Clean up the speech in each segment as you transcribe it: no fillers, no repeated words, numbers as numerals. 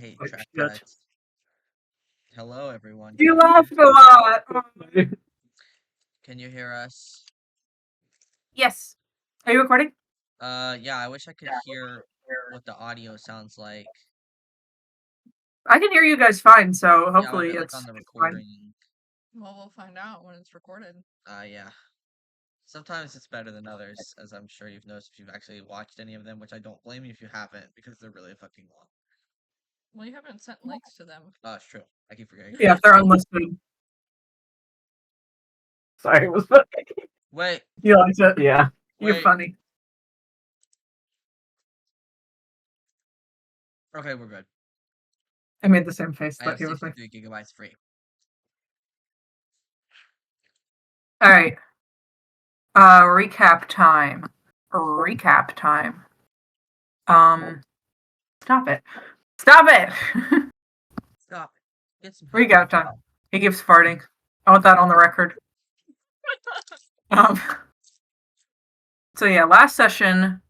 Hate Like track shit. threads. Hello, everyone. You laughed a lot. Can you hear us? Yes. Are you recording? Yeah, I wish I could hear what the audio sounds like. I can hear you guys fine, so Yeah, hopefully like on it's the fine. recording. Well, we'll find out when it's recorded. Yeah. Sometimes it's better than others, as I'm sure you've noticed if you've actually watched any of them, which I don't blame you if you haven't, because they're really fucking long. Well, you haven't sent links to them. Oh, it's true. I keep forgetting. Yeah, if they're unlisted. Sorry, it was funny. Wait, You liked it? Yeah. You're wait. funny. Okay, we're good. I made the same face I that have he was making. 63 gigabytes free. Alright. Recap time. Recap time. Stop it. Stop it! Stop it. Get some Recap time. He keeps farting. I want that on the record. So yeah, last session,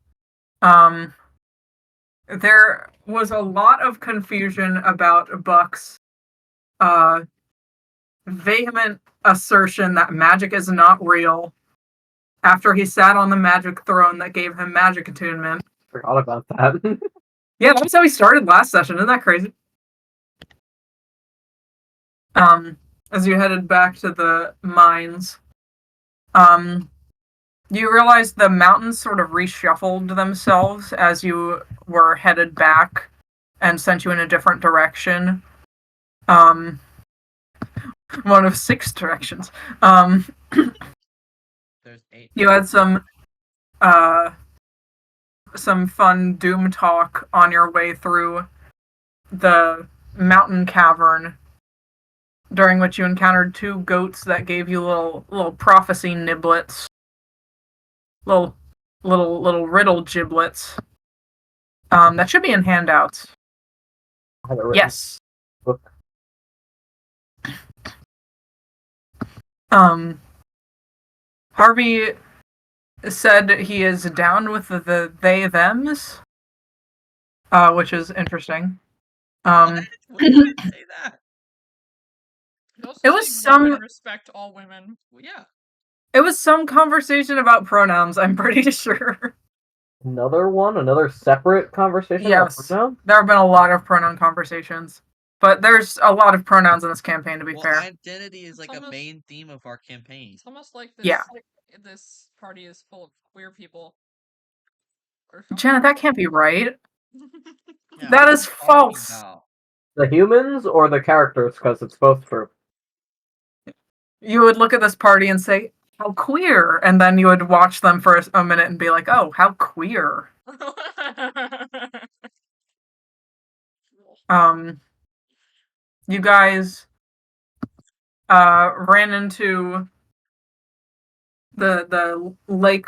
there was a lot of confusion about Buck's vehement assertion that magic is not real after he sat on the magic throne that gave him magic attunement. Forgot about that. Yeah, that's how he started last session. Isn't that crazy? As you headed back to the mines, you realized the mountains sort of reshuffled themselves as you were headed back and sent you in a different direction. One of 6 directions. There's 8. You had some fun doom talk on your way through the mountain cavern, during which you encountered 2 goats that gave you little prophecy niblets, little riddle giblets. That should be in handouts. Yes. Book. Harvey said he is down with the they thems, which is interesting. What? When did I say that? It was some respect all women. Well, yeah. It was some conversation about pronouns, I'm pretty sure. Another separate conversation Yes. about pronouns? There have been a lot of pronoun conversations. But there's a lot of pronouns in this campaign, to be fair. Identity is like a main theme of our campaign. It's almost like this, Yeah. This party is full of queer people. Janet, that can't be right. Yeah, That is false. The humans or the characters, because it's both true. You would look at this party and say, how queer, and then you would watch them for a minute and be like, oh, how queer. You guys ran into the lake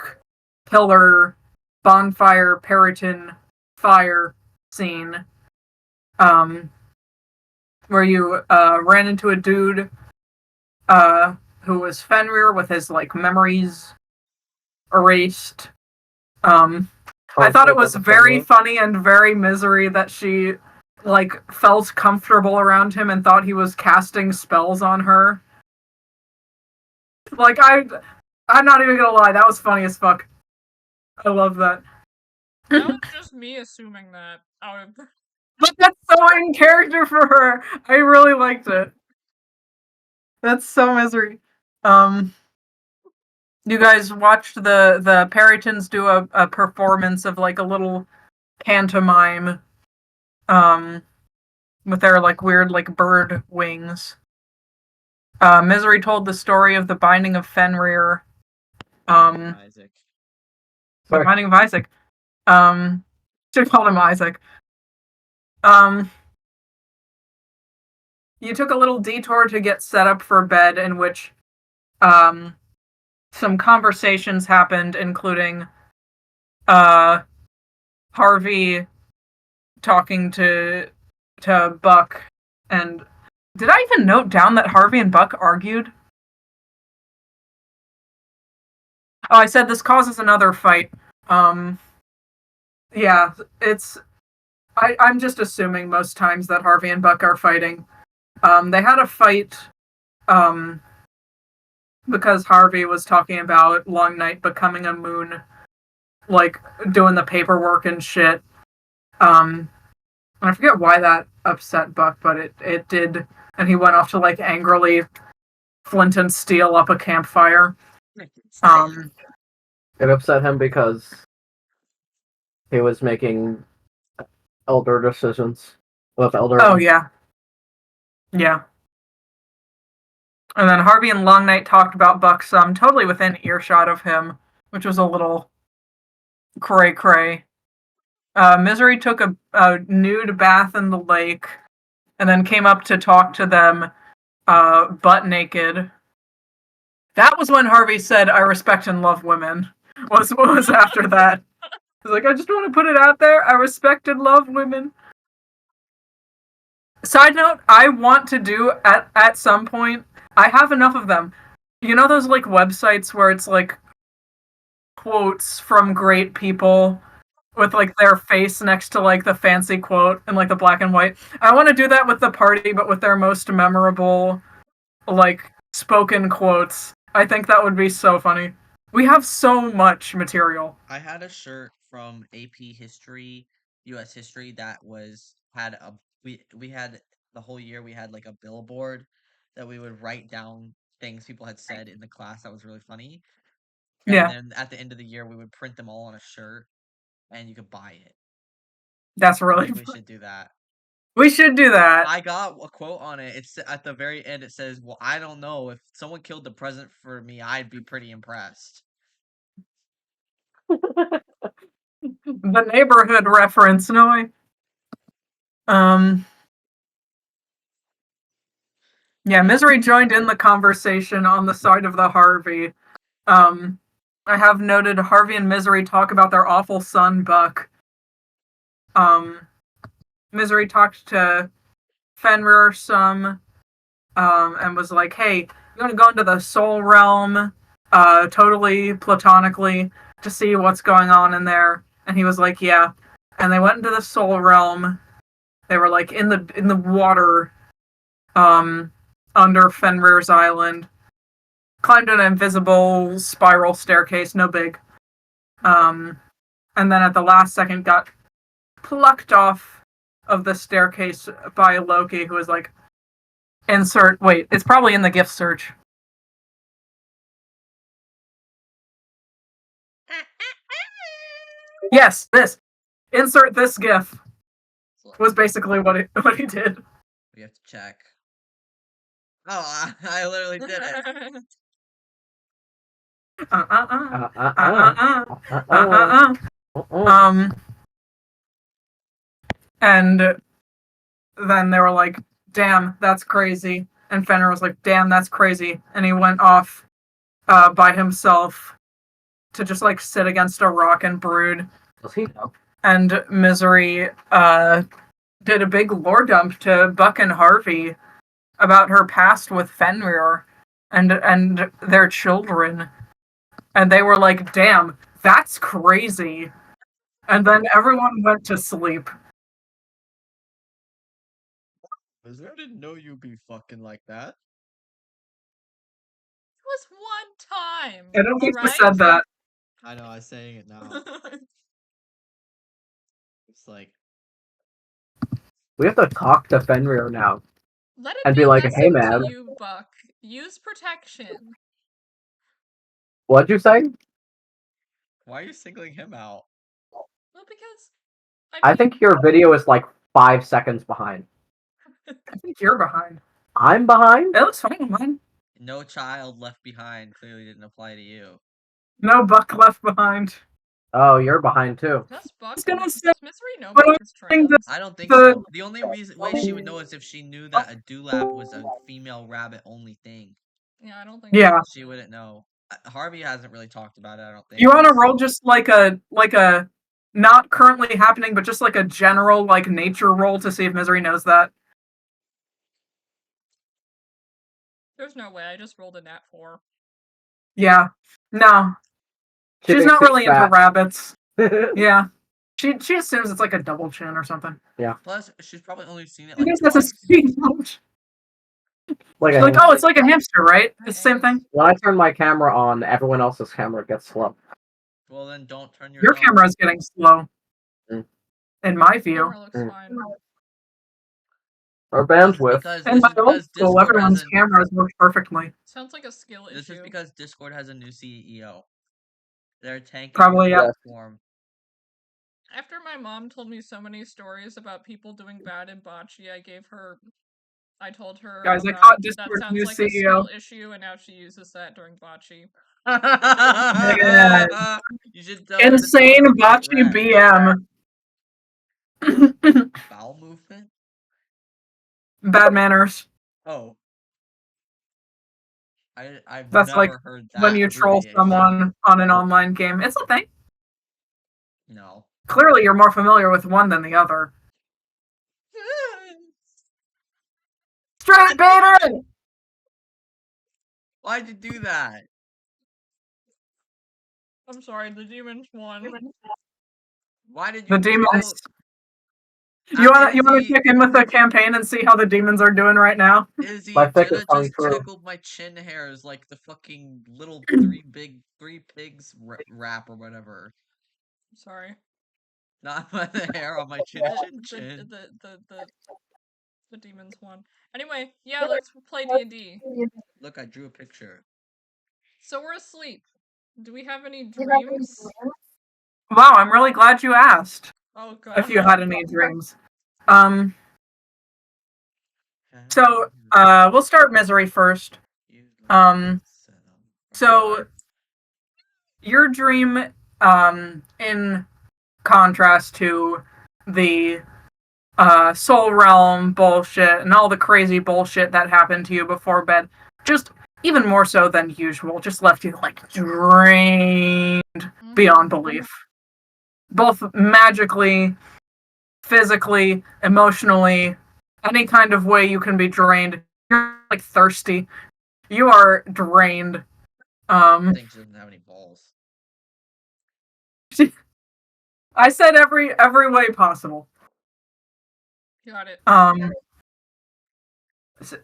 pillar bonfire Periton fire scene, where you ran into a dude who was Fenrir with his like memories erased. I thought it was very funny and very misery that she like felt comfortable around him and thought he was casting spells on her. Like I'm not even gonna lie, that was funny as fuck. I love that. That was just me assuming that out of. But that's so in character for her. I really liked it. That's so misery. You guys watched the Peritons do a performance of like a little pantomime, with their like weird like bird wings. Misery told the story of the binding of Fenrir. Isaac. The binding of Isaac. Should have called him Isaac. You took a little detour to get set up for bed, in which some conversations happened, including Harvey talking to Buck. And did I even note down that Harvey and Buck argued? Oh, I said this causes another fight. Yeah, it's I'm just assuming most times that Harvey and Buck are fighting. They had a fight because Harvey was talking about Long Night becoming a moon, like doing the paperwork and shit. And I forget why that upset Buck, but it did, and he went off to like angrily flint and steel up a campfire. It upset him because he was making elder decisions with elder. Oh yeah, yeah. And then Harvey and Long Night talked about Buck some, totally within earshot of him, which was a little cray cray. Misery took a nude bath in the lake, and then came up to talk to them, butt naked. That was when Harvey said, "I respect and love women." Was after that. He's like, I just want to put it out there. I respect and love women. Side note, I want to do at some point. I have enough of them. You know those like websites where it's like quotes from great people with like their face next to like the fancy quote and like the black and white. I want to do that with the party, but with their most memorable like spoken quotes. I think that would be so funny. We have so much material. I had a shirt from AP History, US History that had a we had the whole year we had like a billboard that we would write down things people had said in the class that was really funny. And Yeah, then at the end of the year we would print them all on a shirt and you could buy it. that's I really think we fun. should do that. We should do that. I got a quote on it. It's at the very end. It says, "Well, I don't know if someone killed the president for me, I'd be pretty impressed." The neighborhood reference, no I yeah, Misery joined in the conversation on the side of the Harvey. Um I have noted Harvey and Misery talk about their awful son, Buck. Misery talked to Fenrir some, and was like, "Hey, you want to go into the soul realm, totally platonically, to see what's going on in there?" And he was like, "Yeah." And they went into the soul realm. They were like in the water, under Fenrir's island. Climbed an invisible spiral staircase, no big. And then at the last second got plucked off of the staircase by Loki, who was like, insert, wait, it's probably in the gift search. Yes, this. Insert this gif So was basically what he did. we have to check. Oh, I literally did it. And then they were like, "Damn, that's crazy." And Fenrir was like, "Damn, that's crazy." And he went off by himself to just like sit against a rock and brood. Does he know? And Misery did a big lore dump to Buck and Harvey about her past with Fenrir and their children. And they were like, "Damn, that's crazy." And then everyone went to sleep. I didn't know you'd be fucking like that. It was one time. I don't think alright? she said that. I know, I was saying it now. It's like, We have to talk to Fenrir now. Let it And be be like, lesson "Hey, man." to you, Buck. Use protection. What'd you say? why are you singling him out? Well, because I think your video is like 5 seconds behind. I think you're behind. I'm behind? It looks fine on mine. No child left behind clearly didn't apply to you. No Buck left behind. Oh, you're behind too. Just Buck. was gonna Does say, Misery know but Buck is I think trans? I don't think The- so. The only way she would know is if she knew that a dewlap was a female rabbit only thing. Yeah, I don't think Yeah. She wouldn't know. Harvey hasn't really talked about it, I don't think. You want to roll just like a not currently happening, but just like a general like nature roll to see if Misery knows that. There's no way. I just rolled a nat 4. Yeah. No. She She's thinks not he's really into fat. rabbits. Yeah. She assumes it's like a double chin or something. Plus, she's probably only seen it I like guess that's a twice. speed bump. Like, She's like, oh, it's like a hamster, right? It's the same thing. when I turn my camera on, everyone else's camera gets slow. Well, then don't turn yours Your on. camera is getting slow. Mm. In my view. Camera looks fine. Or This is bandwidth. because In my old school, Discord has everyone's cameras work perfectly. Sounds like a skill This is issue. because Discord has a new CEO. They're tanking Probably, the yeah. platform. After my mom told me so many stories about people doing bad in bocce, I told her Guys, I about, caught that Discord's sounds new like a CEO. skill issue, and now she uses that during bocce. You should tell her to Insane tell Get bocce BM. Bowel movement? Bad manners. Oh. I've That's never like heard that when you troll abbreviation. someone on an online game. It's a thing. No. Clearly, you're more familiar with one than the other. Straight baiter! Why'd you do that? I'm sorry, the demons won. Why did you The demons. kill You want to Izzy? check in with the campaign and see how the demons are doing right now? Izzy, My thick is Jenna coming just through. tickled my chin hairs like the fucking little three pigs rap or whatever. I'm sorry. Not the hair on my chin. The demons won. Anyway, yeah, let's play D&D. Look, I drew a picture. So we're asleep. Do we have any dreams? Wow, I'm really glad you asked. Oh god. If you had any dreams. So, we'll start misery first. So your dream, in contrast to the soul realm bullshit and all the crazy bullshit that happened to you before bed, just even more so than usual, just left you like drained beyond belief. Both magically, physically, emotionally, any kind of way you can be drained. You're like thirsty. You are drained. I think she doesn't have any balls. I said every way possible. Got it.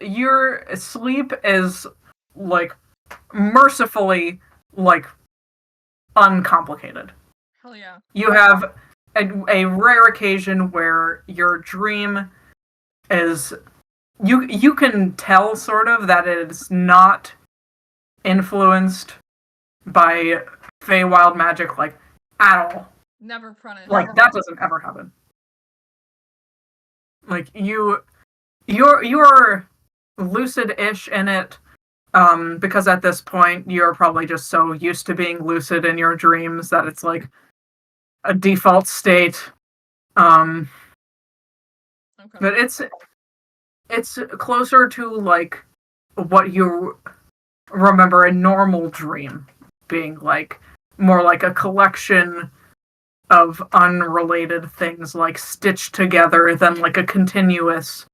Your sleep is like mercifully like uncomplicated. Hell yeah. You have a rare occasion where your dream is you can tell sort of that it's not influenced by Faewilde magic like at all. Never punished. Like that doesn't ever happen. Like you're lucid-ish in it, because at this point you're probably just so used to being lucid in your dreams that it's like a default state. Okay. But it's closer to like what you remember a normal dream being like, more like a collection of unrelated things like stitched together than like a continuous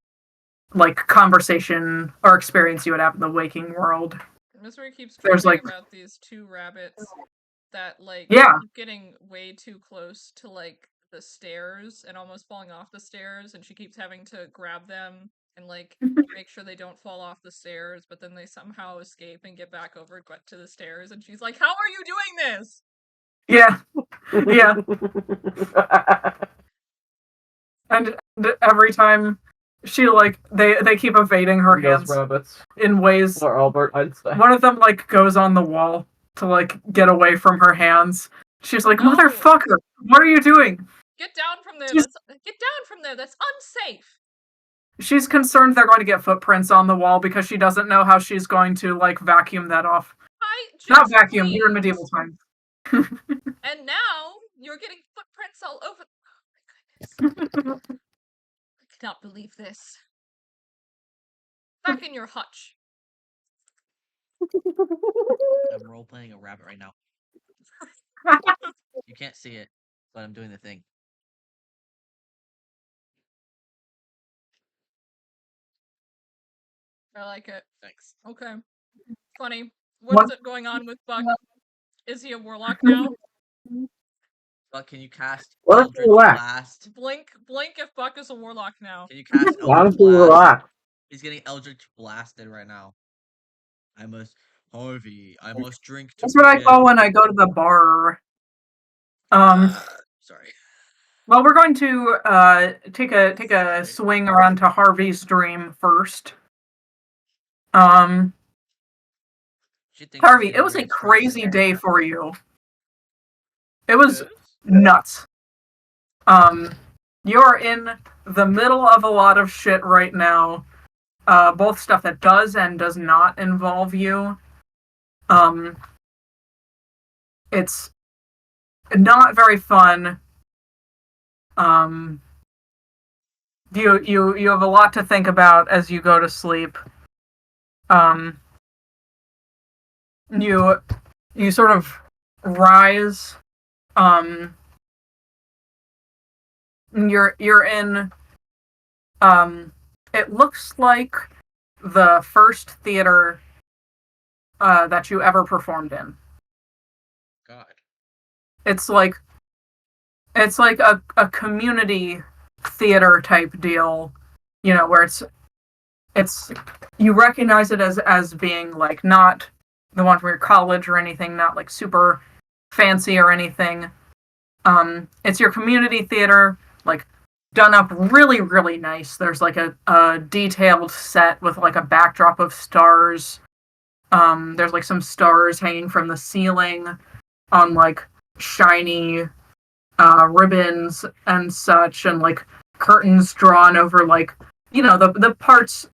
like conversation or experience you would have in the waking world. Misery keeps There's, dreaming like- about these two rabbits that like Yeah. keep getting way too close to like the stairs and almost falling off the stairs, and she keeps having to grab them and like make sure they don't fall off the stairs, but then they somehow escape and get back over to the stairs, and she's like, "How are you doing this?" Yeah. Yeah. And every time she like they keep evading her Those hands rabbits. in ways. Or Albert Einstein. One of them like goes on the wall to like get away from her hands. She's like, No. "Motherfucker, what are you doing?" Get down from there. She's- Get down from there. That's unsafe. She's concerned they're going to get footprints on the wall because she doesn't know how she's going to like vacuum that off. I just Not vacuum. cleaned. We're in medieval times. And now you're getting footprints all over. Oh my goodness. I cannot believe this. Back in your hutch. I'm role playing a rabbit right now. You can't see it, but I'm doing the thing. I like it. Thanks. Okay. Funny. What's going on with Buck? Is he a warlock now? But can you cast Let us Eldritch relax. Blast? Blink if Buck is a warlock now. Can you cast Why Eldritch don't you Blast? relax? He's getting Eldritch Blasted right now. Harvey, I must drink to That's what I forget. call when I go to the bar. Sorry. Well, we're going to take a Sorry. swing around to Harvey's dream first. She thinks she's Harvey, gonna it was be a his first crazy day for you. It was Good. nuts. You're in the middle of a lot of shit right now. Both stuff that does and does not involve you. It's not very fun. You have a lot to think about as you go to sleep. You sort of rise. You're in. It looks like the first theater that you ever performed in. God. It's like a community theater type deal, where it's you recognize it as being like not the one from your college or anything, not like super fancy or anything. It's your community theater, like done up really, really nice. There's like a detailed set with like a backdrop of stars. There's like some stars hanging from the ceiling on like shiny ribbons and such, and like curtains drawn over like the parts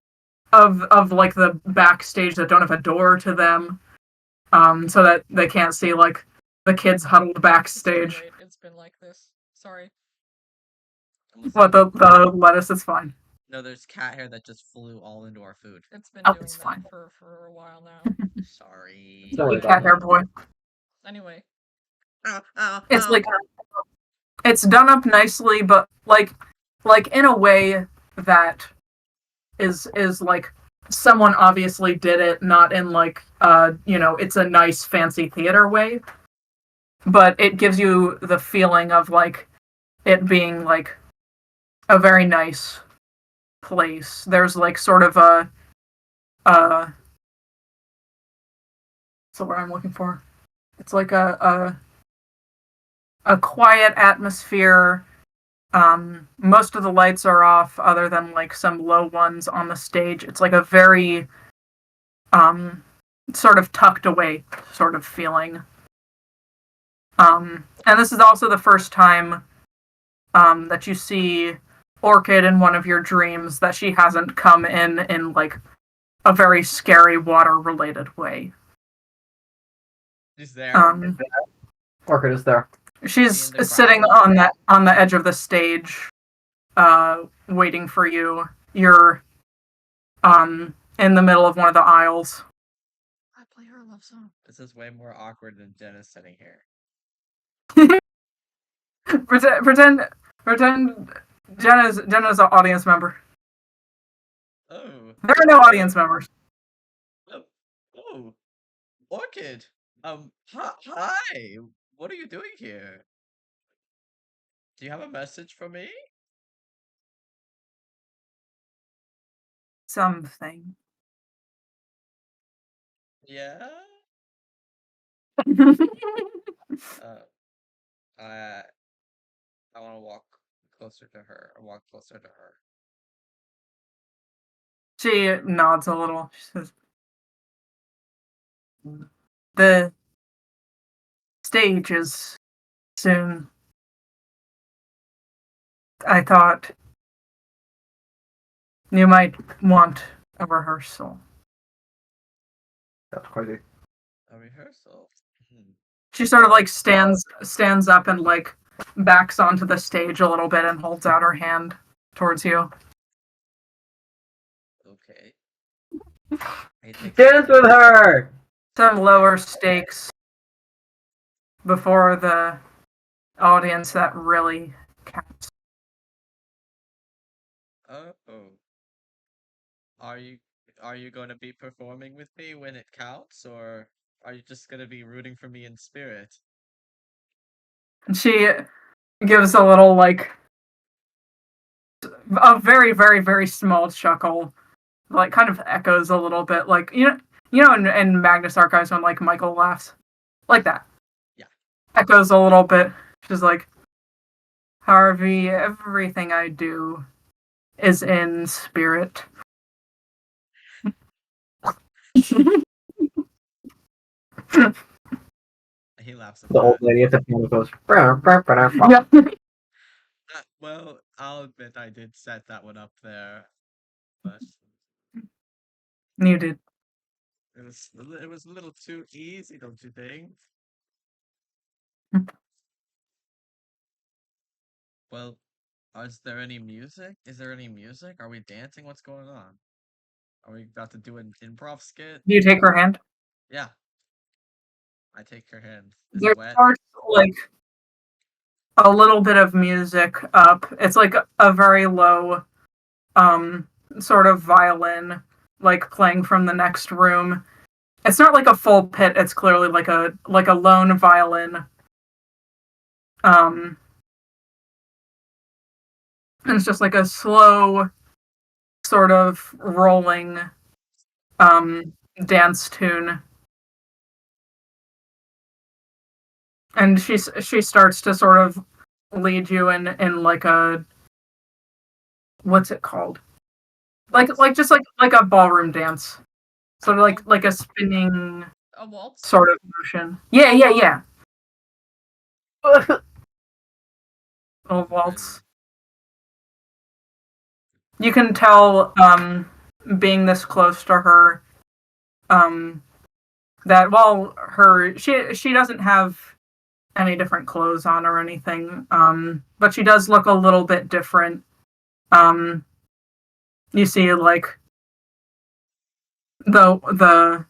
of like the backstage that don't have a door to them, so that they can't see like the kids huddled backstage. It's been like this. Sorry. What the lettuce is fine. No, there's cat hair that just flew all into our food. It's been Oh, doing it's that fine. for a while now. Sorry. Sorry Hey, about cat hair that. boy. Anyway, It's like it's done up nicely, but like in a way that is like someone obviously did it, not in like it's a nice fancy theater way, but it gives you the feeling of like it being like a very nice place. There's like sort of uh so what I'm looking for. It's like a quiet atmosphere. Most of the lights are off other than like some low ones on the stage. It's like a very sort of tucked away sort of feeling. And this is also the first time that you see Orchid in one of your dreams that she hasn't come in like a very scary water related way. She's there. Orchid is there. She's the sitting crowd? on the edge of the stage, waiting for you. You're in the middle of one of the aisles. I play her a love song. This is way more awkward than Jenna's sitting here. pretend Jenna's an audience member. Oh. There are no audience members. Oh. Orchid. Hi. What are you doing here? Do you have a message for me? Something. Yeah. I want to walk closer to her. Or walk closer to her. She nods a little. She says, "The stage is soon. I thought you might want a rehearsal." That's crazy. A rehearsal. She sort of like stands up and like backs onto the stage a little bit and holds out her hand towards you. Okay. I take Dance with her! Some lower stakes before the audience that really counts. Oh. Are you going to be performing with me when it counts, or are you just going to be rooting for me in spirit? She gives a little, like, a very, very, very small chuckle, like, kind of echoes a little bit, like, in Magnus Archives when, like, Michael laughs. Like that. Yeah. Echoes a little bit. She's like, Harvey, everything I do is in spirit. He laughs at The old that. lady at the piano goes. "Brr, brr, brr, brr." Yeah. Well, I'll admit I did set that one up there, but You did. it was a little too easy, don't you think? Well, is there any music? Is there any music? Are we dancing? What's going on? Are we about to do an improv skit? Do you take her hand? Yeah, I take her hand. Is it There wet? starts, like, a little bit of music up. It's like a very low, um, sort of violin, like, playing from the next room. It's not like a full pit, it's clearly like a lone violin. Um, and it's just like a slow, sort of rolling, um, dance tune. And she starts to sort of lead you in like a, what's it called? Like just like a ballroom dance. Sort of like a spinning A waltz? sort of motion. Yeah, yeah, yeah. A waltz. And You can tell, being this close to her, um, that while she doesn't have any different clothes on or anything, but she does look a little bit different. Um, you see, like, the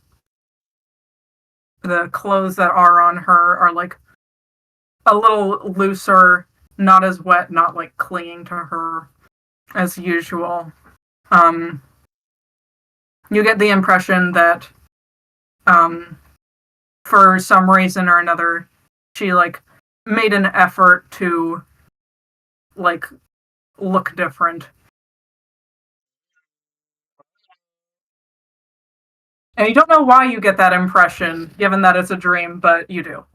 the clothes that are on her are like a little looser, not as wet, not like clinging to her as usual. Um, you get the impression that, um, for some reason or another, she like made an effort to like look different. And you don't know why you get that impression, given that it's a dream, but you do.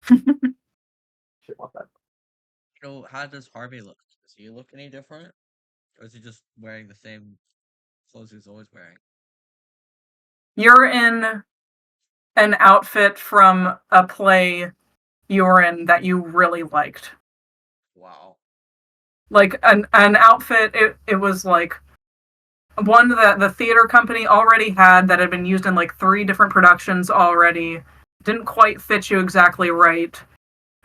Shit, want that. so, how does Harvey look? Does he look any different, or is he just wearing the same clothes he's always wearing? You're in an outfit from a play you were in that you really liked. Wow. Like an outfit, it was like one that the theater company already had that had been used in like 3 different productions already. Didn't quite fit you exactly right.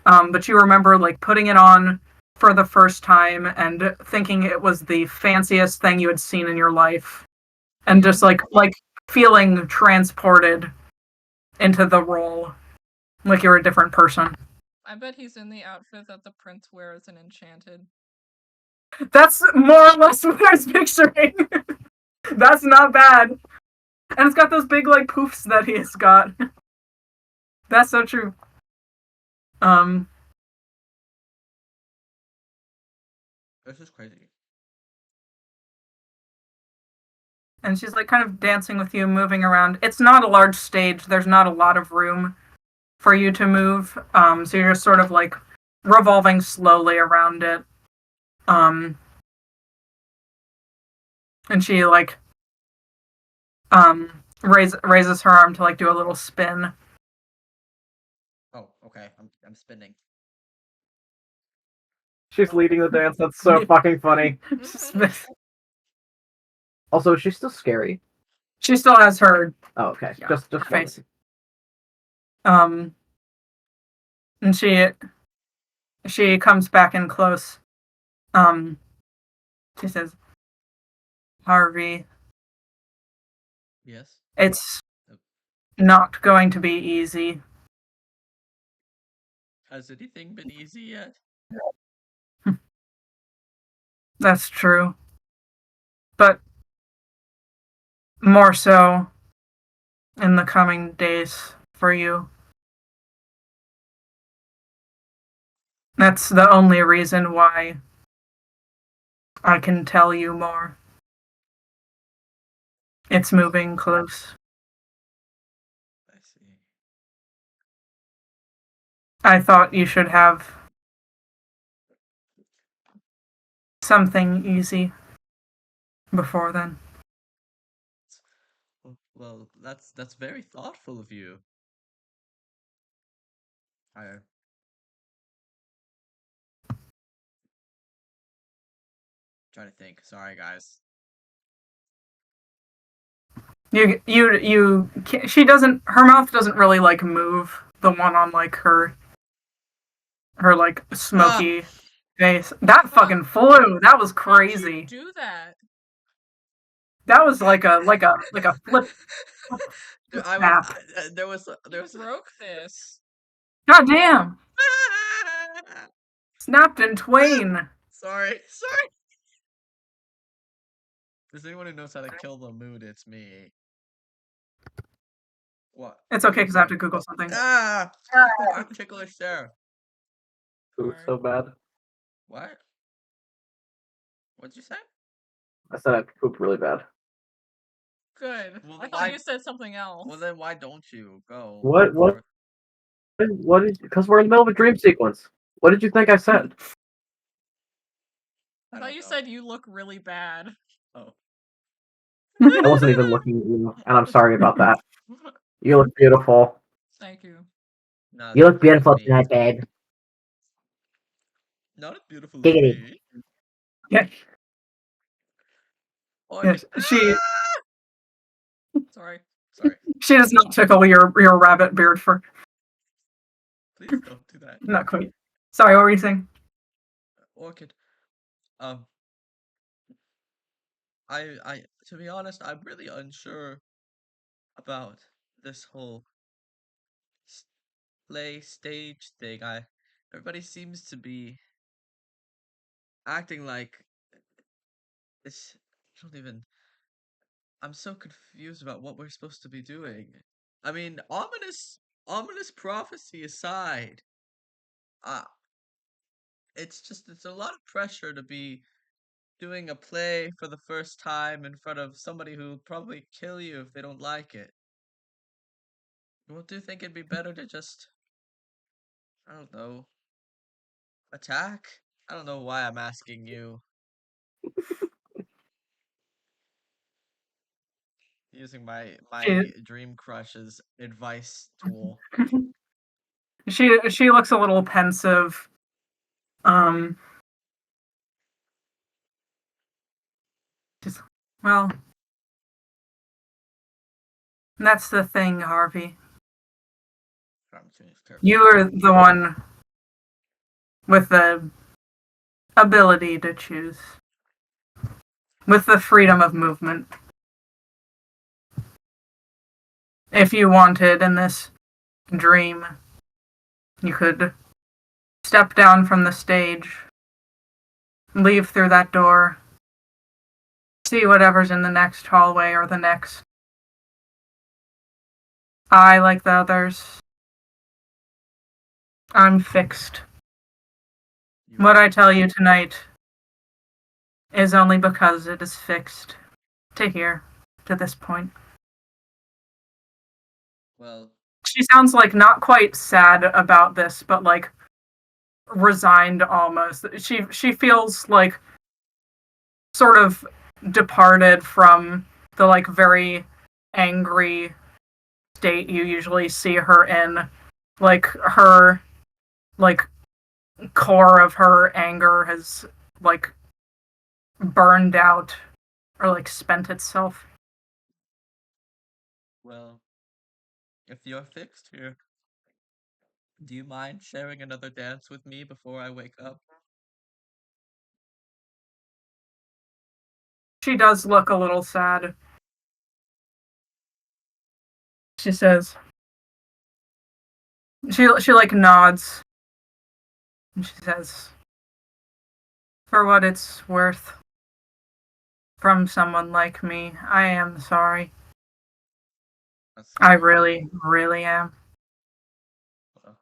But you remember like putting it on for the first time and thinking it was the fanciest thing you had seen in your life. And just like feeling transported into the role. Like you're a different person. I bet he's in the outfit that the prince wears in Enchanted. That's more or less what I was picturing. That's not bad. And it's got those big like poofs that he's got. That's so true. Um, This is crazy. and she's like kind of dancing with you, moving around. It's not a large stage. There's not a lot of room for you to move. So you're just sort of like revolving slowly around it. Um, and she like raises her arm to like do a little spin. Oh, okay. I'm spinning. She's leading the dance. That's so fucking funny. Also, is she still scary? She still has her, Oh, okay. yeah, Just her face. wondering. And she comes back in close. Um, she says, Harvey, Yes. it's Oh, not going to be easy. has anything been easy yet? That's true. But more so in the coming days for you. That's the only reason why I can tell you more. It's moving close. I see. I thought you should have something easy before then. Well, that's very thoughtful of you. I try to think. Sorry, guys. She doesn't, her mouth doesn't really like move. The one on like her like Ah, smoky face. That Fuck! fucking flew. That was How'd you crazy. do that? That was like a flip I was snap. there was You broke this. God damn. Snapped in twain. Sorry, sorry. If there's anyone who knows how to kill the mood, it's me. What? It's okay because I have to Google something. Ah, I'm ticklish there. It was Sorry. so bad. What? What'd you say? I said I have to poop really bad. Good. Well, I why- thought you said something else. Well, then why don't you go? What? What is? Because we're in the middle of a dream sequence. What did you think I said? I I thought don't you know. said you look really bad. Oh. I wasn't even looking at you, and I'm sorry about that. You look beautiful. Thank you. Not as You look beautiful as beautiful me. tonight, babe. Not as beautiful as Giggity. me. Yeah. Oh, Yes. Sorry. Sorry. She does not tickle your rabbit beard for Please don't do that. not quite. Sorry, what were you saying? Orchid. Um, to be honest, I'm really unsure about this whole play stage thing. Everybody seems to be acting like this. I don't even. I'm so confused about what we're supposed to be doing. I mean, ominous prophecy aside, uh, it's a lot of pressure to be doing a play for the first time in front of somebody who'll probably kill you if they don't like it. Well, do you think it'd be better to just, I don't know, attack? I don't know why I'm asking you. Using my She dream crush's advice tool. she looks a little pensive. Um just well, that's the thing, Harvey. You are the one with the ability to choose. With the freedom of movement. If you wanted in this dream, you could step down from the stage, leave through that door, see whatever's in the next hallway or the next. I, like the others, I'm fixed. What I tell you tonight is only because it is fixed to here, to this point. Well, She sounds like not quite sad about this, but like resigned almost. She feels like sort of departed from the like very angry state you usually see her in. Like her like core of her anger has like burned out or like spent itself. well, if you're fixed here, do you mind sharing another dance with me before I wake up? She does look a little sad. She says she like nods and she says, "For what it's worth, from someone like me, I am sorry. That's I sweet. really, really am." Well,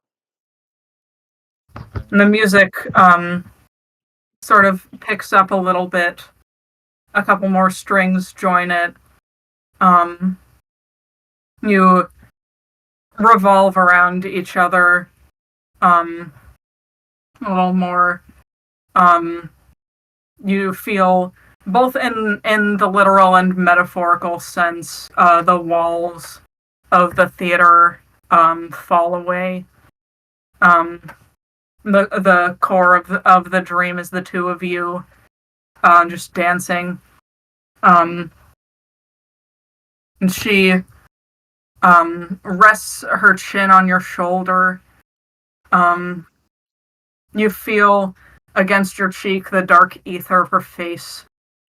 And the music sort of picks up a little bit. A couple more strings join it. You revolve around each other a little more. You feel both in the literal and metaphorical sense, the walls of the theater fall away. The core of the dream is the two of you just dancing. And she rests her chin on your shoulder. You feel against your cheek the dark ether of her face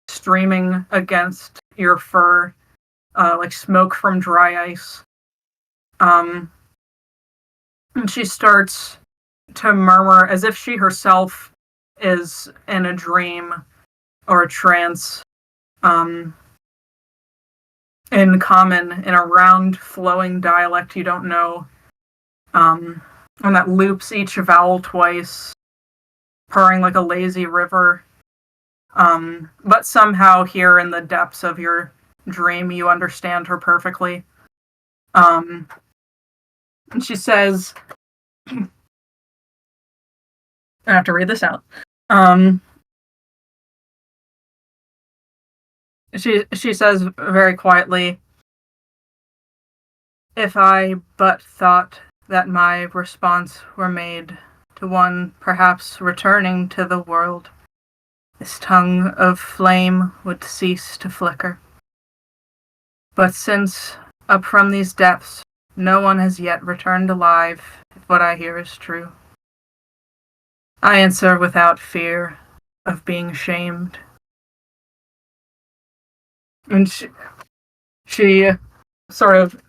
streaming against your fur, like smoke from dry ice. And she starts to murmur as if she herself is in a dream or a trance, in common, in a round, flowing dialect you don't know, and that loops each vowel twice, purring like a lazy river. But somehow, here in the depths of your dream, you understand her perfectly. And she says, I have to read this out. She says very quietly, "If I but thought that my response were made to one perhaps returning to the world, this tongue of flame would cease to flicker. But since up from these depths no one has yet returned alive, if what I hear is true, I answer without fear of being shamed." And she sort of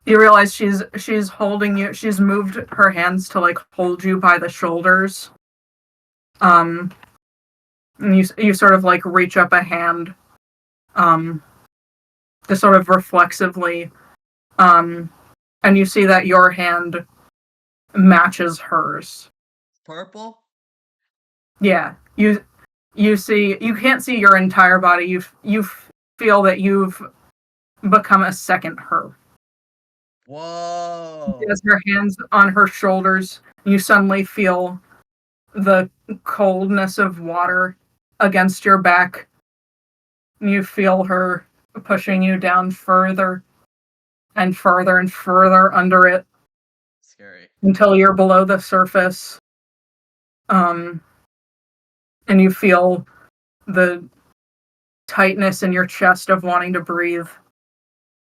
you realize she's holding you. She's moved her hands to like hold you by the shoulders. And you sort of like reach up a hand, to sort of reflexively, and you see that your hand matches hers. Purple? Yeah, you see, you can't see your entire body. You feel that you've become a second her. Whoa. She has her hands on her shoulders. You suddenly feel the coldness of water against your back. You feel her pushing you down further and further and further under it. Scary. Until you're below the surface. And you feel the tightness in your chest of wanting to breathe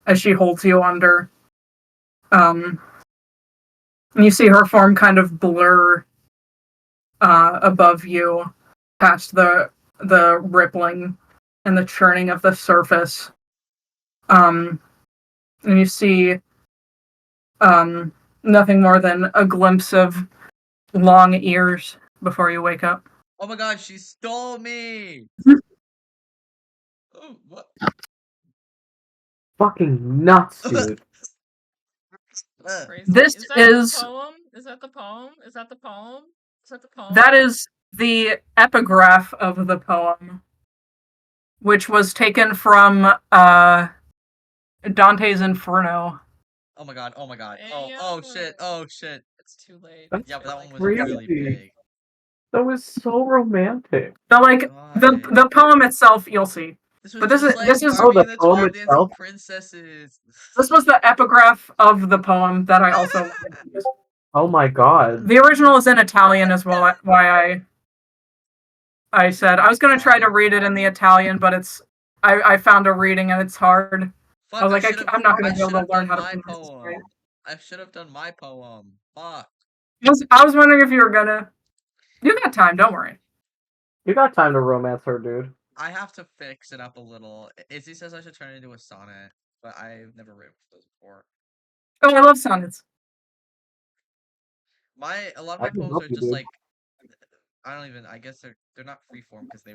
as she holds you under. And you see her form kind of blur above you past the rippling and the churning of the surface. And you see nothing more than a glimpse of long ears before you wake up. Oh my god, she stole me! Oh, what? Fucking nuts, dude. Crazy. This Is that is the poem? Is that the poem? Is that the poem? Is that the poem? that is the epigraph of the poem, which was taken from Dante's Inferno. Oh my god, oh my god. Oh, Ayo. oh shit, oh shit. It's too late. That's Yeah, but that one was crazy. really big. That was so romantic. So like God. the poem itself you'll see. This was But just like this is Barbie the and the poem 12 Dancing itself? Princesses. this was the epigraph of the poem that I also wanted to use. Oh my god. The original is in Italian as well, why I said I was gonna try to read it in the Italian, but I found a reading and it's hard. Fuck, I was like, I'm not gonna I be able should to have learn done how to my pronounce this right. poem. I should have done my poem. Fuck. I was wondering if you were gonna. You got time, don't worry. You got time to romance her, dude. I have to fix it up a little. Izzy says I should turn it into a sonnet, but I've never written those before. Oh, I love sonnets. A lot of I my can poems help are you, just dude. like I guess they're not freeform because they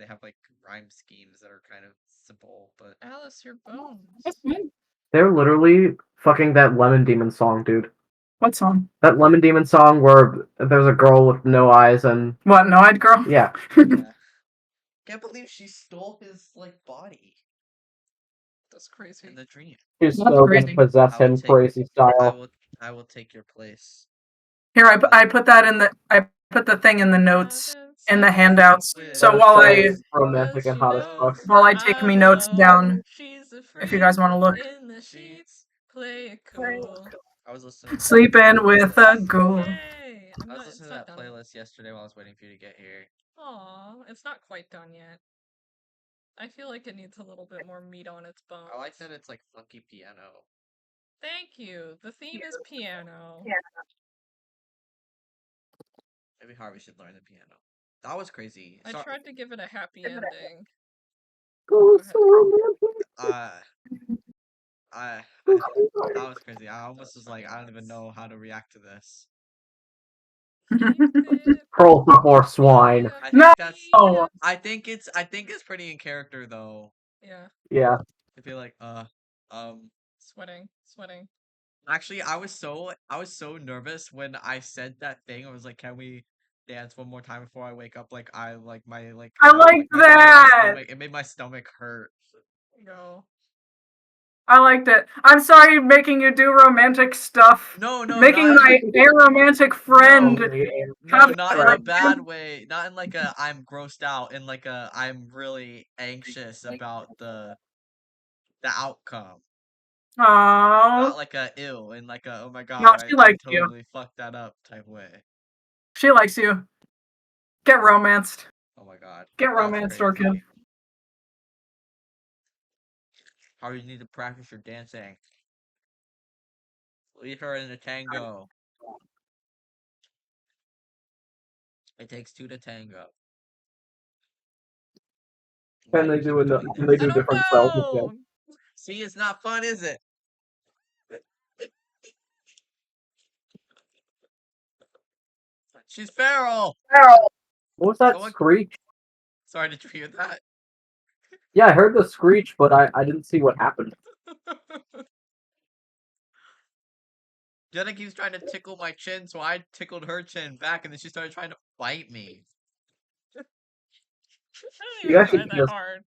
have like rhyme schemes that are kind of simple, but Alice, your bones. That's fine. They're literally fucking that Lemon Demon song, dude. What song? That Lemon Demon song where there's a girl with no eyes and What, No-Eyed Girl? yeah. Yeah. Can't believe she stole his body That's crazy. in the dream. She's That's so crazy. gonna possess I will him take- crazy style. I will take your place. Here, I put that in the I put the thing in the notes in the handouts. So That is while so I romantic and hot as fuck. while I take me notes down, if you guys want to look. In the sheets, play it cool. I was listening. Sleeping with a ghoul. Yay! I was It's listening to not that done. playlist yesterday while I was waiting for you to get here. Aw, it's not quite done yet. I feel like it needs a little bit more meat on its bones. I like that it's like funky piano. Thank you. The theme is piano. Yeah. Maybe Harvey should learn the piano. That was crazy. I tried to give it a happy ending. Oh, ahead. so romantic. That was crazy. I almost was like, I don't even know how to react to this. Crawl before swine. I think No! I think it's pretty in character though. Yeah. Yeah. I feel like Sweating. actually I was so nervous when I said that thing. I was like, can we dance one more time before I wake up? Like I like my like I liked that! It made my stomach hurt. Go. I liked it. I'm sorry making you do romantic stuff. No, Making not my aromantic friend. No, not in a bad way. Not in like a I'm grossed out. In like a I'm really anxious about the outcome. Aww. Not like a ill in like a oh my god, No, she I likes you. totally fucked that up type way. She likes you. Get romanced. Oh my god. Get That's romanced, crazy. Orchid. How you need to practice your dancing. Leave her in the tango. It takes two to tango. Why Can do they you do keep doing can this? they I do don't different styles of know. dance? See, it's not fun, is it? She's feral. What was that Someone- screech? Sorry, did you hear that? Yeah, I heard the screech, but I didn't see what happened. Jenna keeps trying to tickle my chin, so I tickled her chin back, and then she started trying to bite me. I You didn't actually even try that just- hard.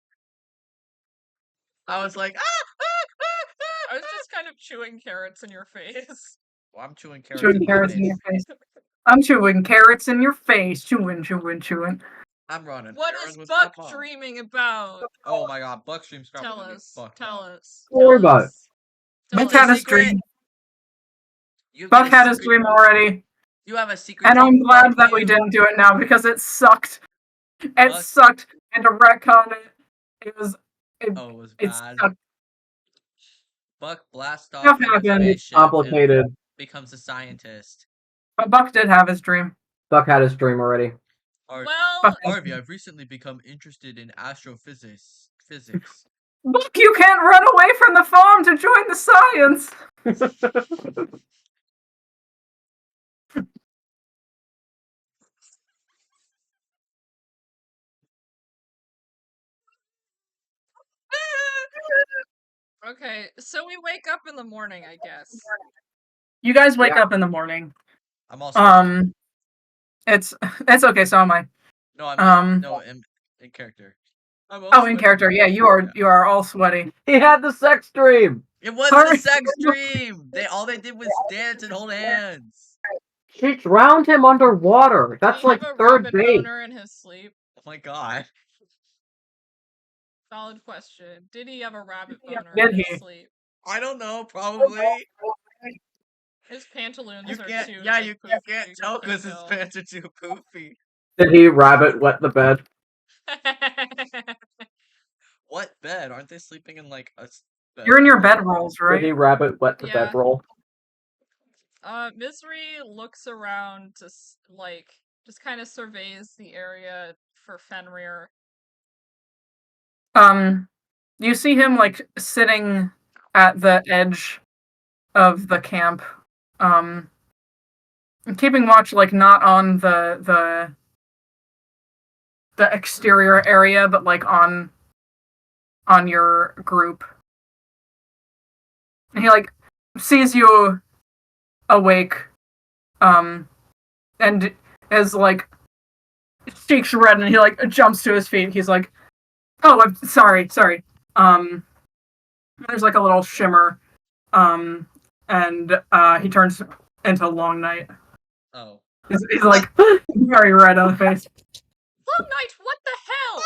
I was like, I was just kind of chewing carrots in your face. Well, I'm chewing carrots. Chewing carrots in your face. I'm chewing carrots in your face. Chewing. I'm running. What errands is with Buck my mom. dreaming about? Oh my god, Buck streams Tell probably us. fucked Tell up. us. Don't worry about it. Tell It's Buck had a his secret. dream. You Buck get a had his secret- dream already. You have a secret. And dream, I'm glad fuck that we you. didn't do it now because it sucked. It Buck- sucked. And to retcon it, it was It was it bad. sucked. Buck blasts off Stuff in a happened. It's spaceship and complicated. becomes a scientist. But Buck did have his dream. Buck had his dream already. Well, Harvey, I've recently become interested in astrophysics. Buck, you can't run away from the farm to join the science. okay, so we wake up in the morning, I guess. You guys wake Yeah. up in the morning. I'm also It's okay. So am I. no, I'm in character. I'm all Oh, in sweaty. character. Yeah, you are all sweaty. He had the sex dream. It was Harvey- a sex dream. All they did was dance and hold hands. She drowned him underwater. That's Did he like have a third rabbit base. boner in his sleep? Oh my god. Valid question. Did he have a rabbit boner Did in his he? sleep? I don't know. Probably. His pantaloons You are can't. too. Yeah, like, you poofy, can't you tell because couldn't his tell. pants are too poofy. Did he rabbit wet the bed? What bed? Aren't they sleeping in like a? You're in your bedrolls, Did he right? rabbit wet the Yeah. bedroll? Misery looks around to just kind of surveys the area for Fenrir. You see him like sitting at the edge of the camp, and keeping watch, like not on the exterior area, but like on your group. And he like sees you awake, and is like shakes red, and he like jumps to his feet. He's like, "Oh, I'm sorry." There's like a little shimmer, and he turns into Long Night. Oh. He's like very red on the face. Long Night, what the hell?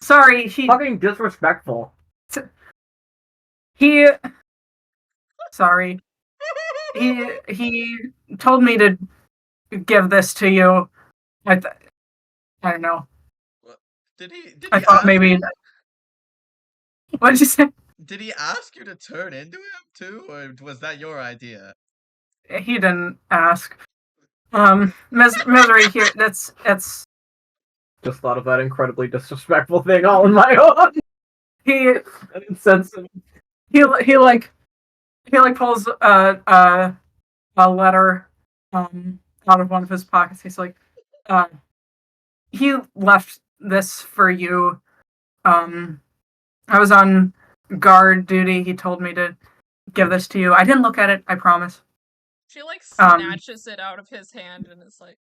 Sorry, Fucking disrespectful. he sorry. He told me to give this to you. I don't know. Did he I thought maybe. What did you say? Did he ask you to turn into him too, or was that your idea? He didn't ask. Misery here. It's Just thought of that incredibly disrespectful thing all on my own. he Insensitive. he like pulls a letter out of one of his pockets. He's like, he left this for you. I was on guard duty. He told me to give this to you. I didn't look at it, I promise. She like snatches it out of his hand and is like,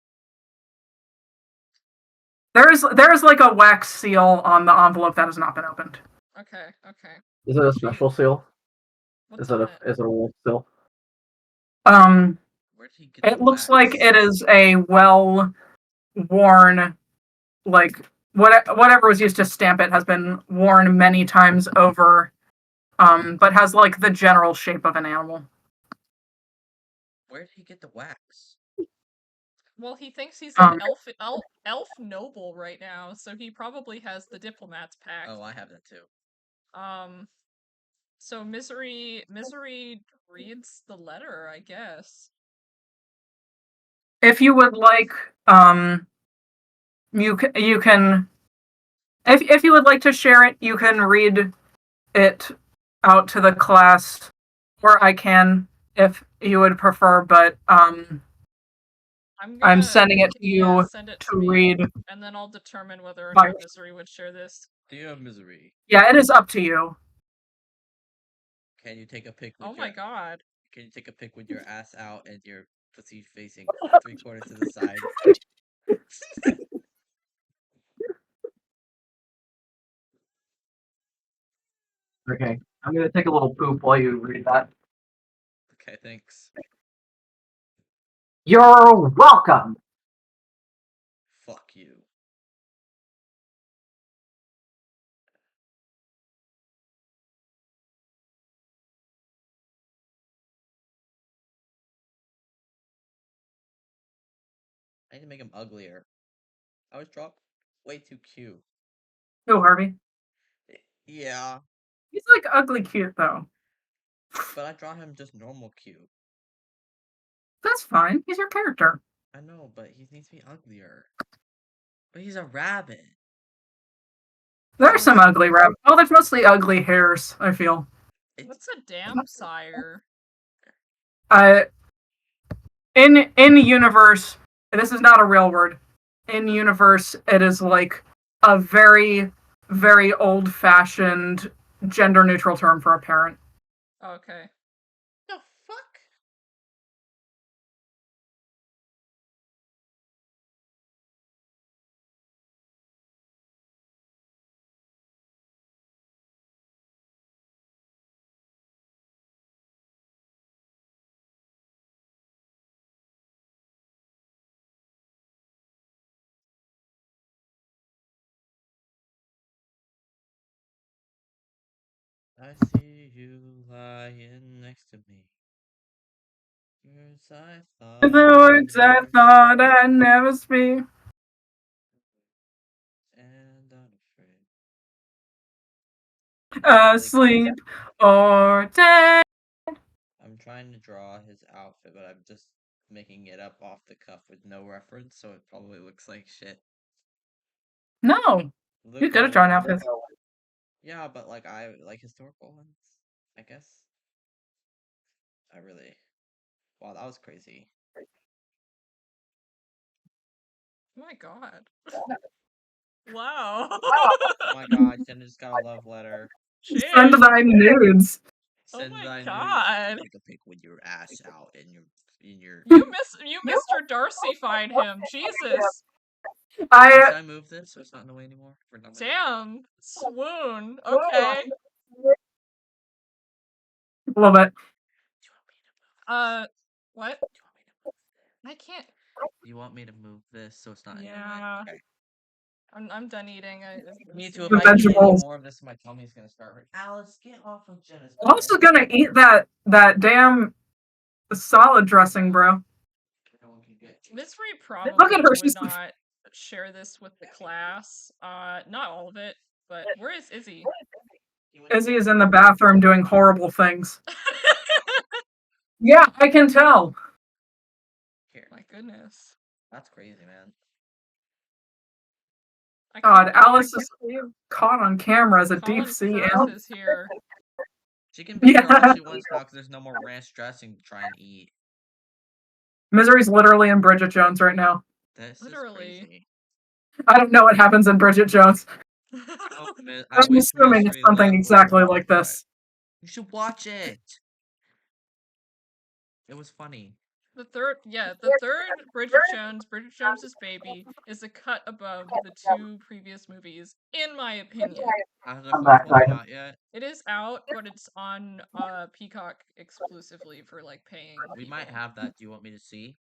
There's like a wax seal on the envelope that has not been opened. okay. Is it a special seal? What's Is it a wolf seal? Where did he get It the looks wax? like it is a well worn, like whatever was used to stamp it has been worn many times over, but has like the general shape of an animal. Where did he get the wax? Well, he thinks he's an elf noble right now, so he probably has the diplomat's pact. Oh, I have that too. So Misery reads the letter, I guess. If you would like, you can. If you would like to share it, you can read it out to the class, or I can if you would prefer. But I'm sending it to you send it to me, read, and then I'll determine whether or by- not Misery would share this. Dear Misery, Yeah, it is up to you. can you take a pic with Oh my god. Can you take a pic with your ass out and your pussy facing 3/4 to the side? Okay, I'm gonna take a little poop while you read that. Okay, thanks. You're welcome. Fuck you. I need to make him uglier. I was dropped way too cute. Who, Harvey? Yeah, He's like ugly cute though. but I draw him just normal cute. That's fine. He's your character. I know, but he needs to be uglier. But he's a rabbit. There's some ugly rabbits. Oh, there's mostly ugly hairs, I feel. What's a damn sire? In universe, this is not a real word. In universe, it is like a very, very old-fashioned gender-neutral term for a parent. Okay. The fuck? I see you lying next to me. Words I thought. The words I thought I'd never speak. And unafraid. Asleep or dead. I'm trying to draw his outfit, but I'm just making it up off the cuff with no reference, so it probably looks like shit. No, you could have drawn outfits. Yeah, but like I like historical ones, I guess. I really. Wow, that was crazy. Oh my god. Wow. Oh my god, Jenna just got a love letter. Send Shit. thy nudes. Oh Send my thy God. nudes. Take a pic with your ass out and your You Mr. Darcy-fied him. Jesus. Should I I move this so it's not in the way anymore? For nothing. Damn. Swoon. Okay. love it. Do you want me to What? Do you want me to move this? I can't. You want me to move this so it's not in the way? Yeah. Okay. I'm done eating. Me too. this If The I eat any vegetables. more of this, my tummy's gonna start hurting. Alice, get off of Jenna's I'm also gonna eat that damn salad dressing, bro. No one can get you. Misery Look probably at her, would she's- not share this with the class. Not all of it, but where is Izzy? Izzy is in the bathroom doing horrible things. Yeah, I can tell. Here. My goodness. That's crazy, man. I God, can't- Alice is caught on camera as a Colin deep sea Firth animal. is here. She can be here all Yeah. she wants now because there's no more ranch dressing to try and eat. Misery's literally in Bridget Jones right now. This Literally. is crazy. I don't know what happens in Bridget Jones. Oh, I I'm wish assuming it's Misery something lived exactly longer, like but this. You should watch it. It was funny. The third Bridget Jones's Baby is a cut above the two previous movies, in my opinion. Has the I'm first back, one Ryan. come out yet? It is out, but it's on Peacock exclusively for like paying. We people. might have that. Do you want me to see?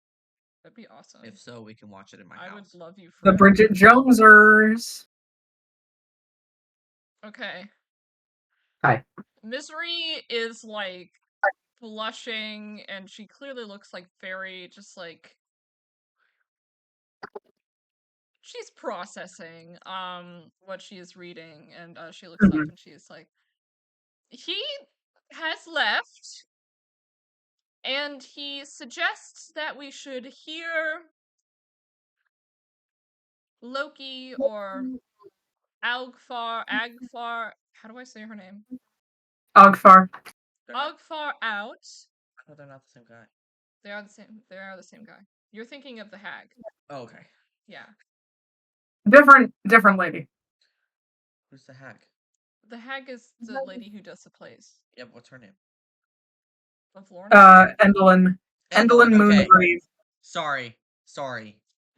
That'd be awesome. If so, we can watch it in my I house. would love you The forever. Bridget Jonesers. Okay. Hi. Misery is like blushing, and she clearly looks like very just like she's processing what she is reading, and she looks up and she's like, he has left, and he suggests that we should hear Loki or Agfar. How do I say her name? Ogfar. Agfar out. Oh, they're not the same guy. They are the same. They are the same guy. You're thinking of the hag. Oh, okay. Yeah. Different lady. Who's the hag? The hag is the lady who does the plays. Yep. What's her name? Of Lorna? Endelyn. Endelyn Okay. Moongrave. Sorry.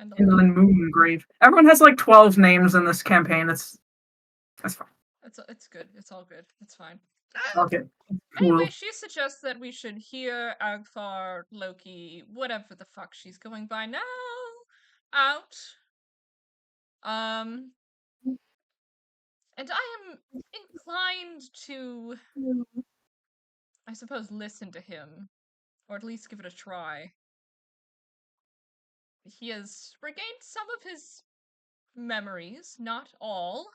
Endelyn Moongrave. Everyone has like 12 names in this campaign. That's fine. It's good. It's all good. It's fine. Okay. Anyway, Cool. she suggests that we should hear Agfar, Loki, whatever the fuck she's going by now, out. And I am inclined to, I suppose, listen to him, or at least give it a try. He has regained some of his memories, not all.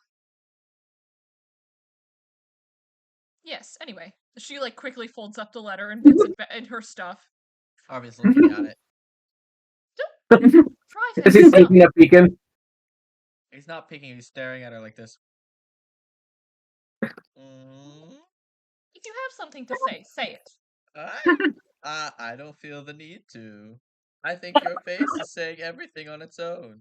Yes, anyway. She, like, quickly folds up the letter and puts it in her stuff. Harvey's looking at it. Try Is he this. taking a beacon? He's not peeking. He's staring at her like this. Mm, If you have something to say, say it. I don't feel the need to. I think your face is saying everything on its own.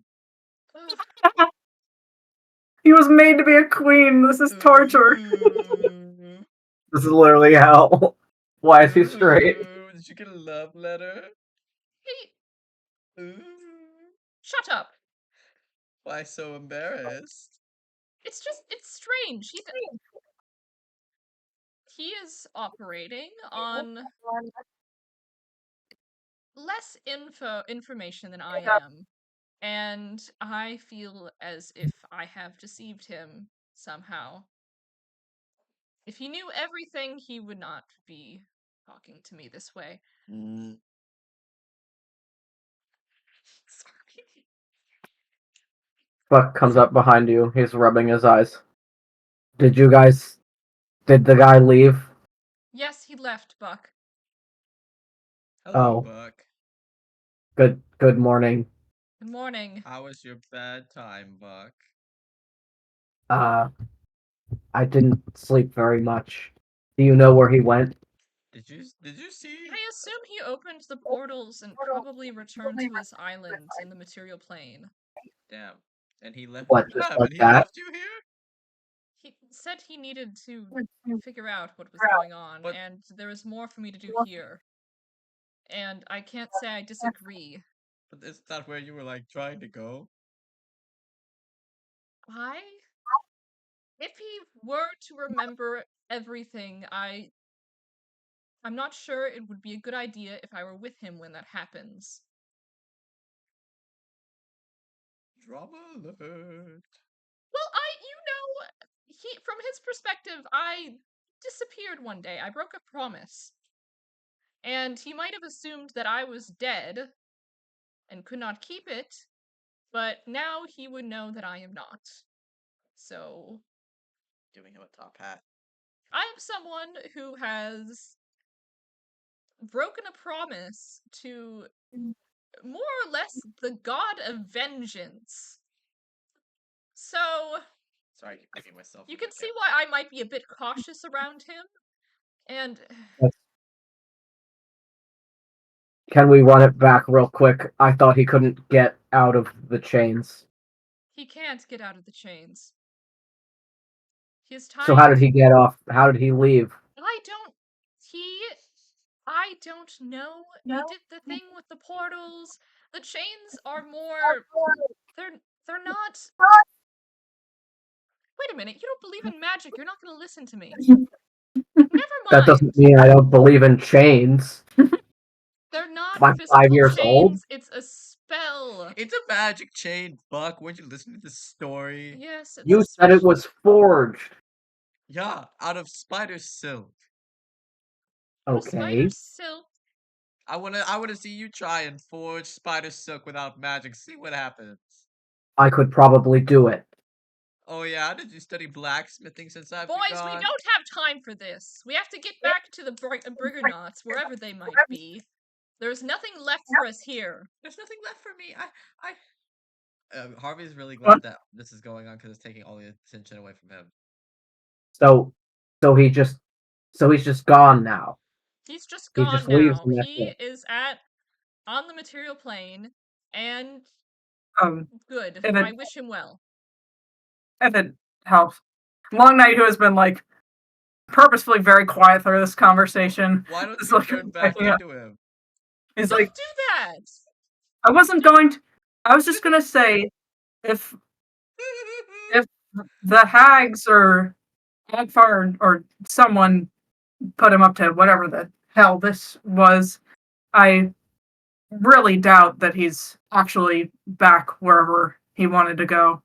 He was made to be a queen. This is torture. Ooh. This is literally hell. Why is he straight? Ooh, did you get a love letter? Hey, Ooh. shut up. Why so embarrassed? It's strange. He is operating on less information than I am, and I feel as if I have deceived him somehow. If he knew everything, he would not be talking to me this way. Sorry. Buck comes up behind you. He's rubbing his eyes. Did the guy leave? Yes, he left, Buck. Hello, Oh. Buck. Good morning. Good morning. How was your bad time, Buck? I didn't sleep very much. Do you know where he went? Did you see? I assume he opened the portals and probably returned to his island in the material plane. Damn. And he left. What, just Damn, like and he that? left you here? He said he needed to figure out what was going on, But- and there is more for me to do here. And I can't say I disagree. But is that where you were like trying to go? If he were to remember everything, I'm not sure it would be a good idea if I were with him when that happens. Drama alert. Well, from his perspective, I disappeared one day. I broke a promise. And he might have assumed that I was dead and could not keep it, but now he would know that I am not. So, Giving him a top hat. I am someone who has broken a promise to more or less the god of vengeance. So, Sorry, I keep thinking myself. you can see why I might be a bit cautious around him. And Can we run it back real quick? I thought he couldn't get out of the chains. he can't get out of the chains. He is tied. So how did he get off? How did he leave? I don't know. He did the thing with the portals. The chains are more. They're not. Wait a minute. You don't believe in magic. You're not going to listen to me. Never mind. That doesn't mean I don't believe in chains. They're not I'm physical 5 years chains. old. It's a spell. It's a magic chain, Buck. Weren't you listening to the story? Yes. You said it was forged. Yeah, out of spider silk. Okay. Spider silk. I wanna see you try and forge spider silk without magic. See what happens. I could probably do it. Oh yeah, did you study blacksmithing since I've been Boys, we gone? don't have time for this. We have to get back to the Briganauts, wherever they might be. There's nothing left for us here. There's nothing left for me. Harvey's really glad that this is going on because it's taking all the attention away from him. So he's just gone now. He's just He gone just leaves now. and that's He it. is on the material plane, and good. And I wish him well. If it helps. Long Night, who has been like purposefully very quiet through this conversation, Why don't is you like turn back waking up. into him? He's Don't like, do that. I wasn't going to. I was just gonna say, if the hags or Hagfire or someone put him up to whatever the hell this was, I really doubt that he's actually back wherever he wanted to go.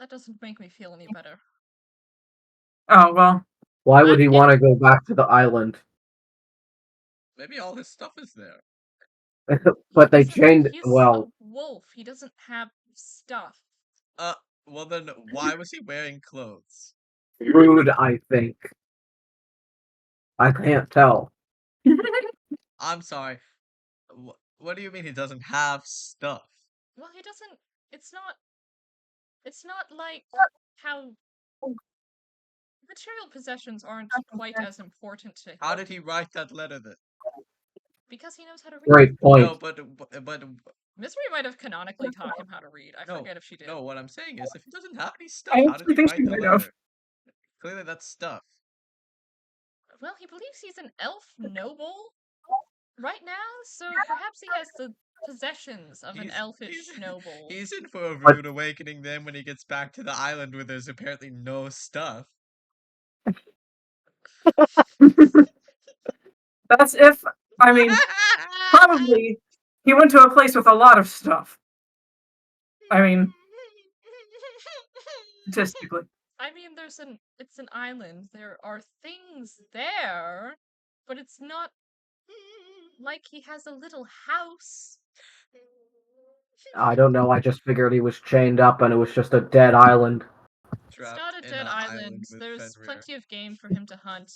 That doesn't make me feel any better. Oh, well. Why would he want to go back to the island? Maybe all his stuff is there. But they chained. He's Well, a wolf. He doesn't have stuff. Well then, why was he wearing clothes? rude. I think. I can't tell. I'm sorry. What do you mean he doesn't have stuff? Well, he doesn't. It's not like how material possessions aren't quite as important to him. How did he write that letter then? Because he knows how to read. Great point. No, but Mystery might have canonically taught him how to read. I forget if she did. No, what I'm saying is, if he doesn't have any stuff, I how did actually he think write she the might letter? have. Clearly, that's stuff. Well, he believes he's an elf noble right now, so perhaps he has the possessions of an elfish noble. He's in for a rude awakening then when he gets back to the island where there's apparently no stuff. That's if, I mean, probably he went to a place with a lot of stuff. I mean, statistically. I mean, it's an island. There are things there, but it's not like he has a little house. I don't know. I just figured he was chained up and it was just a dead island. It's not a dead island. There's plenty of game for him to hunt.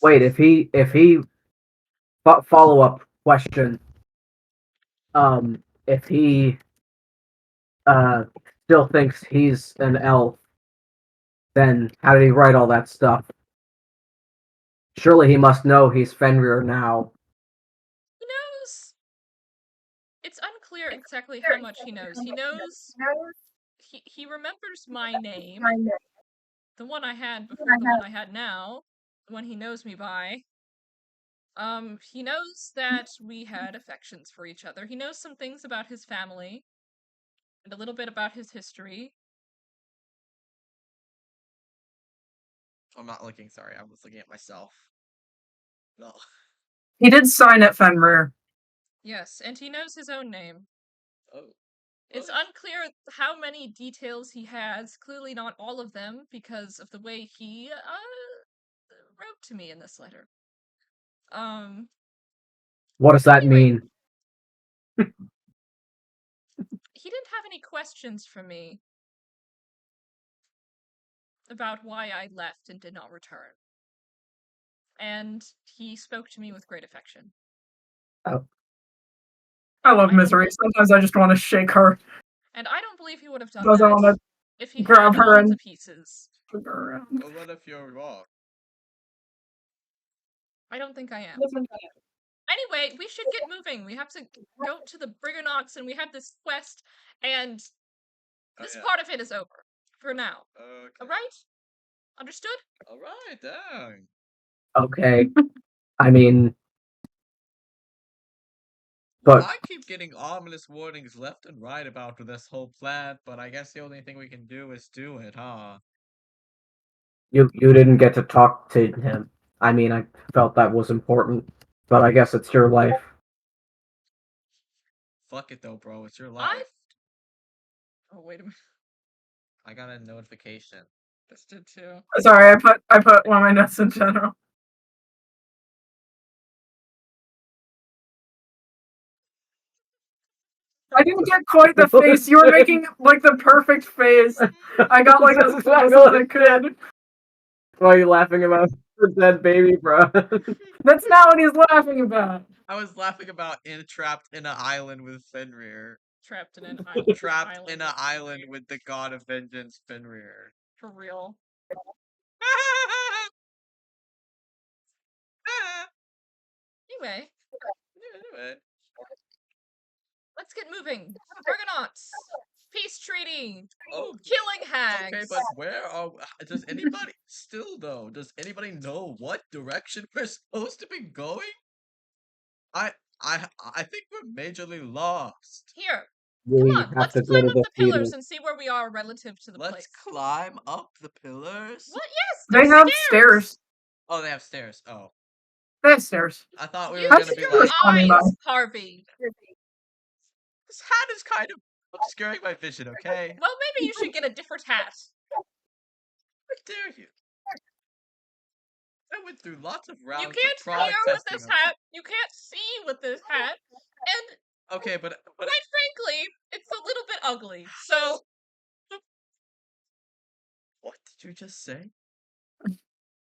Wait, if he follow up question. If he still thinks he's an elf, then how did he write all that stuff? Surely he must know he's Fenrir now. He knows. It's unclear exactly how much he knows. he remembers my name, the one I had before the one I had now, the one he knows me by. He knows that we had affections for each other. He knows some things about his family and a little bit about his history. I'm not looking, sorry, I was looking at myself. No. He did sign at Fenrir. Yes, and he knows his own name. Oh. It's unclear how many details he has, clearly not all of them, because of the way he wrote to me in this letter. What does that Anyway. mean? He didn't have any questions for me about why I left and did not return. And he spoke to me with great affection. Oh. I love Misery. Sometimes I just want to shake her. And I don't believe he would have done Sometimes I that want if he grab had her all the and pieces. to her around. Well, what if you're wrong? I don't think I am. Anyway, we should get moving. We have to go to the Briganauts, and we have this quest, and this part of it is over for now. Okay. All right? Understood? All right, dang. Okay. I mean, but I keep getting ominous warnings left and right about this whole plan, but I guess the only thing we can do is do it, huh? you didn't get to talk to him. I mean, I felt that was important, but I guess it's your life. Fuck it though, bro. It's your life. Oh, wait a minute. I got a notification. This did too. Sorry, I put one of my notes in general. I didn't get quite the face. You were making like the perfect face. I got like as close as I could. Why are you laughing about the dead baby, bro? That's not what he's laughing about. I was laughing about trapped in an island with Fenrir. Trapped in an island. Trapped in an island with the god of vengeance, Fenrir. For real. Anyway. Anyway. Let's get moving. Argonauts! Peace treaty! Oh, killing hags! Okay, but where are... Does anybody... Still, though, does anybody know what direction we're supposed to be going? I think we're majorly lost. Here, We come on, let's have to climb go up to the pillars and see where we are relative to the Let's place. climb up the pillars? What? Yes, They there's have stairs! stairs. Oh, they have stairs. Oh. They have stairs. I thought we were Use gonna be your like... eyes, Harvey! This hat is kind of obscuring my vision, okay? Well, maybe you should get a different hat. How dare you? I went through lots of rounds You of can't product hear with testing this on- hat, you can't see with this hat, and Okay, but quite frankly, it's a little bit ugly, so... What did you just say?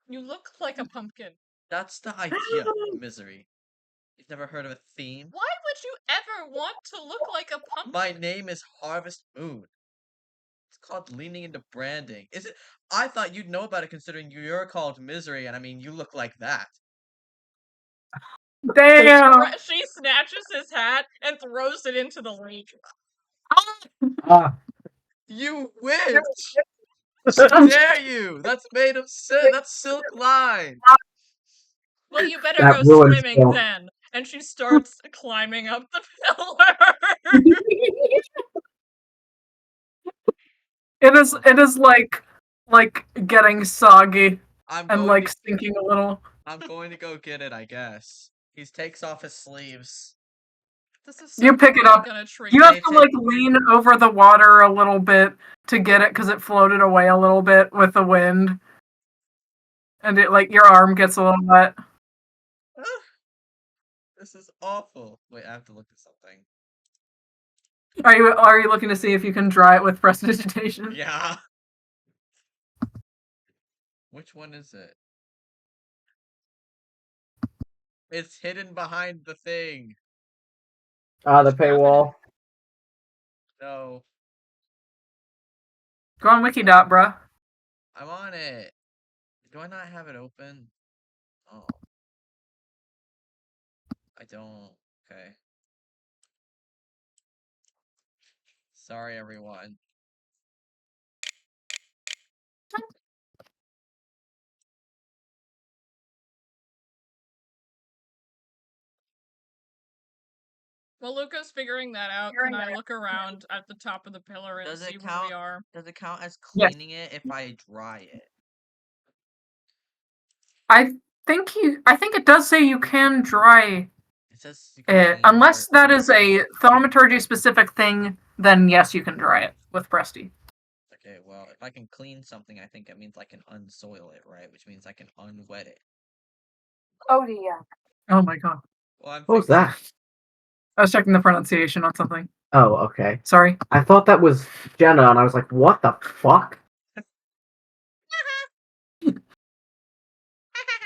You look like a pumpkin. That's the idea of misery. You've never heard of a theme? Why would you ever want to look like a pumpkin? My name is Harvest Moon. It's called leaning into branding. Is it? I thought you'd know about it considering you're called Misery, and I mean, you look like that. Damn. She snatches his hat and throws it into the lake. You witch! How dare you? That's made of silk. That's silk line. Well, you better That go ruins swimming silk. then. And she starts climbing up the pillar. It is like getting soggy and like stinking a little. I'm going to go get it, I guess. He takes off his sleeves. This is You pick it up. You have to like lean over the water a little bit to get it because it floated away a little bit with the wind, and it like your arm gets a little wet. This is awful. Wait, I have to look at something. Are you looking to see if you can dry it with prestidigitation? Yeah. Which one is it? It's hidden behind the thing. The paywall. No. Go on Wikidot, bruh. I'm on it. Do I not have it open? Oh. I don't. Okay. Sorry, everyone. While Luca's figuring that out, can I look around at the top of the pillar and Does see it where we count? are? Does it count as Yes. cleaning it if I dry it? I think it does say you can dry It says you can clean unless dirt. that is a thaumaturgy specific thing, then yes, you can dry it with Presty. Okay, well, if I can clean something, I think it means I can unsoil it, right? Which means I can unwet it. Oh dear. Oh my god. Well, I'm What was fixing- that? I was checking the pronunciation on something. Oh, okay. Sorry. I thought that was Jenna, and I was like, what the fuck?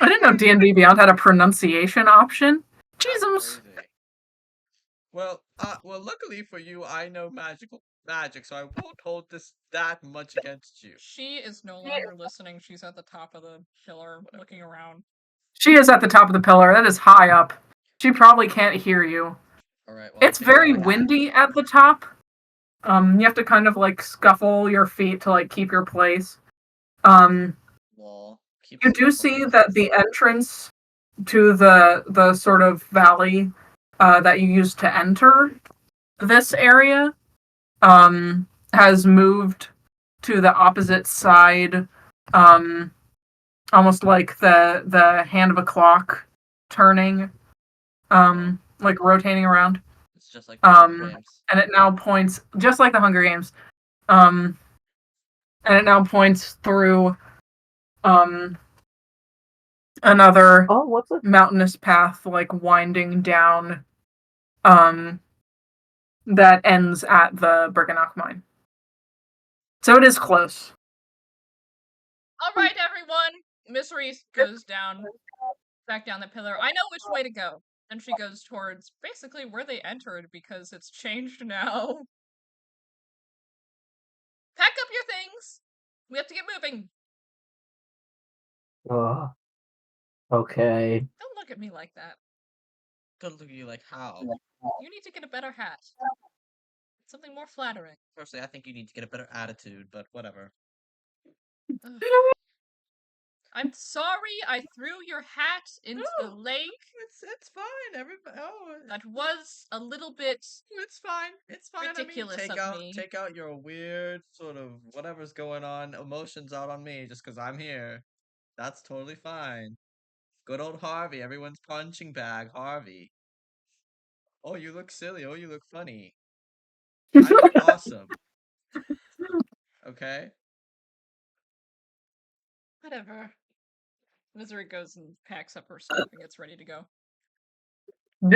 I didn't know D&D Beyond had a pronunciation option. That's Jesus. crazy. Well, luckily for you, I know magic, so I won't hold that much against you. She is no longer listening. She's at the top of the pillar, looking around. She is at the top of the pillar. That is high up. She probably can't hear you. All right. Well, It's very windy at the top. You have to kind of like scuffle your feet to like keep your place. Well, You do see that the entrance to the sort of valley that you used to enter this area has moved to the opposite side, almost like the hand of a clock turning, like rotating around. It's just like the Hunger Games. And it now points just like the Hunger Games. And it now points through another Oh, what's it? mountainous path, like winding down, that ends at the Bergenach mine. So it is close. All right, everyone. Misery goes back down the pillar. I know which way to go. And she goes towards basically where they entered because it's changed now. Pack up your things. We have to get moving. Okay. Don't look at me like that. Gonna look at you like how? You need to get a better hat. Something more flattering. Personally, I think you need to get a better attitude, but whatever. Ugh. I'm sorry I threw your hat into the lake. It's fine. Everybody. Oh, That was a little bit. it's fine. It's fine. Ridiculous I mean, of me. take out your weird sort of whatever's going on, emotions out on me, just because I'm here. That's totally fine. Good old Harvey. Everyone's punching bag, Harvey. Oh, you look silly. Oh, you look funny. I look awesome. Okay. Whatever. Misery goes and packs up her stuff and gets ready to go.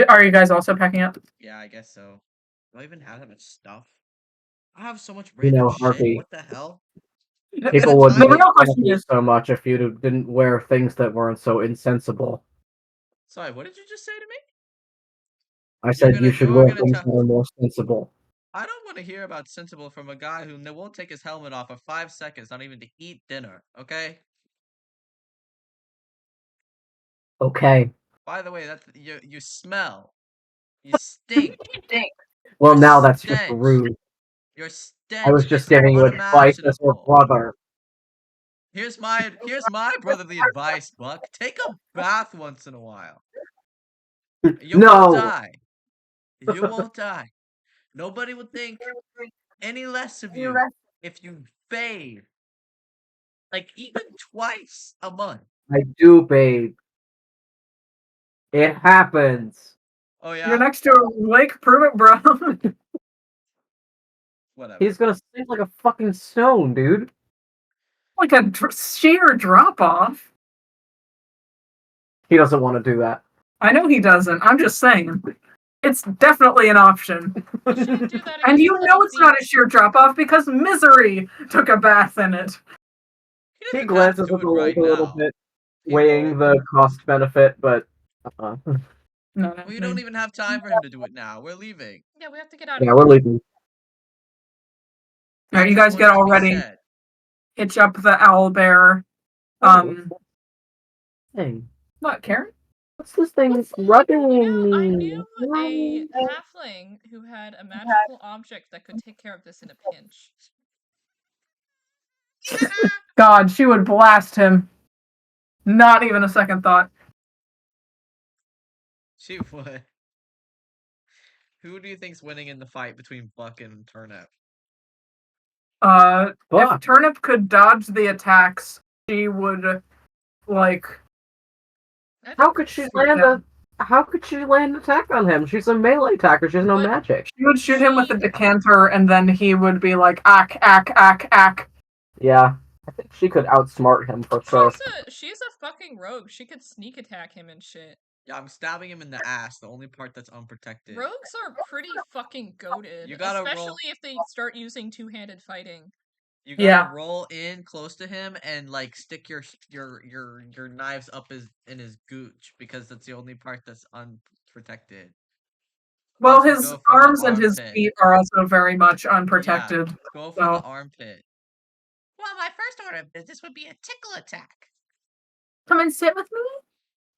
Are you guys also packing up? Yeah, I guess so. Do I even have that much stuff? I have so much You random know, shit. Harvey. What the hell? People a would time- The make real fun of question you is, so much if you didn't wear things that weren't so insensible. Sorry, what did you just say to me? I said you should you're wear gonna things tell- that are more sensible. I don't want to hear about sensible from a guy who won't take his helmet off for 5 seconds, not even to eat dinner, okay? Okay. By the way, that's you smell. You stink. Well, Your now that's just stench. rude. Your stench I was just is giving you advice as your unimaginable. brother. Here's my brotherly advice, Buck. Take a bath once in a while. You won't No. die. You won't die. Nobody would think any less of you if you bathe like even twice a month. I do, babe. It happens. Oh yeah. you're next to a lake, prove it, bro. Whatever. He's gonna sink like a fucking stone, dude. Like a sheer drop off. He doesn't want to do that. I know he doesn't. I'm just saying. It's definitely an option. You shouldn't do that And against you know little it's not a feet. sheer drop off because Misery took a bath in it. He He doesn't have glances to at do the it lake right a little now. bit, He weighing won't. the cost benefit, but No, Well, you don't even have time for him to do it now. We're leaving. Yeah, we have to get out of yeah, here. we're leaving. Alright, you That's guys get what all he ready. said. Hitch up the owl bear. Thing. What, Karen? What's this thing What's that? rubbing You know, I me? knew a halfling who had a magical object that could take care of this in a pinch. God, she would blast him. Not even a second thought. She would. Who do you think's winning in the fight between Buck and Turnip? If Buck. Turnip could dodge the attacks, she would like. I How think could she shoot land him. How could she land an attack on him? She's a melee attacker. She has no But- magic. She would shoot him with a She- decanter, and then he would be like, ack, ack, ack, ack. Yeah, I think she could outsmart him for sure. she's a fucking rogue. She could sneak attack him and shit. Yeah, I'm stabbing him in the ass, the only part that's unprotected. Rogues are pretty fucking goated, You gotta especially roll- if they start using two-handed fighting. You gotta Yeah. roll in close to him and like stick your knives up in his gooch because that's the only part that's unprotected. Well, Also his go for the arms and his armpit. feet are also very much unprotected. Go for So- the armpit. Well, my first order of business would be a tickle attack. Come and sit with me?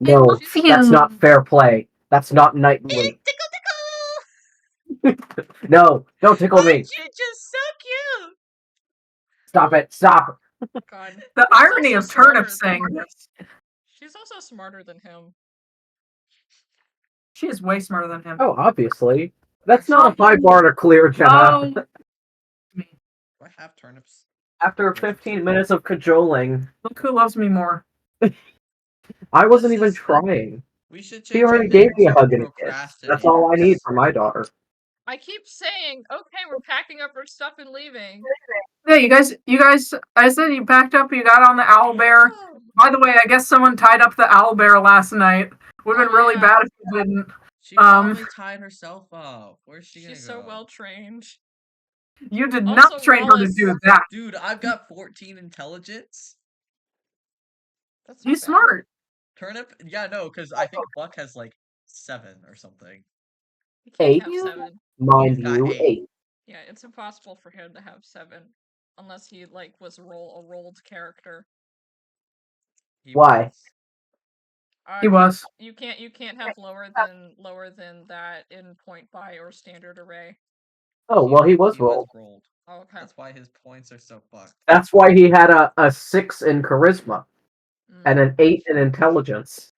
No, love that's you. not fair play. That's not knightly. Tickle, tickle! No, don't tickle me. Aren't you just so cute? Stop it. Stop. God. The She's irony also of Turnip smarter saying than- this. She's also smarter than him. She is way smarter than him. Oh, obviously. That's not a high bar to clear, Jenna. Oh. Do I have turnips? After 15 minutes of cajoling, Look who loves me more. I wasn't This even is- trying. We should change She already our gave name me a to hug and a kiss. That's all I need for my daughter. I keep saying, okay, we're packing up our stuff and leaving. Yeah, you guys, I said you packed up, you got on the owl bear. Oh, By the way, I guess someone tied up the owl bear last night. Would have been Oh, really yeah. bad if you didn't. She Um, probably tied herself up. Where's she gonna she's go? so well trained. You did Also, not train her to Wallace- do that. Dude, I've got 14 intelligence. That's not She's bad. smart. Turnip? Yeah, no, because I think Buck has like 7 or something. He can't 8? have 7. Mind He's got you, 8. 8. Yeah, it's impossible for him to have 7. Unless he, like, was a rolled character. He Why? was. He was. You can't have lower than that in point buy or standard array. Oh, well, he was rolled. rolled. Oh, okay. That's why his points are so fucked. That's why he had a 6 in charisma Mm. and an 8 in intelligence.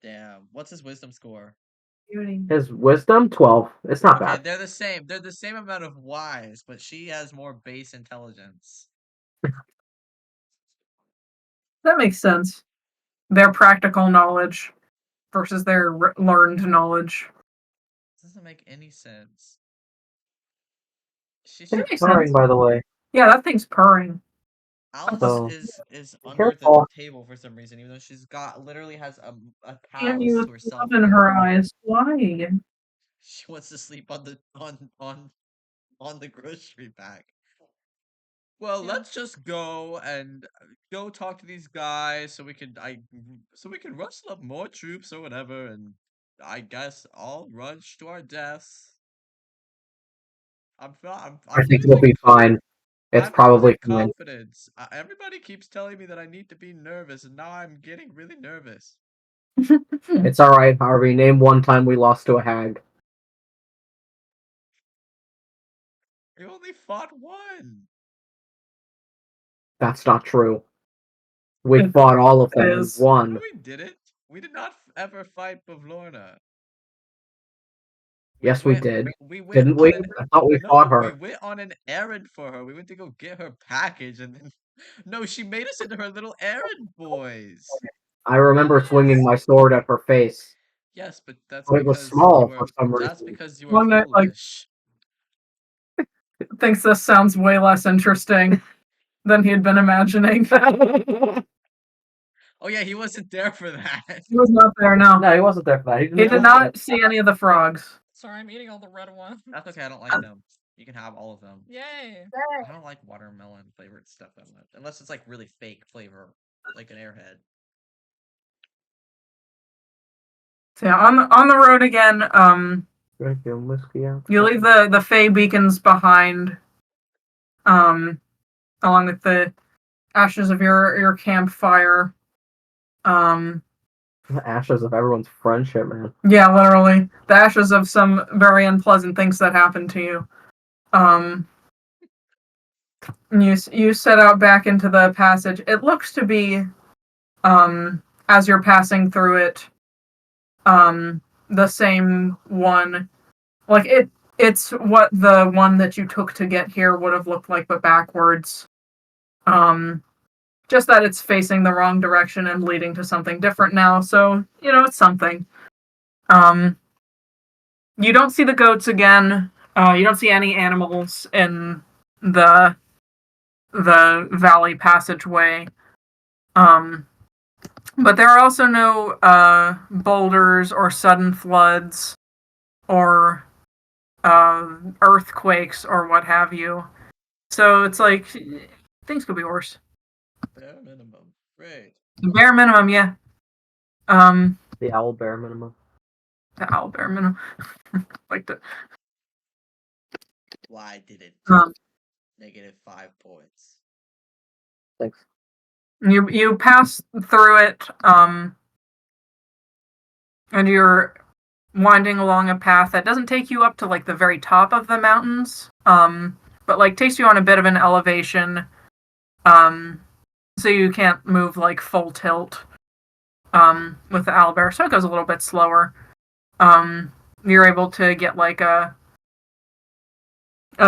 Damn. What's his wisdom score? His wisdom, 12. It's not Okay, bad. they're the same. They're the same amount of wise, but she has more base intelligence. That makes sense. Their practical knowledge versus their learned knowledge. This doesn't make any sense. She That should. makes Sorry, sense. by the way. Yeah, that thing's purring. Alice So, is under careful. the table for some reason, even though she's got literally has a And palace you to herself. love in her eyes. Why? She wants to sleep on the grocery bag. Well, Yeah. let's just go and go talk to these guys so we can rustle up more troops or whatever, and I guess all rush to our deaths. I'm I think it'll be fine. It's I'm probably losing fine. confidence. Everybody keeps telling me that I need to be nervous, and now I'm getting really nervous. It's alright, Harvey. Name one time we lost to a hag. We only fought one. That's not true. We It fought all of them and is. No, won. we didn't. We did not ever fight Bavlorna. Yes, we did. We went Didn't on we? an- I thought we no, fought we her. went on an errand for her. We went to go get her package, and then no, she made us into her little errand boys. I remember swinging my sword at her face. Yes, but that's But it was because small you were. for some That's reason. because you were One that, like- foolish. Thinks this sounds way less interesting than he had been imagining. Oh yeah, he wasn't there for that. He was not there, no. No, he wasn't there for that. He did not see any of the frogs. Sorry, I'm eating all the red ones. That's okay. I don't like them. You can have all of them. Yay! I don't like watermelon flavored stuff that much, unless it's like really fake flavor, like an Airhead. So yeah, on the road again, Drinking whiskey out. you leave the Fey beacons behind, along with the ashes of your campfire. The ashes of everyone's friendship, man. Yeah, literally. The ashes of some very unpleasant things that happened to you. You set out back into the passage. It looks to be, as you're passing through it, the same one Like it's what the one that you took to get here would have looked like, but backwards. Just that it's facing the wrong direction and leading to something different now. So it's something. You don't see the goats again. You don't see any animals in the valley passageway. But there are also no boulders or sudden floods or earthquakes or what have you. So it's like things could be worse. Bare minimum. Great. The bare minimum, yeah. The owl bear minimum. The owl bare minimum. Like the Why did it -5 points? Thanks. you pass through it, and you're winding along a path that doesn't take you up to like the very top of the mountains, but like takes you on a bit of an elevation, so you can't move like full tilt, with the owlbear, so it goes a little bit slower. You're able to get like a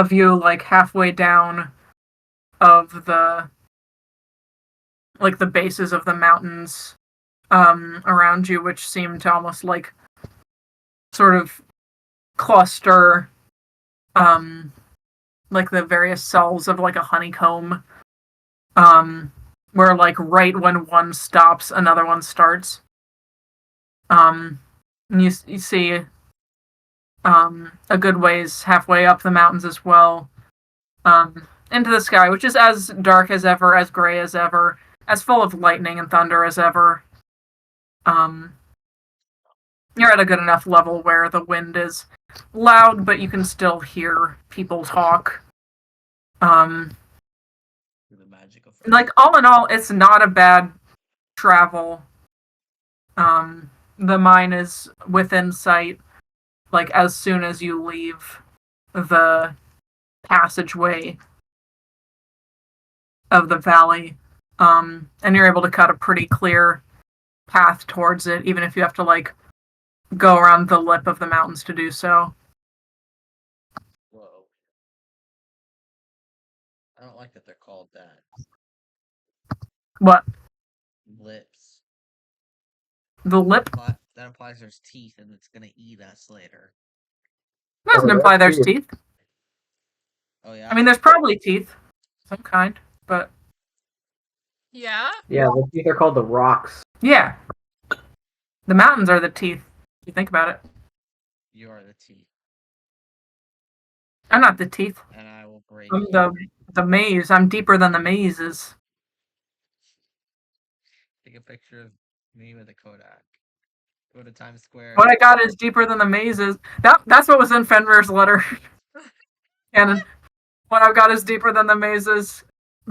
view like halfway down of the bases of the mountains around you, which seem to almost like sort of cluster, like the various cells of like a honeycomb, where like right when one stops, another one starts. And you see a good ways halfway up the mountains as well, into the sky, which is as dark as ever, as gray as ever, as full of lightning and thunder as ever. You're at a good enough level where the wind is loud, but you can still hear people talk. The magic of Like all in all, it's not a bad travel. The mine is within sight, like as soon as you leave the passageway of the valley, and you're able to cut a pretty clear path towards it, even if you have to like go around the lip of the mountains to do so. Whoa. I don't like that they're called that. What? Lips. The lip? That implies there's teeth and it's gonna eat us later. Doesn't imply there's teeth. Oh yeah? I mean, there's probably teeth, some kind, but Yeah? Yeah, the teeth are called the rocks. yeah. The mountains are the teeth, if you think about it. You are the teeth. I'm not the teeth. And I will break I'm you. the maze. I'm deeper than the mazes. Take a picture of me with a Kodak. Go to Times Square. What I got is deeper than the mazes. That's what was in Fenrir's letter. Canon. What I've got is deeper than the mazes.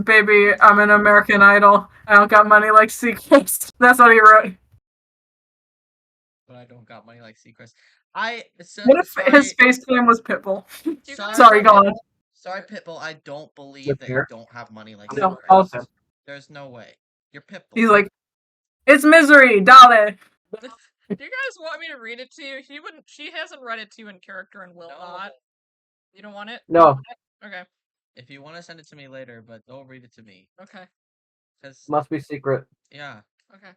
Baby, I'm an American Idol. I don't got money like Seacrest. That's what he wrote. But I don't got money like Seacrest. What if his face cam was Pitbull? Sorry, Sorry, go on. Sorry, Pitbull. I don't believe that you don't have money like No, Seacrest. also. There's no way. You're Pitbull. He's like, it's misery, dale. Do you guys want me to read it to you? She hasn't read it to you in character and will not. You don't want it? No. Okay. If you want to send it to me later, but don't read it to me. Okay. Cause Must be secret. yeah. Okay.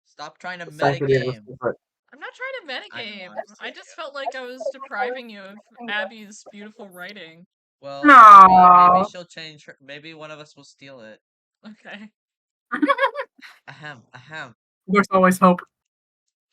Stop trying to The sanctity of the metagame. secret. I'm not trying to I metagame. know. I just felt like I was depriving you of Abby's beautiful writing. Well, No. maybe she'll change her. Maybe one of us will steal it. Okay. Ahem, ahem. There's always hope.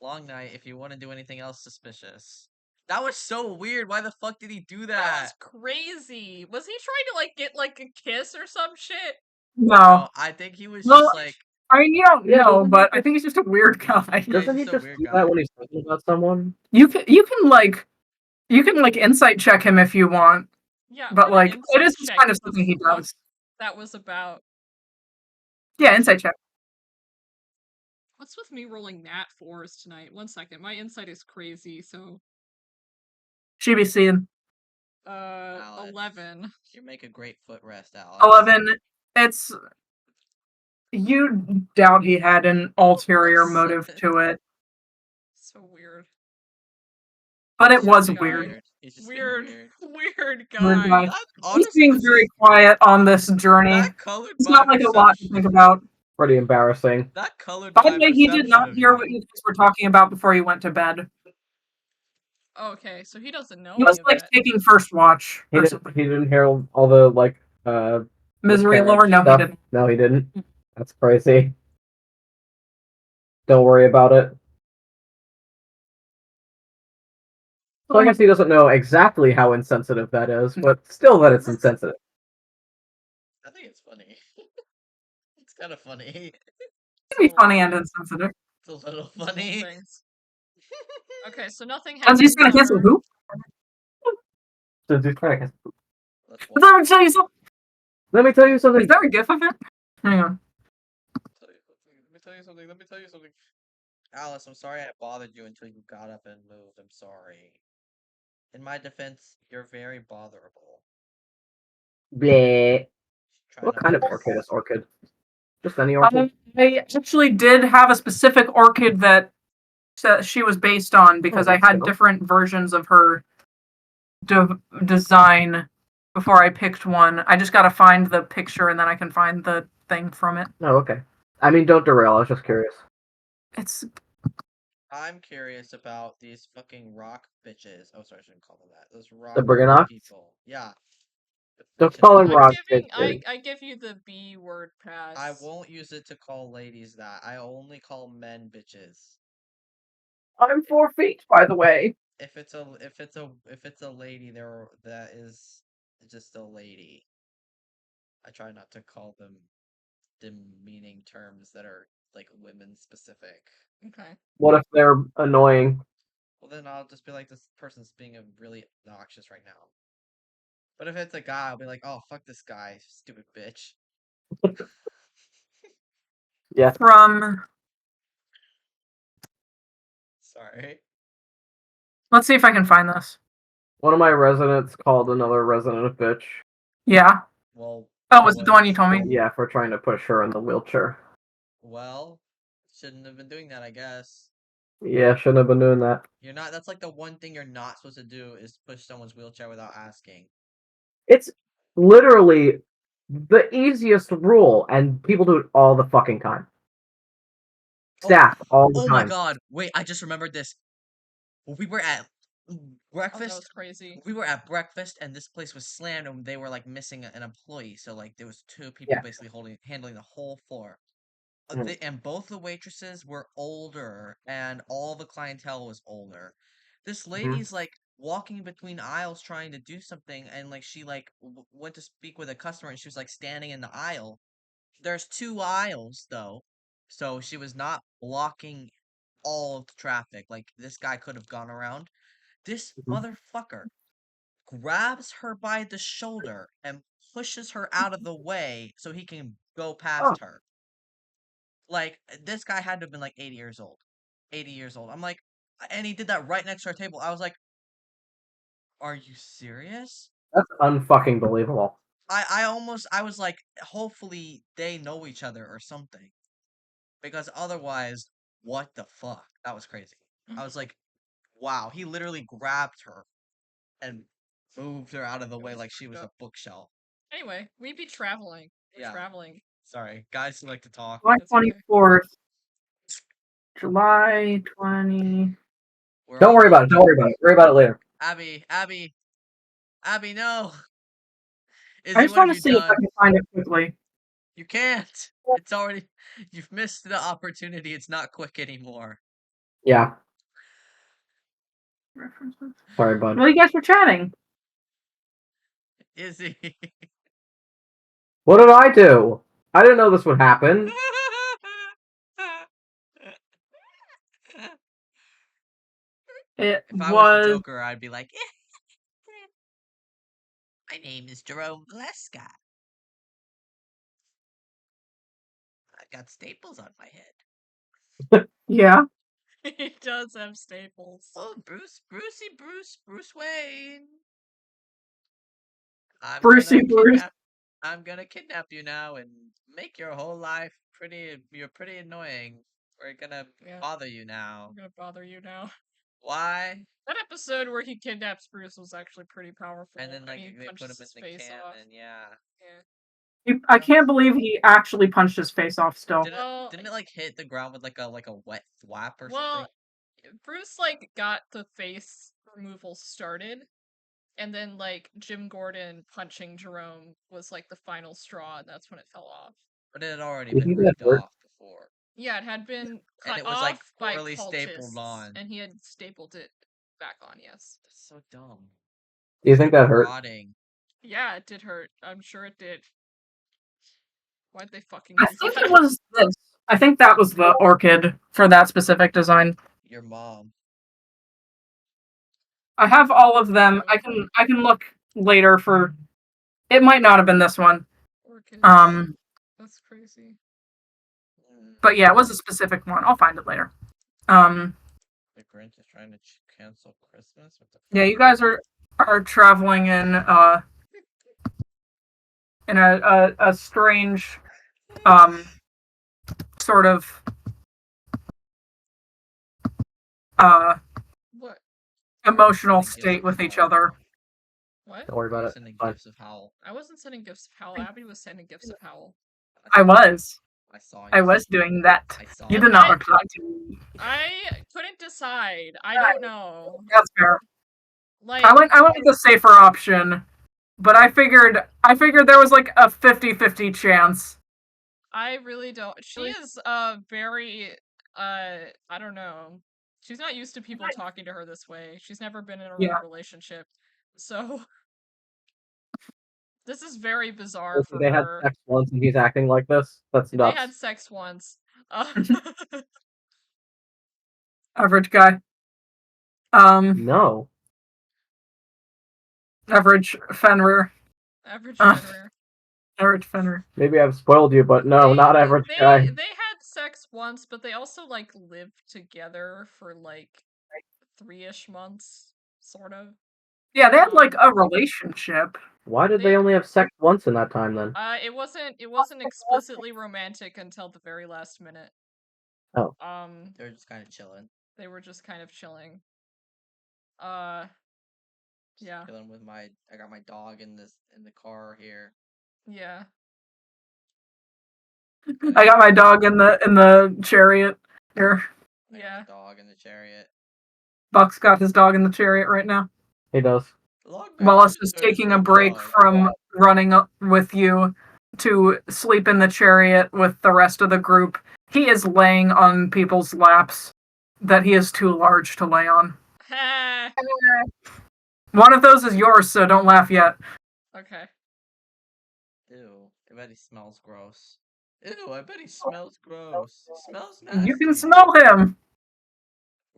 Long night. If you want to do anything else suspicious. That was so weird. Why the fuck did he do That that? was crazy. Was he trying to like get like a kiss or some shit? No. I think he was Well, just like. I mean, you don't know, but I think he's just a weird guy. Doesn't he he's a just weird do guy. that when he's thinking about someone? You can insight check him if you want, Yeah. but I'm like gonna it is insight just check kind of to something he what does. That was about. Yeah, insight check. What's with me rolling nat 4s tonight? 1 second. My insight is crazy, so She be seeing Alex, 11. You make a great footrest, Alex. 11. It's you doubt he had an ulterior motive to it, So weird. but it was Sorry. weird. He's just being Weird, weird. weird Weird guy. guy. That, He's honestly, being this very is quiet on this journey. that colored It's my not like a lot to perception. think about. Pretty embarrassing. That colored By my the way, he did perception not of hear you. what you guys were talking about before he went to bed. Okay, so he doesn't know He was any of like that. taking first watch. He Or didn't. something. He didn't hear all the like Misery mechanic lore? No, he stuff. didn't. No, he didn't. That's crazy. Don't worry about it. So I guess he doesn't know exactly how insensitive that is, but still that it's insensitive. I think it's funny. It's kind of funny. It'd be funny and insensitive. It's a little Small funny. things. Okay, so nothing Because he's happens gonna cancel ever. who? So just try to- Let's Let me tell you something. Let me tell you something. Is there a gif of it? Hang on. Let me tell you something. Let me tell you something. Alice, I'm sorry I bothered you until you got up and moved. I'm sorry. In my defense, you're very botherable. Bleh. Try What not kind to of orchid is orchid? Just any orchid? I actually did have a specific orchid that she was based on because I that's had cool. different versions of her design before I picked one. I just gotta find the picture and then I can find the thing from it. Oh, okay. I mean, don't derail. I was just curious. It's I'm curious about these fucking rock bitches. Oh, sorry, I shouldn't call them that. Those rock Briganox? people. Yeah. The Don't bitches. call them I'm rock giving bitches. I give you the B word pass. I won't use it to call ladies that. I only call men bitches. I'm 4 feet, by the way. If it's a lady, that is just a lady. I try not to call them demeaning terms that are like women specific. Okay. What if they're annoying? Well, then I'll just be like, this person's being a really obnoxious right now. But if it's a guy, I'll be like, oh, fuck this guy, stupid bitch. Yeah. from. Sorry. Let's see if I can find this. One of my residents called another resident a bitch. Yeah. Well. Oh, was it the one you told me? Yeah, for trying to push her in the wheelchair. Well, shouldn't have been doing that, I guess. Yeah, shouldn't have been doing that. You're not. That's like the one thing you're not supposed to do is push someone's wheelchair without asking. It's literally the easiest rule, and people do it all the fucking time. Staff, all the Oh time. my god! Wait, I just remembered this. We were at Oh, that breakfast. was crazy. We were at breakfast, and this place was slammed, and they were like missing an employee. So like there was two people Yeah. basically handling the whole floor. Mhm. And both the waitresses were older, and all the clientele was older. This lady's like walking between aisles trying to do something, and like she like went to speak with a customer, and she was like standing in the aisle. There's two aisles though, so she was not blocking all of the traffic. Like this guy could have gone around. This Mhm. motherfucker grabs her by the shoulder and pushes her out of the way so he can go Oh, past her. Like, this guy had to have been like 80 years old. 80 years old. I'm like, and he did that right next to our table. I was like, are you serious? that's unfucking believable. I was like, hopefully they know each other or something. Because otherwise, what the fuck? That was crazy. I was like, wow, he literally grabbed her and moved her out of the It way was like she fucked was a up. bookshelf. Anyway, we be traveling. We're Yeah. traveling. Sorry, guys who like to talk. July That's okay. 24th. July 20. We're Don't all worry about it. moving. Don't worry about it. Worry about it later. Abby, no. I Izzy, just what have want to you see if I done? can find it quickly. You can't. It's already. You've missed the opportunity. It's not quick anymore. Yeah. References. Sorry, bud. Well, you guys were chatting. Izzy. What did I do? I didn't know this would happen. It If I was the was. Joker, I'd be like, my name is Jerome Valeska. I got staples on my head. Yeah. He does have staples. Oh, Bruce Wayne. I'm Brucey gonna Bruce. kidnap. I'm gonna kidnap you now and make your whole life pretty. You're pretty annoying. We're gonna Yeah. bother you now. I'm gonna bother you now. Why? That episode where he kidnaps Bruce was actually pretty powerful. And then like he they put him punches in his the face off. cannon, yeah. Yeah. I can't believe he actually punched his face off still. Didn't it like hit the ground with like a wet thwap or Well, something? Bruce like got the face removal started, and then like Jim Gordon punching Jerome was like the final straw, and that's when it fell off. But it had already You been think that ripped hurt? off before. Yeah, it had been cut it was, off like, by poorly stapled cultists, on. and he had stapled it back on. Yes. That's so dumb. Do you think that hurt? Rotting. Yeah, it did hurt. I'm sure it did. Why'd they fucking I do think that? it was this. I think that was the orchid for that specific design. Your mom. I have all of them. I can look later for. It might not have been this one. Orchids. That's crazy. But yeah, it was a specific one. I'll find it later. The Grinch is trying to cancel Christmas? What the Yeah, you guys are traveling in a strange sort of What? emotional Sending gifts state of with each Howl. other. What? Don't worry I about was it. sending Fine. gifts of Howl. I wasn't sending gifts of Howl. Abby was sending gifts of Howl. I was. I saw you. I was doing that. I saw You you. did not reply to me. I couldn't decide. I don't know. That's fair. Like I went with the safer option, but I figured there was like a 50-50 chance. I really don't. She is very I don't know. She's not used to people talking to her this way. She's never been in a Yeah. relationship. So this is very bizarre for They had her. sex once and he's acting like this? That's They nuts. had sex once. Average guy. No. Average Fenrir. Average Uh. Fenrir. Average Fenrir. Maybe I've spoiled you, but no, not average guy. They had sex once, but they also like lived together for like 3-ish months, sort of. Yeah, they had like a relationship. Why did they only have sex once in that time then? It wasn't explicitly romantic until the very last minute. Oh. They were just kind of chilling. They were just kind of chilling. Yeah. Chilling with I got my dog in the car here. Yeah. I got my dog in the chariot here. Yeah. Dog in the chariot. Buck's got his dog in the chariot right now. He does. Wallace is taking a break from running up with you to sleep in the chariot with the rest of the group. He is laying on people's laps that he is too large to lay on. One of those is yours, so don't laugh yet. Okay. Ew, I bet he smells gross. Ew, I bet he smells gross. He smells nasty. You can smell him.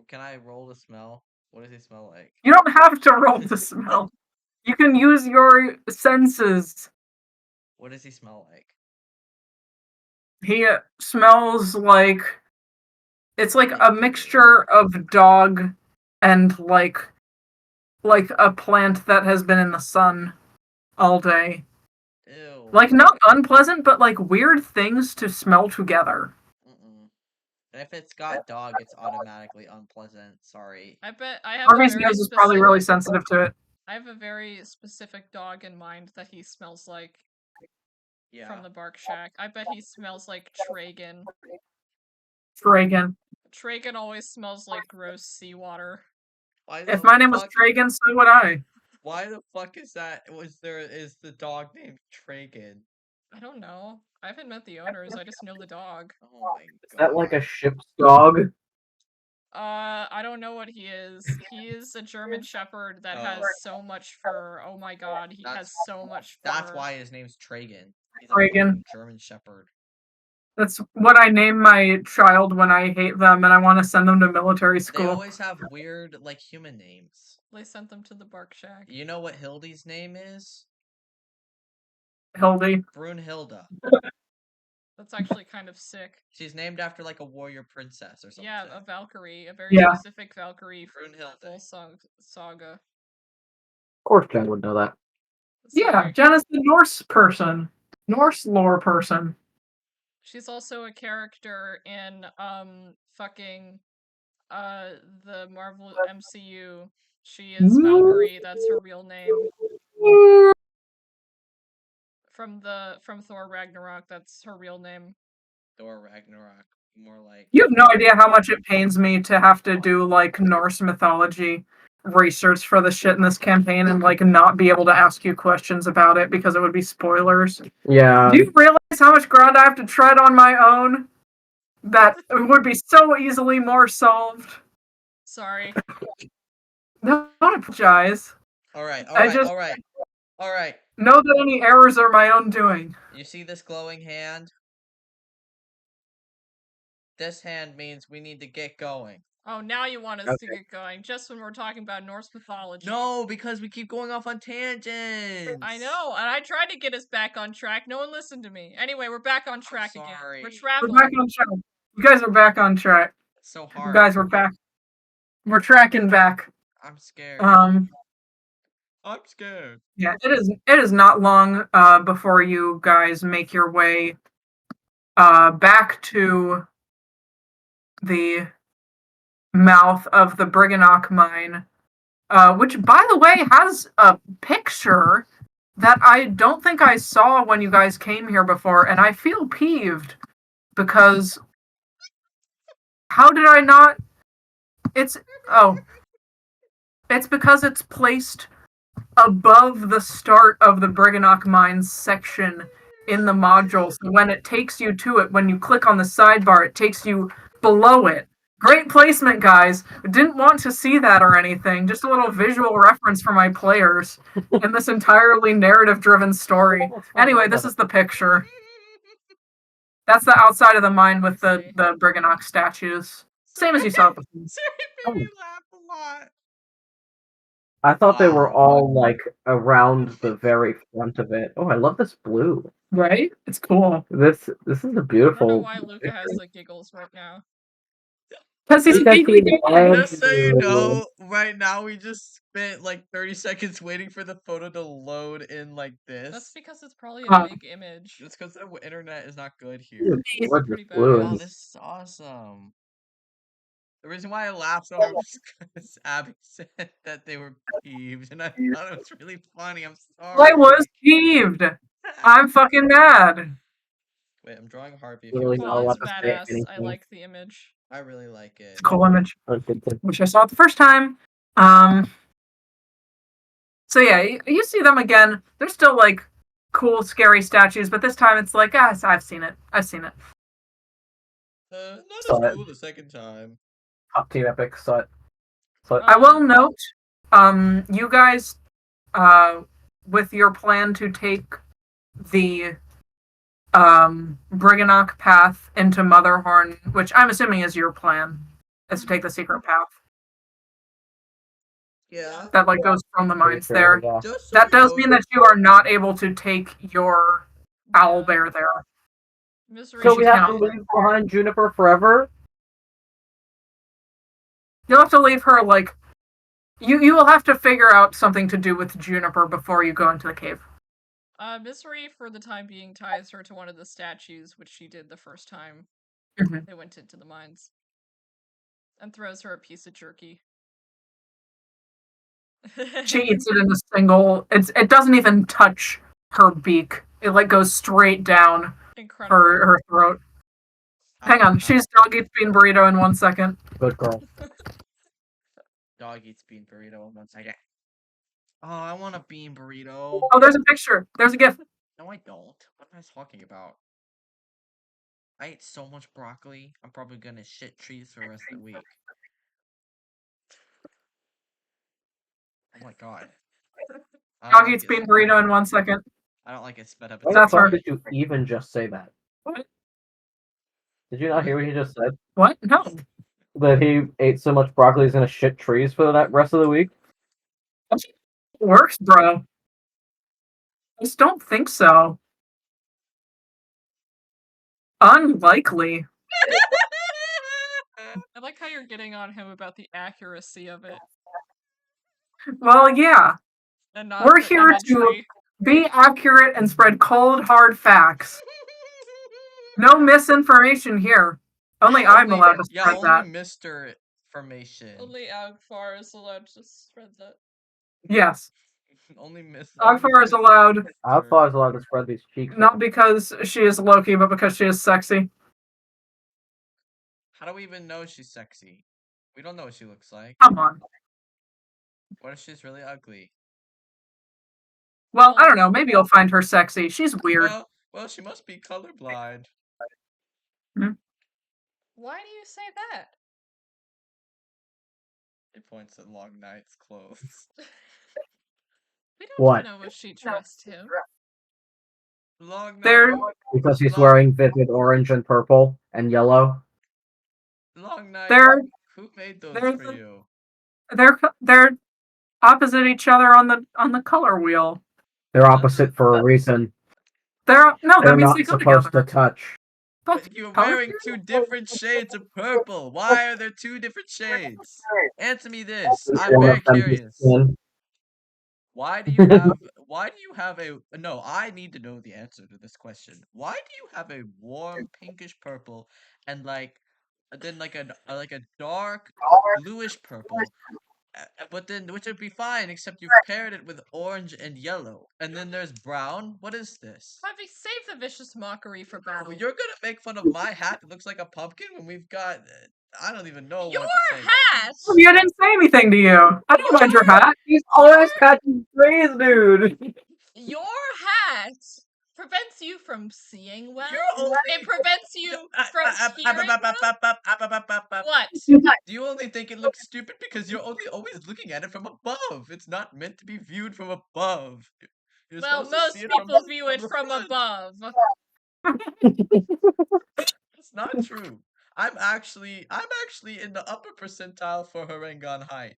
Can I roll the smell? What does he smell like? You don't have to roll to smell. You can use your senses. What does he smell like? He smells like it's like a mixture of dog and like a plant that has been in the sun all day. Ew. Like not unpleasant, but like weird things to smell together. And if it's got dog, it's automatically unpleasant. Sorry. I bet I have Harvey's nose is probably really sensitive to it. I have a very specific dog in mind that he smells like. Yeah. From the Bark Shack. I bet he smells like Tragan. Tragan always smells like gross seawater. If my name was Tragan, so would I. Why the fuck is that? Is the dog named Tragan? I don't know. I haven't met the owners. I just know the dog. Oh my god. Is that like a ship's dog? I don't know what he is. He is a German Shepherd that has so much fur. Oh my god, he has so much fur. That's why his name's Tragan. He's a Tragan. German Shepherd. That's what I name my child when I hate them and I want to send them to military school. They always have weird, like, human names. They sent them to the Bark Shack. You know what Hildy's name is? Hildy. Brunhilde. That's actually kind of sick. She's named after, like, a warrior princess or something. Yeah, a Valkyrie. A very specific Valkyrie from the saga. Of course Jen would know that. Yeah, Jen is the Norse person. Norse lore person. She's also a character in fucking The Marvel MCU. She is Valkyrie. That's her real name. From Thor Ragnarok. That's her real name. Thor Ragnarok. More like. You have no idea how much it pains me to have to do like Norse mythology research for the shit in this campaign and like not be able to ask you questions about it because it would be spoilers. Yeah. Do you realize how much ground I have to tread on my own? That it would be so easily more solved. Sorry. No, don't apologize. Alright, I alright, just alright. Alright. know that any errors are my own doing. You see this glowing hand? This hand means we need to get going. Oh, now you want us to get going, just when we're talking about Norse mythology. No, because we keep going off on tangents. I know, and I tried to get us back on track. No one listened to me. Anyway, we're back on track again. We're We're traveling. back on track. You guys are back on track. It's so You hard. guys, we're back. We're tracking back. I'm scared. I'm scared. Yeah, it is not long before you guys make your way back to the mouth of the Briganock mine, which, by the way, has a picture that I don't think I saw when you guys came here before, and I feel peeved because how did I not? It's because it's placed above the start of the Briganock Mines section in the module. So when it takes you to it, when you click on the sidebar, it takes you below it. Great placement, guys. Didn't want to see that or anything. Just a little visual reference for my players in this entirely narrative-driven story. Anyway, this is the picture. That's the outside of the mine with the Briganock statues. Same as you saw before. Sorry, made me laugh a lot. I thought they were Wow. all like around the very front of it. Oh, I love this blue. Right? It's cool. This is a I don't know beautiful. why Luca has the giggles right now. Because he's Because vaguely he loves Just so you you. know, right now we just spent like 30 seconds waiting for the photo to load in like this. That's because it's probably a big image. It's because the internet is not good here. It's gorgeous Pretty blue. Wow, badass. this is awesome. The reason why I laughed so hard was because Abby said that they were peeved, and I thought it was really funny. I'm sorry. I was peeved. I'm fucking mad. Wait, I'm drawing Harvey. If Really you not Well, allowed it's to say badass. I anything. like the image. I really like it. It's a cool image, Okay, which I saw it the first time. So yeah, you see them again. They're still like cool, scary statues, but this time it's like, I've seen it. I've seen it. Not Saw as it. cool the second time. Top team epic. So I will note, you guys, with your plan to take the Briganock path into Motherhorn, which I'm assuming is your plan, is to take the secret path Yeah. that like goes from the mines sure, there. yeah. Just so That you does know, mean that you are not able to take your owl bear there. Misery. So we have to cannot. leave behind Juniper forever. You'll have to leave her like you will have to figure out something to do with Juniper before you go into the cave. Misery, for the time being, ties her to one of the statues, which she did the first time Mhm. they went into the mines, and throws her a piece of jerky. She eats it in a single. It doesn't even touch her beak. It like goes straight down Incredible. her throat. Hang on, she's dog eats bean burrito in 1 second. Good girl. Dog eats bean burrito in 1 second. Oh, I want a bean burrito. Oh, there's a picture. There's a GIF. No, I don't. What am I talking about? I ate so much broccoli, I'm probably gonna shit trees for the rest of the week. Oh my god. I don't Dog like eats it bean sped burrito up. in 1 second. I don't like it sped up. Why It's the That's fuck her. did you even just say that? What? Did you not hear what he just said? What? No. That he ate so much broccoli he's gonna shit trees for that rest of the week? It works, bro. I just don't think so. Unlikely. I like how you're getting on him about the accuracy of it, Well, yeah. and not We're the here to imagery. be accurate and spread cold, hard facts. No misinformation here. Only I'm allowed to spread only that. Mr. Formation. Only Agfar is allowed to spread that. Yes. Only Miss. Agfar is allowed, Alpha is allowed to spread these cheeks. not out. because she is Loki, but because she is sexy. How do we even know she's sexy? We don't know what she looks like. Come on. What if she's really ugly? Well, I don't know. Maybe you'll find her sexy. She's weird. Well, she must be colorblind. Why do you say that? He points at Long Night's clothes. We don't What? know if she dressed him. Long Night. They're Because he's Long- wearing vivid orange and purple and yellow. Long Night. they're Who made those they're for the- you? they're opposite each other on the color wheel. They're opposite for a reason. That They're means not they go supposed together. to touch. But you're Color wearing two different shades of purple. Why are there two different shades? Answer me this. I'm One very of them is curious. skin. Why do you have a no, I need to know the answer to this question. Why do you have a warm pinkish purple and then like a dark bluish purple? But then which would be fine except you've paired it with orange and yellow. And then there's brown. What is this? Harvey, save the vicious mockery for battle. You're gonna make fun of my hat that looks like a pumpkin when we've got I don't even know Your what to say. hat! You didn't say anything to you. I don't mind your hat. He's always catching strays, dude. Your hat prevents you from seeing well. You're only- It prevents you from hearing well. What? Do you only think it looks stupid because you're only always looking at it from above? It's not meant to be viewed from above. You're Well, supposed to most see it people view it the from front. above. It's not true. I'm actually in the upper percentile for Harengon height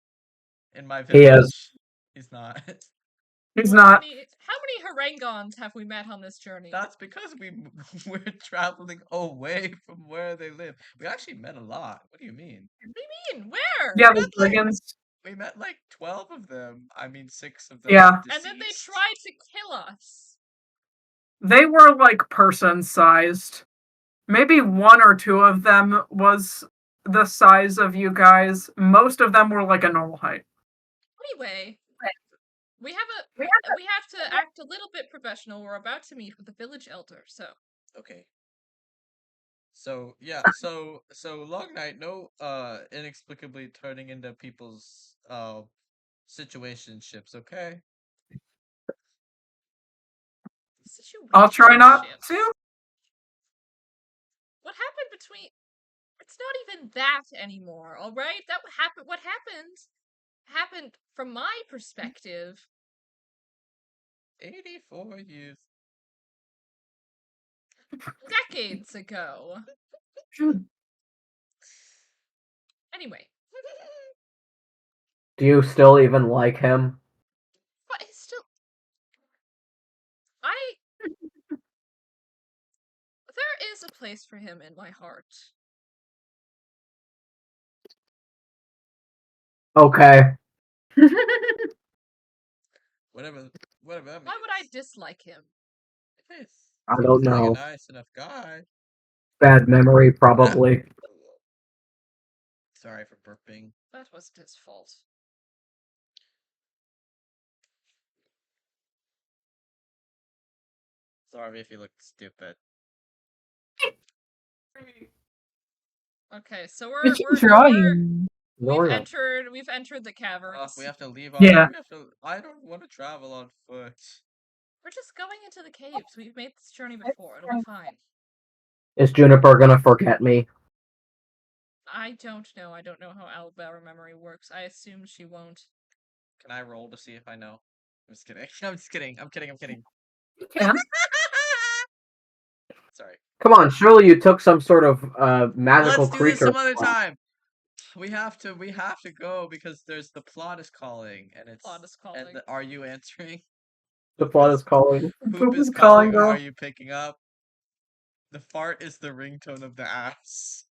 in my He village. is. He's not. He's not. How many Harengons have we met on this journey? That's because we're traveling away from where they live. We actually met a lot. What do you mean? What do you mean? Where? Yeah, the brigands. We met like 12 of them. I mean 6 of them. Yeah. And then they deceased. tried to kill us. They were like person-sized. Maybe one or two of them was the size of you guys. Most of them were like a normal height. Anyway, we have to act a little bit professional. We're about to meet with the village elder, so Okay. So yeah, so Long Night, no inexplicably turning into people's situationships, okay? I'll try not situationships. to. What happened between? It's not even that anymore. All right, that happened. What happened from my perspective. 84 years. Decades ago. Anyway, Do you still even like him? but it's still. There is a place for him in my heart. Okay. Whatever that Why would I means. dislike him? Yes. I don't Seems like know. a nice enough guy. Bad memory, probably. Sorry for burping. That wasn't his fault. Sorry if you look stupid. Okay, so we've entered the caverns. We have to leave Yeah. I don't want to travel on foot. We're just going into the caves. We've made this journey before. It'll be fine. Is Juniper gonna forget me? I don't know. I don't know how Alabama memory works. I assume she won't. Can I roll to see if I know? I'm just kidding. I'm just kidding. I'm kidding. You can. Sorry. Come on, surely you took some sort of magical Let's do this creature. some other time. We have to go because there's the plot is calling and it's Plot is calling. And are you answering? The plot is calling. Poop is calling. Are you picking up? The fart is the ringtone of the ass.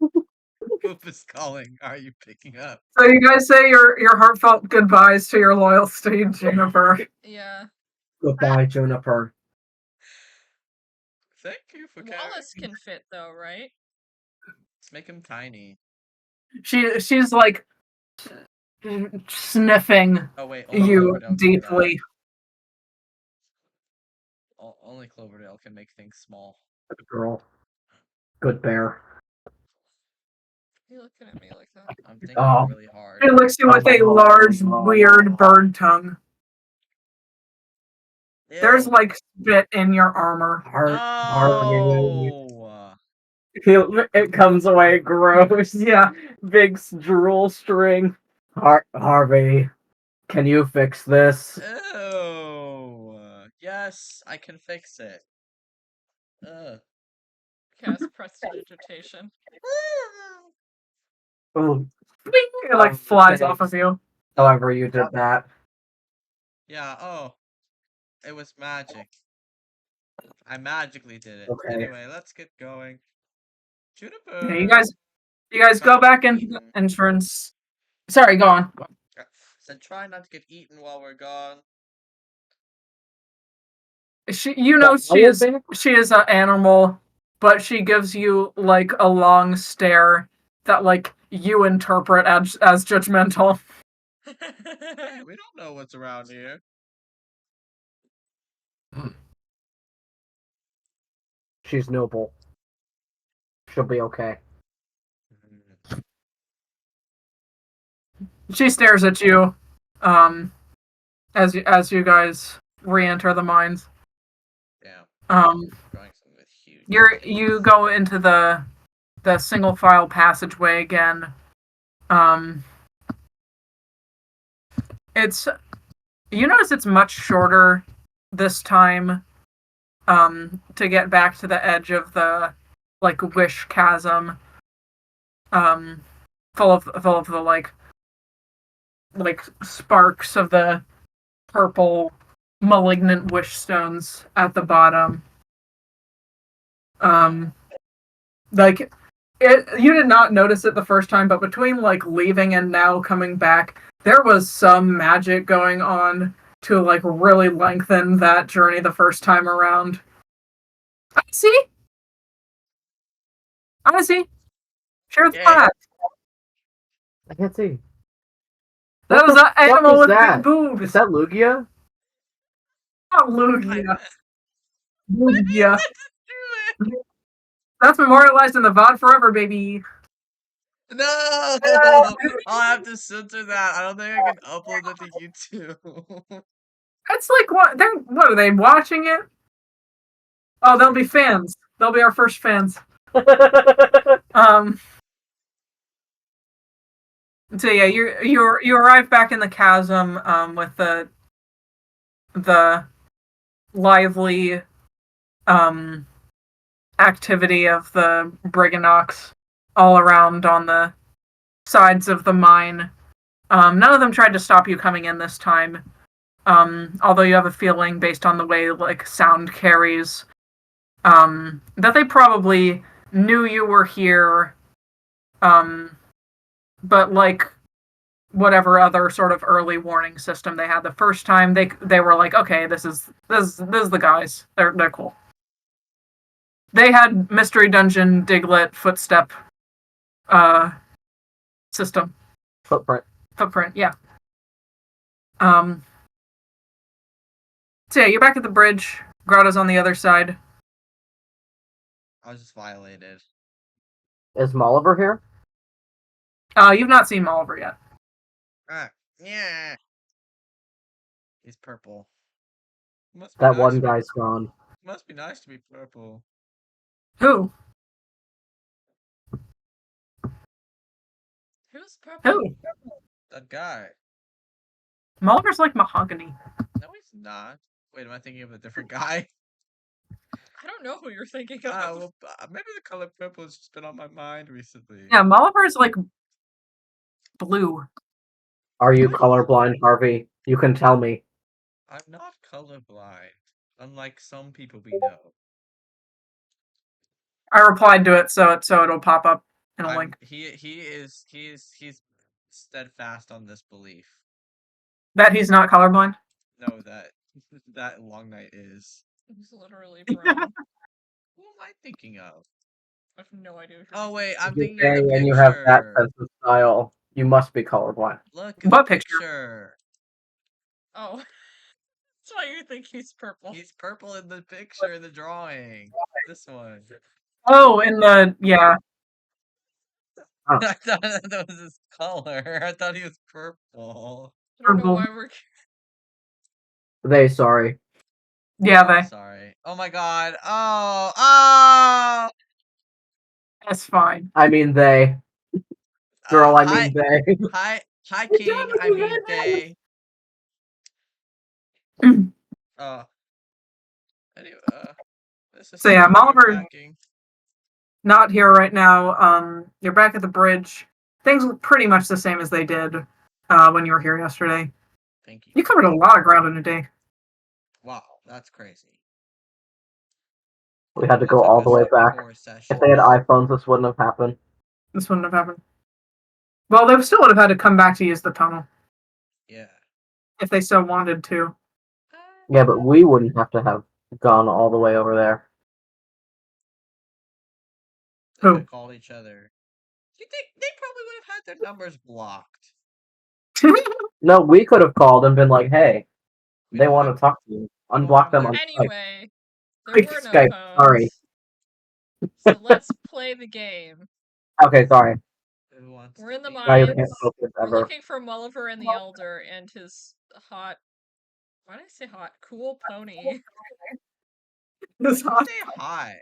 Poop is calling. Are you picking up? So you guys say your heartfelt goodbyes to your loyal steed, Juniper. Yeah. Goodbye, Juniper. Thank you for carrying. Wallace can fit though, right? Let's make him tiny. She's like sniffing Oh wait, only you Cloverdale can do that. deeply. Only Cloverdale can make things small. Good girl. Good bear. You looking at me like that? I'm thinking Oh. really hard. She looks you with a large, weird bird tongue. There's Ew. like spit in your armor. No. It comes away gross. Yeah, big drool string. Harvey, can you fix this? Ew. Yes, I can fix it. Ugh. Cast prestidigitation. Oh, It like flies off of you. however you did that. Yeah, oh. It was magic. I magically did it. Okay. Anyway, let's get going. Juniper. Yeah, you guys go Try not back to get into the eaten. entrance. Sorry, go on. Said try not to get eaten while we're gone. She is an animal, but she gives you like a long stare that like you interpret as judgmental. Hey, we don't know what's around here. She's noble. She'll be okay. She stares at you, as you guys re-enter the mines. Damn, Um, going something with huge. you go into the single file passageway again. It's you notice it's much shorter this time. To get back to the edge of the like wish chasm. Full of the like sparks of the purple malignant wish stones at the bottom. Like you did not notice it the first time, but between like leaving and now coming back, there was some magic going on to like really lengthen that journey the first time around. I see. Share the Yay. pot. I can't see. That was an animal with that? big boobs. Is that Lugia? Not Lugia. Lugia. Do it. That's memorialized in the VOD forever, baby. No! I'll have to censor that. I don't think I can upload that to YouTube. It's like what are they watching it? Oh, they'll be fans. They'll be our first fans. So yeah, you arrive back in the chasm with the lively activity of the Brigandox all around on the sides of the mine. None of them tried to stop you coming in this time. Although you have a feeling based on the way like sound carries, that they probably knew you were here. But like whatever other sort of early warning system they had the first time, they were like, okay, this is the guys. They're cool. They had Mystery Dungeon Diglett footstep system. Footprint. Yeah. So yeah, you're back at the bridge. Grotto's on the other side. I was just violated. Is Molliver here? You've not seen Oliver yet. Yeah. He's purple. Must be That nice one to be- guy's gone. Must be nice to be purple. Who? Who's purple? Who? That guy. Molliver's like mahogany. No, he's not. Wait, am I thinking of a different guy? I don't know who you're thinking of. Well, maybe the color purple has just been on my mind recently. Yeah, Molliver's like blue. Are you colorblind, Harvey? You can tell me. I'm not colorblind, unlike some people we know. I replied to it, so it'll pop up in a link. He's steadfast on this belief. That he's not colorblind? No, that Long Night is. He's literally brown. Who am I thinking of? I have no idea. What Oh you're wait, If I'm you're thinking of gay the and you have that picture. sense of style, you must be colorblind. Look at the What picture? picture. Oh, that's why you think he's purple. He's purple in the picture in the drawing. This one. Oh, in the yeah. I thought that was his color. I thought he was purple. I don't know Purple. why we're. They sorry. Yeah, I'm they. sorry. Oh my god. Oh, oh. That's fine. I mean they. Girl, I mean they. Hi, King. I mean they. Anyway, this is So yeah, so Molliver nerve-wracking. not here right now. You're back at the bridge. Things look pretty much the same as they did when you were here yesterday. Thank you. You covered a lot of ground in a day. Wow, that's crazy. We had to It go took all the us way like back. 4 If they had sessions. iPhones, this wouldn't have happened. This wouldn't have happened. Well, they still would have had to come back to use the tunnel Yeah. if they so wanted to. Yeah, but we wouldn't have to have gone all the way over there. They could Who? have called each other. You think they probably would have had their numbers blocked? No, we could have called and been like, hey, We they don't want have. to talk to you. We don't Unblock have them their. on Skype. Anyway, there Like were no Skype, phones. sorry. So let's play the game. Okay, sorry. Who wants We're to in the be- Now you mines. can't focus We're ever. looking for Mulliver and the Elder and his hot. Why did I say hot? Cool pony. Why'd you say hot?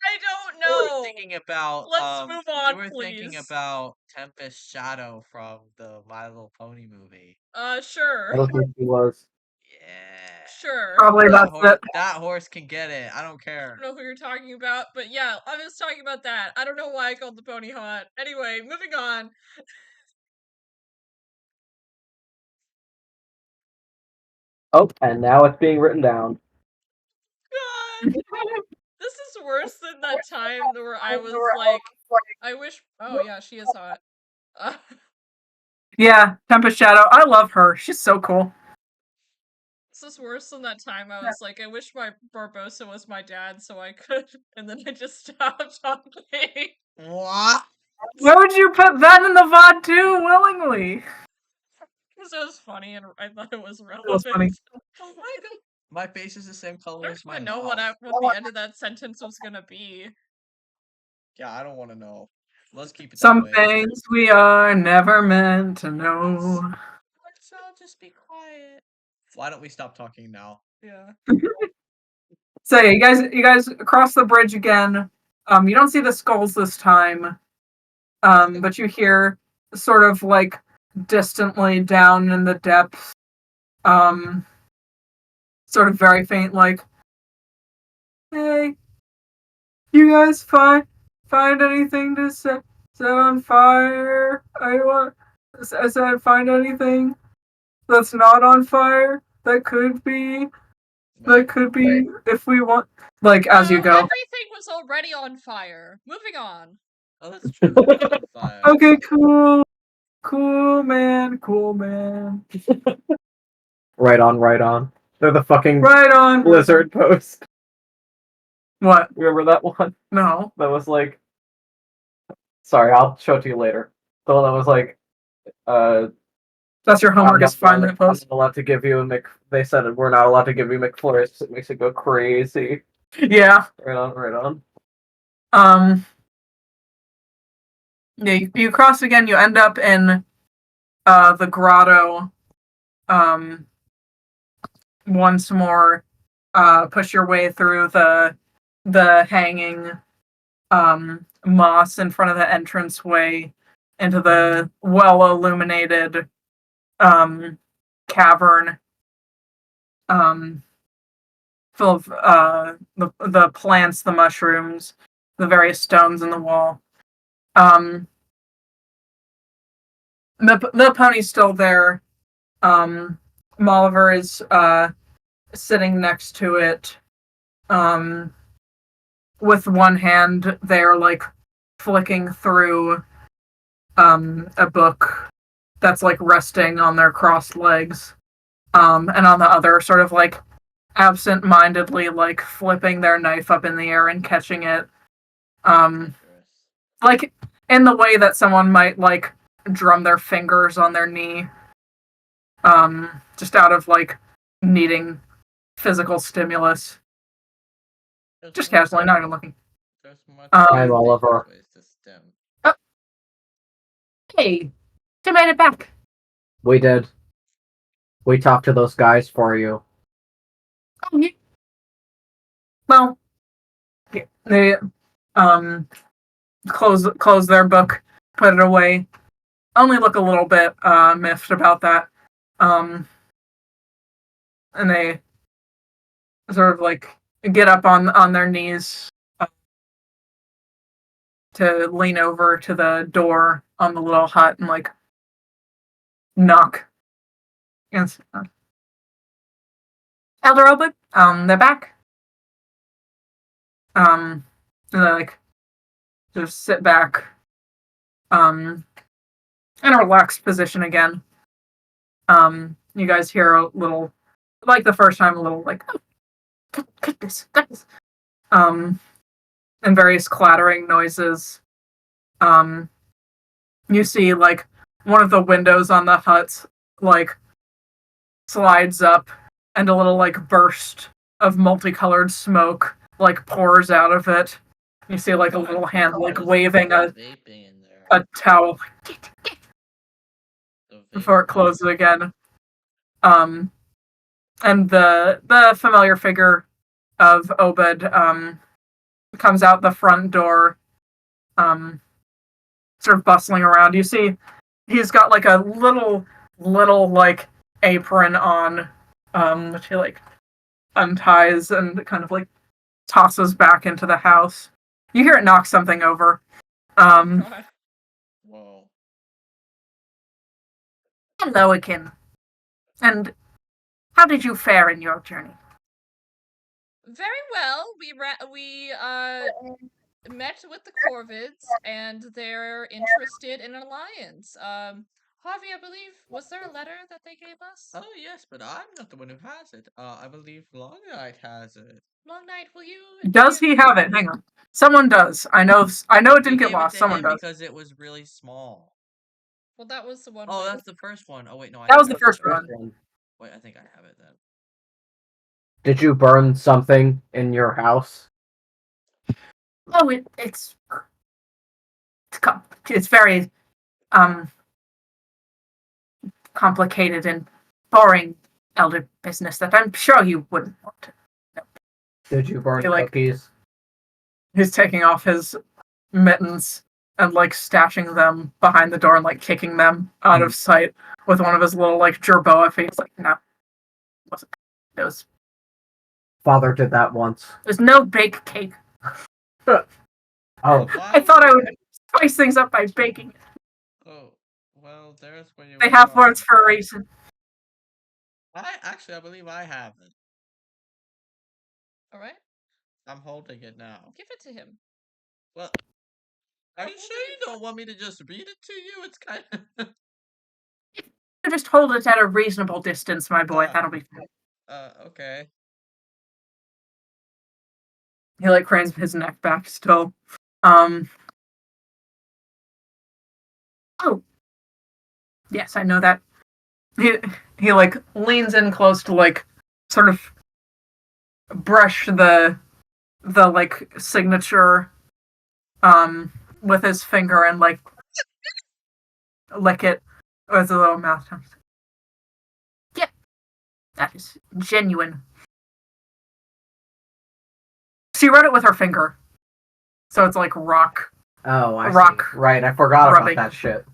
I don't You were know. thinking about. Let's move on, You were thinking please. about Tempest Shadow from the My Little Pony movie. Sure. I don't think he was. Yeah. Sure. Probably that's it. That horse can get it. I don't I care. don't know who you're talking about, but yeah, I was talking about that. I don't know why I called the pony hot. Anyway, moving on. Oh, and now it's being written down. God, this is worse than that time where I was like, I wish. Oh yeah, she is hot. Yeah, Tempest Shadow. I love her. She's so cool. This is worse than that time I was like, I wish my Barbosa was my dad so I could, and then I just stopped talking. What? Why would you put that in the VOD too willingly? Because it was funny and I thought it was relevant. was funny. Oh my god. My face is the same I color don't as my even know mouth. what the end of that sentence was gonna be. Yeah, I don't want to know. Let's keep it Some that way. things we are never meant to know. Let's all just be quiet. Why don't we stop talking now? Yeah. So yeah, you guys cross the bridge again. You don't see the skulls this time. But you hear sort of like distantly down in the depths, sort of very faint, like, "Hey, you guys find anything to set on fire? I said, find anything that's not on fire that could be if we want." Like as you go. Everything was already on fire. Moving on. Oh, that's true. It was on fire. Okay, cool man. Right on, right on. They're the fucking Right on. Blizzard post. What? Remember that one? No. That was like. Sorry, I'll show it to you later. The one that was like, That's your homework is find that I'm post. not allowed to give you a They said we're not allowed to give you McFlurries. It makes it go crazy. Yeah. Right on, right on. Yeah, you cross again, you end up in the grotto. Once more, push your way through the hanging moss in front of the entranceway into the well illuminated cavern, full of the plants, the mushrooms, the various stones in the wall. The pony's still there. Molliver is sitting next to it, with one hand there, like flicking through a book that's like resting on their crossed legs, and on the other, sort of like absent-mindedly, like flipping their knife up in the air and catching it, Um, Dangerous. like in the way that someone might like drum their fingers on their knee, just out of like needing physical stimulus. There's Just much, casually, not even looking. there's much Um, I'm Oliver. ways to stem. Hey, you made it back. We did. We talked to those guys for you. Oh, yeah. Well, yeah, they close their book, put it away. Only look a little bit miffed about that. Um, and they sort of like get up on their knees to lean over to the door on the little hut and like knock. And Elder Obud, they're back. And they like just sit back, in a relaxed position again. You guys hear a little, like the first time, a little like, oh, goodness. And various clattering noises. Um, you see like one of the windows on the hut like slides up, and a little like burst of multicolored smoke like pours out of it. You see like a little hand like There's waving vaping in there. a towel The before it vape- closes again. And the familiar figure of Obed comes out the front door, sort of bustling around. You see he's got like a little like apron on, which he like unties and kind of like tosses back into the house. You hear it knock something over. God. Whoa. Hello again. And how did you fare in your journey? Very well. We met with the Corvids, and they're interested in an alliance. Harvey, I believe, was there a letter that they gave us? Oh yes, but I'm not the one who has it. I believe Long Night has it. Long Night, will you? Does he have it? Hang on. Someone does. I know it We didn't get gave lost. it to Someone him does. because it was really small. Well, that was the one. Oh, with- that's the first one. Oh wait, no, I That have was the it. first one. Wait, I think I have it then. Did you burn something in your house? Oh, it's very complicated and boring elder business that I'm sure you wouldn't want to. Did you burn You're like- cookies? He's taking off his mittens and like stashing them behind the door and like kicking them out of sight with one of his little like jerboa feet. He's like, no, it wasn't. It was. Father did that once. There's no baked cake. Oh, I thought I would spice things up by baking. Oh, well, there's where you. They went have wrong. words for a reason. I believe I have it. All right, I'm holding it now. give it to him. Well, are you sure you don't want me to just read it to you? It's kind of. You just hold it at a reasonable distance, my boy. That'll be fine. Okay. He like cranes his neck back still. Oh. Yes, I know that. He like leans in close to like sort of brush the like signature with his finger and like lick it with a little mouth. Yeah. That is genuine. She wrote it with her finger. So it's like rock. oh, I Rock see. Right, I forgot rubbing. about that shit.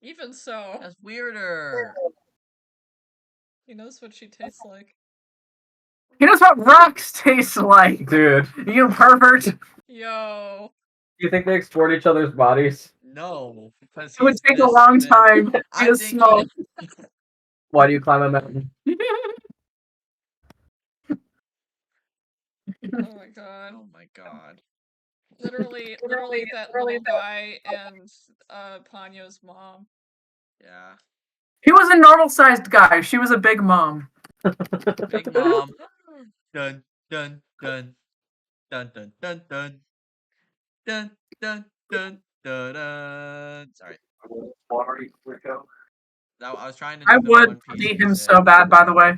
Even so, That's weirder. he knows what she tastes like. He knows what rocks taste like. Dude, You pervert. Yo. do you think they explored each other's bodies? No, because It would he's take a this long big. time. He I is think small. Why do you climb a mountain? Oh my god. Oh my god. Literally that little guy and Ponyo's mom. Yeah. He was a normal-sized guy. She was a big mom. Big Mom. Dun dun dun dun dun dun dun. dun dun dun dun dun. Sorry, I was trying to I do the would One Piece be him music. so bad, by the way.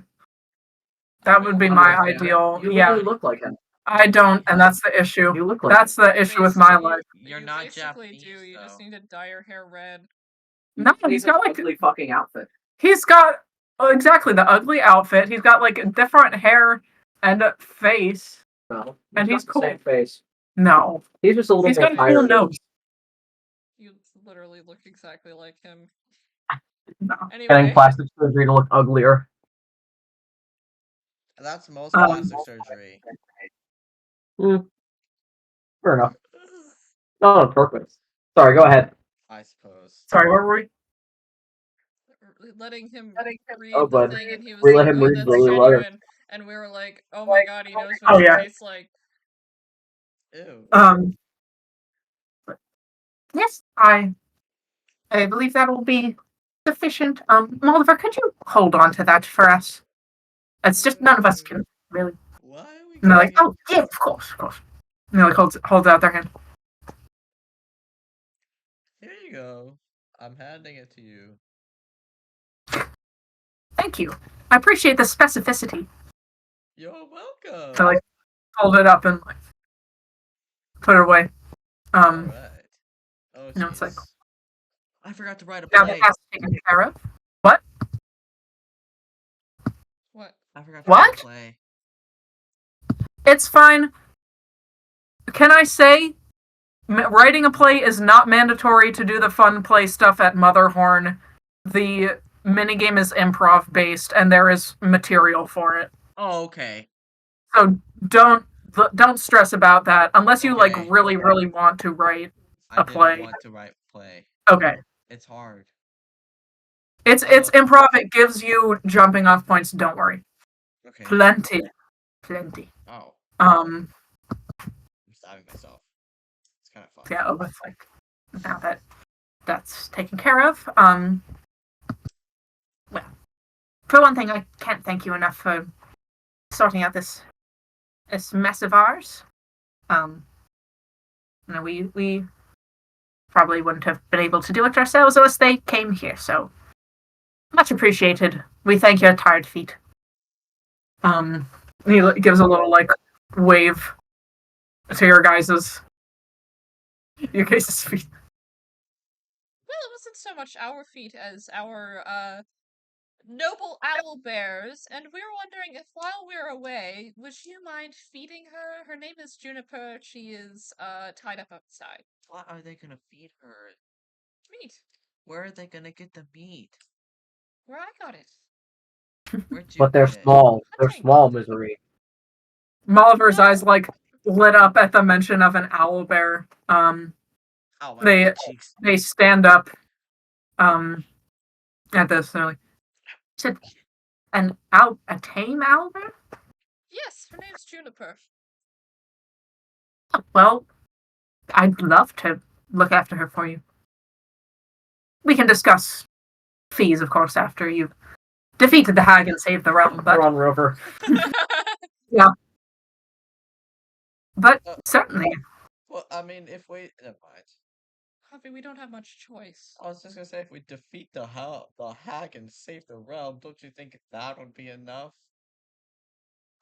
That would be Really? my Yeah. ideal. You Yeah, literally look like him. I don't, and that's the issue. You look like That's the issue with my life. You're You not basically Japanese, do. You just though. need to dye your hair red. No, he's got like ugly fucking outfit. he's got exactly the ugly outfit. He's got like different hair and a face. No, And he's got the cool. same face. No, He's just a little he's more got a cool tired. nose. You literally look exactly like him. No. Getting Anyway, plastic surgery to look uglier. That's most Um, plastic surgery. Fair enough. Not on purpose. Sorry, go ahead. I suppose. Sorry, where were we? letting him read Oh, the but thing, and he was we like, let him "Oh, read that's the letter. genuine," and we were like, "Oh my god, he knows what Oh, she yeah. tastes like." Ew. Yes, I believe that will be sufficient. Oliver, could you hold on to that for us? It's just none of us can really. Why are we And they're like, getting oh, yeah, of course, of course. And they're like holds out their hand. Here you go. I'm handing it to you. Thank you. I appreciate the specificity. You're welcome. So like hold it up and like put it away. Alright. Oh, you know, it's like jeez. I forgot to write a now that play. that's taken care of. What? What? I forgot to write a play. It's fine. Can I say, writing a play is not mandatory to do the fun play stuff at Motherhorn. The minigame is improv based, and there is material for it. Oh, okay. So don't stress about that unless you like Okay. really want to write I a play. didn't want to write play. Okay. It's hard. It's improv. It gives you jumping off points. Don't worry. Okay. Plenty. Oh, Um. I'm stabbing myself. It's kind of fun. Yeah. Oh, it's like now that that's taken care of. Well, for one thing, I can't thank you enough for sorting out this mess of ours. You know, we probably wouldn't have been able to do it ourselves unless they came here. So much appreciated. We thank your tired feet. He gives a little like wave to your guys's feet. Well, it wasn't so much our feet as our noble owl bears, and we were wondering if while we're away, would you mind feeding her? Her name is Juniper. She is tied up outside. What are they gonna feed her? Meat. Where are they gonna get the meat? Where I got it. Where'd you But they're get it? small. They're Hunting. small, misery. Molliver's No. eyes like lit up at the mention of an owl bear. Oh, my They butt cheeks. they stand up at this. They're like, said a tame owl bear? Yes, her name's Juniper. Well, I'd love to look after her for you. We can discuss fees, of course, after you've defeated the hag and saved the realm. They're on Rover. But certainly, Well, I mean, if we never mind. Harvey, we don't have much choice. I was just gonna say, if we defeat the hag and save the realm, don't you think that would be enough?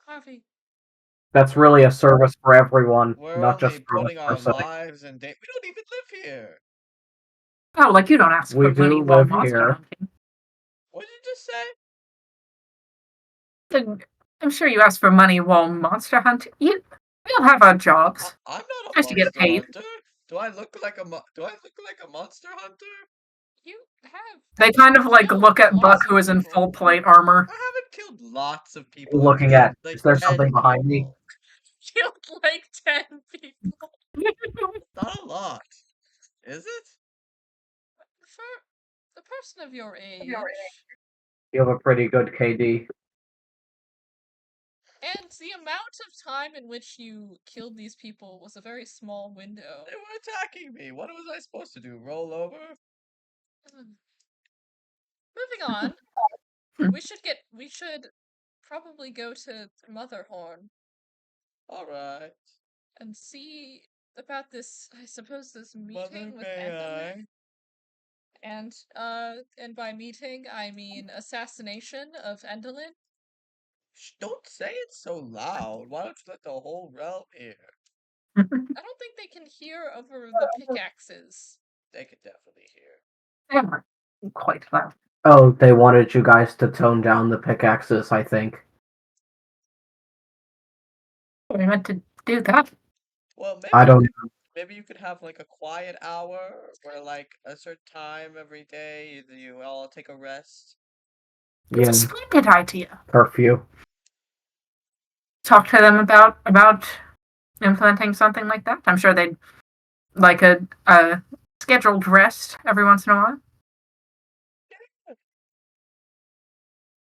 Harvey. That's really a service for everyone, We're not only just for putting our ourselves. lives in danger. We don't even live here. oh, like you don't ask We for money do while live monster here. hunting. What did you just say? I'm sure you ask for money while monster hunting. We all have our jobs. I'm not a Just to get monster paid. hunter. Do I look like a monster hunter? You have. They kind of like killed look at lots Buck, of who is in people. full plate armor. I haven't killed lots of people. Looking I've at, killed, is there 10 something behind me? people. Killed like 10 people. Not a lot, is it? For the person of your age, You have a pretty good KD. and the amount of time in which you killed these people was a very small window. They were attacking me. What was I supposed to do? Roll over? Moving on, we should probably go to Motherhorn All right. and see about this, I suppose, this Mother meeting with may I? Endelin, and by meeting I mean assassination of Endelin. Don't say it so loud. Why don't you let the whole realm hear? I don't think they can hear over the pickaxes. They could definitely hear. Yeah, quite loud. Oh, they wanted you guys to tone down the pickaxes, I think. We meant to do that. Well, I don't maybe you could have like a quiet hour where like a certain time every day you all take a rest. It's yeah, a splendid idea. curfew. Talk to them about implementing something like that. I'm sure they'd like a scheduled rest every once in a while.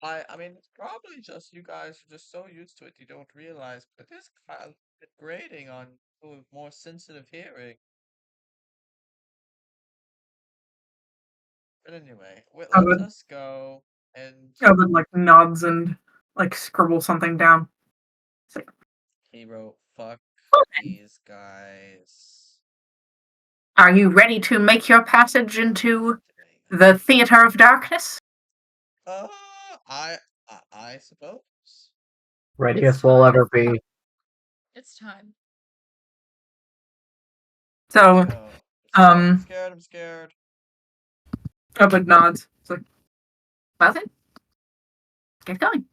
I mean it's probably just you guys are just so used to it you don't realize, but it is kind of grating on people with more sensitive hearing. But anyway, I let would us go and like nods and like scribble something down. It's like, he wrote fuck these guys. are you ready to make your passage into Today. the theater of darkness? Uh, I I suppose. Readiest we'll ever be. It's time. So, Go. I'm scared. I'm scared. Ubud nods. It's like, well then, get going.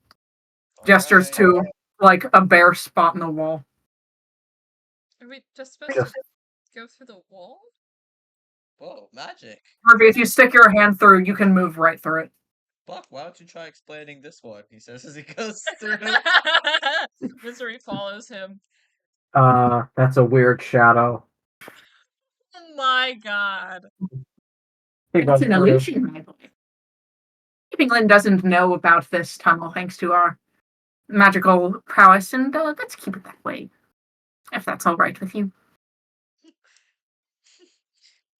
Gestures Alright. to like a bare spot in the wall. Are we just supposed Just to go through the wall? Whoa, magic. Harvey, if you stick your hand through, you can move right through it. Buck, why don't you try explaining this one? He says as he goes through. Misery follows him. that's a weird shadow. Oh my god. He It's goes an through. illusion, I believe. England doesn't know about this tunnel thanks to our magical prowess, and let's keep it that way, if that's all right with you.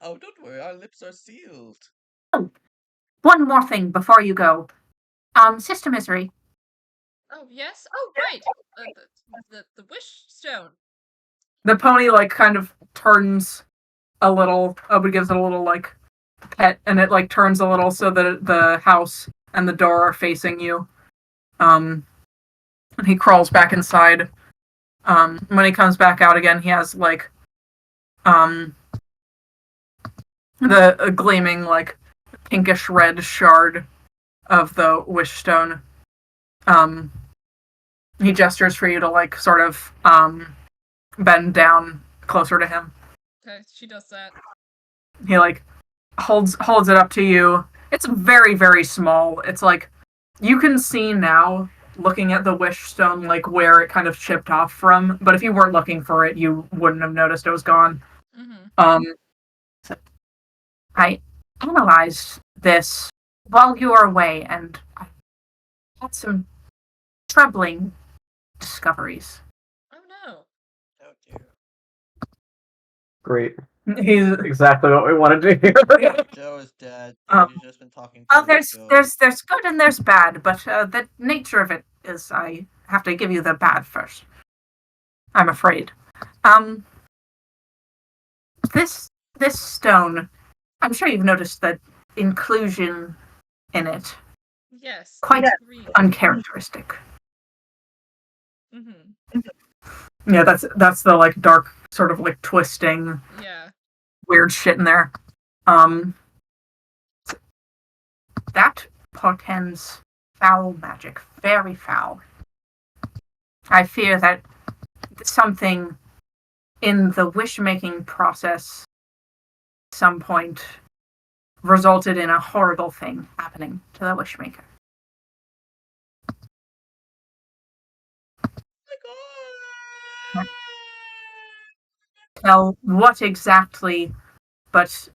Oh, don't worry, our lips are sealed. Oh, one more thing before you go. Sister Misery, Oh yes. Oh right. The wish stone. the pony like kind of turns a little. Ubud gives it a little like pet, and it like turns a little so that the house and the door are facing you. And he crawls back inside. When he comes back out again, he has like the gleaming like pinkish red shard of the wish stone. Um, he gestures for you to like sort of bend down closer to him. Okay, she does that. He like holds it up to you. It's very very small. It's like you can see now looking at the wish stone like where it kind of chipped off from, but if you weren't looking for it, you wouldn't have noticed it was gone. Mm-hmm. So I analyzed this while you were away, and I had some troubling discoveries. Oh no. Oh dear. Great. He's Exactly what we wanted to hear. Joe is dead. Um, You've just been talking well, to Joe. there's good and there's bad, but the nature of it is I have to give you the bad first. I'm afraid. Um, this stone, I'm sure you've noticed the inclusion in it. Yes. Quite Green. uncharacteristic. Mm-hmm. Yeah, that's the like dark sort of like twisting Yeah. weird shit in there. Um, that portends foul magic, very foul. I fear that something in the wish-making process at some point resulted in a horrible thing happening to the wishmaker. Oh my god. Tell what exactly, but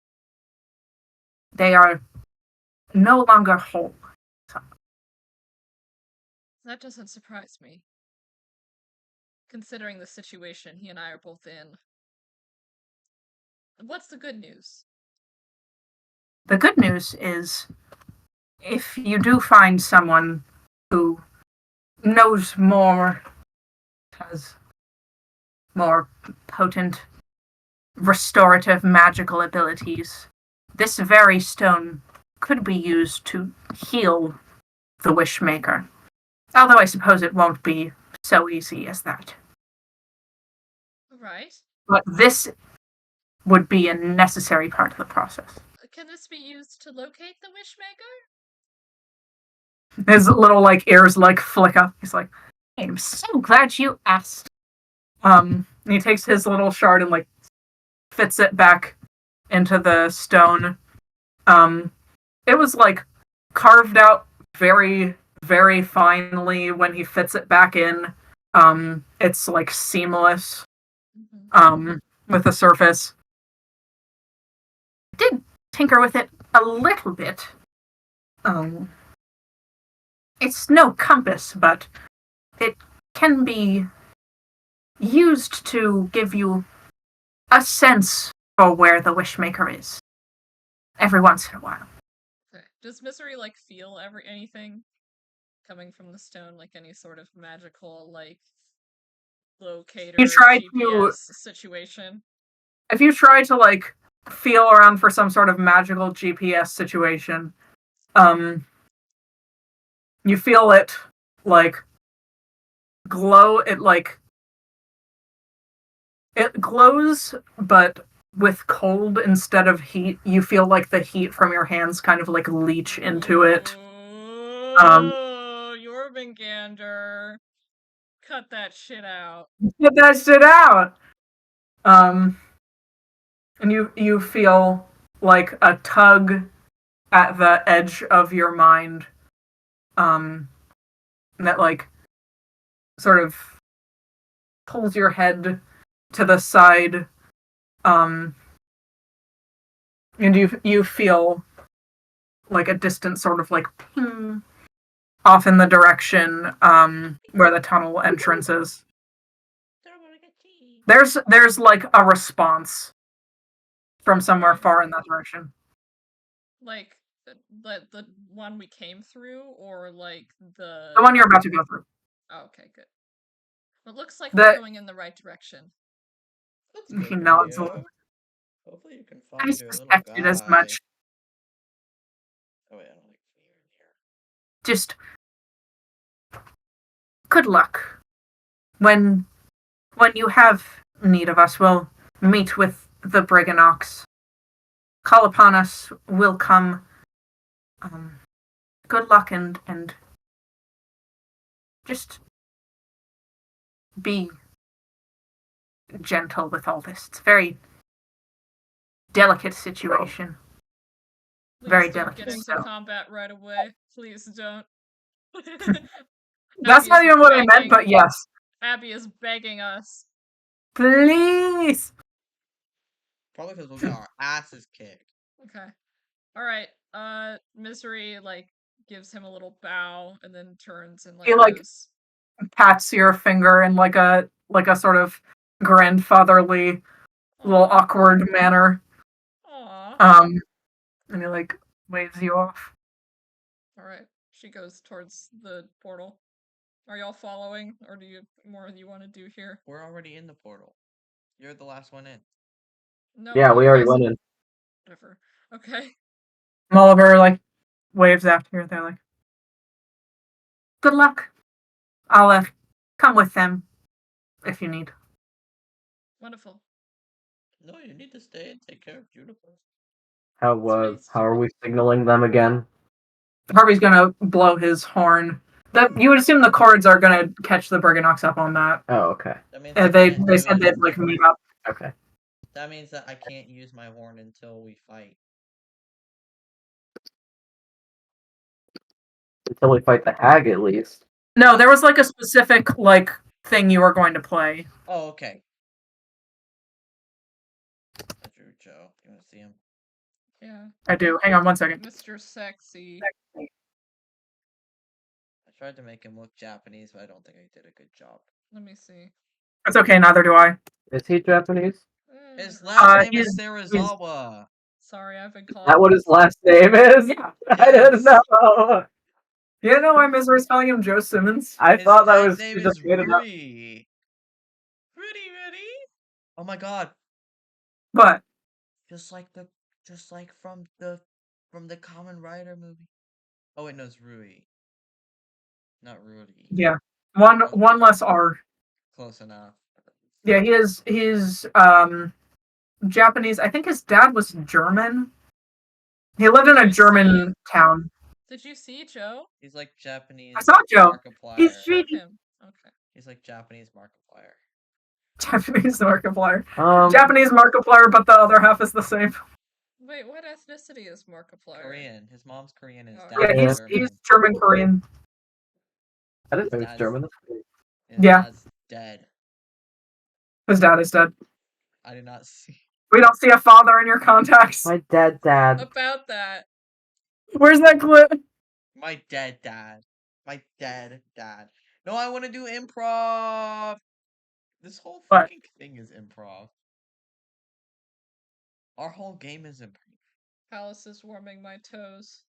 they are no longer whole. That doesn't surprise me. Considering the situation he and I are both in. What's the good news? The good news is if you do find someone who knows more, has more potent restorative magical abilities, this very stone could be used to heal the Wishmaker. Although I suppose it won't be so easy as that. Right. But this would be a necessary part of the process. Can this be used to locate the Wishmaker? His little ears flick up. He's like, I'm so glad you asked. And he takes his little shard and fits it back into the stone. It was carved out very, very finely when he fits it back in. It's seamless with the surface. Did tinker with it a little bit. It's no compass, but it can be used to give you a sense for where the Wishmaker is. Every once in a while. Okay. Does Misery feel anything coming from the stone, any sort of magical locator You try GPS situation? If you try to feel around for some sort of magical GPS situation, you feel it glow. It glows, but with cold instead of heat. You feel the heat from your hands kind of leach into it. Oh, Jormungandr. Cut that shit out. Get that shit out. And you feel a tug at the edge of your mind. That sort of pulls your head to the side. And you feel a distant sort of ping off in the direction where the tunnel entrance is. There's a response from somewhere far in that direction. The one we came through, or the one you're about to go through. Oh, okay, good. It looks like we're going in the right direction. He nods a little. Hopefully you can I find your little suspected guy. as much. Oh wait, I don't like fear here. Just good luck. When you have need of us, we'll meet with the Briganox. Call upon us, we'll come. Good luck and just be gentle with all this. It's a very delicate situation. Please Very don't delicate. get into combat right away. Please don't. That's not even what I meant, but yes. Abby is begging us. Please! Probably because we'll get our asses kicked. Okay. Alright, Misery, gives him a little bow, and then turns and, He, goes... pats your finger in a sort of grandfatherly, little awkward manner. Aww. And he, waves you off. Alright, she goes towards the portal. Are y'all following, or do you want to do here? We're already in the portal. You're the last one in. No. Yeah, we already went in. Whatever. Okay. Molliver, waves after you. They're good luck. I'll, come with them if you need. Wonderful. No, you need to stay and take care of Juniper. How are we signaling them again? Harvey's gonna blow his horn. You would assume the cords are gonna catch the Briganox up on that. Oh, okay. That means They said they'd meet up. Okay. That means that I can't use my horn until we fight. Until we fight the hag, at least. No, there was a specific thing you were going to play. Oh, okay. Drew Joe. You want to see him? Yeah. I do. Hang on one second. Mr. Sexy. I tried to make him look Japanese, but I don't think I did a good job. Let me see. That's okay, neither do I. Is he Japanese? His last name is he's- Serizawa. Sorry, I've been calling. Is that what his last name is? Yeah. I didn't know. You know why Misery's calling him Joe Simmons? I His thought that last was name just is made it up. Rudy. Rudy. Oh my god. But Just like from the Common Rider movie. Oh wait, no, it's Rui. Not Rudy. yeah, one less R. Close enough. Yeah, he's Japanese. I think his dad was German. He lived in a German town. Did you see Joe? He's like Japanese I saw Joe. Markiplier. He's Showed him. Okay. He's like Japanese Markiplier. Japanese Markiplier. Um, Japanese Markiplier, but the other half is the same. Wait, what ethnicity is Markiplier? Korean. His mom's Korean and his Oh, dad's Yeah, Yeah. he's German. German Korean. I didn't His know he was dad's- German. That's great. His Yeah. dad's dead. His dad is dead. I did not see. We don't see a father in your contacts. My dad. About that. Where's that clip? My dead dad. My dead dad. No, I want to do improv. This whole What? fucking thing is improv. Our whole game is improv. Alice is warming my toes.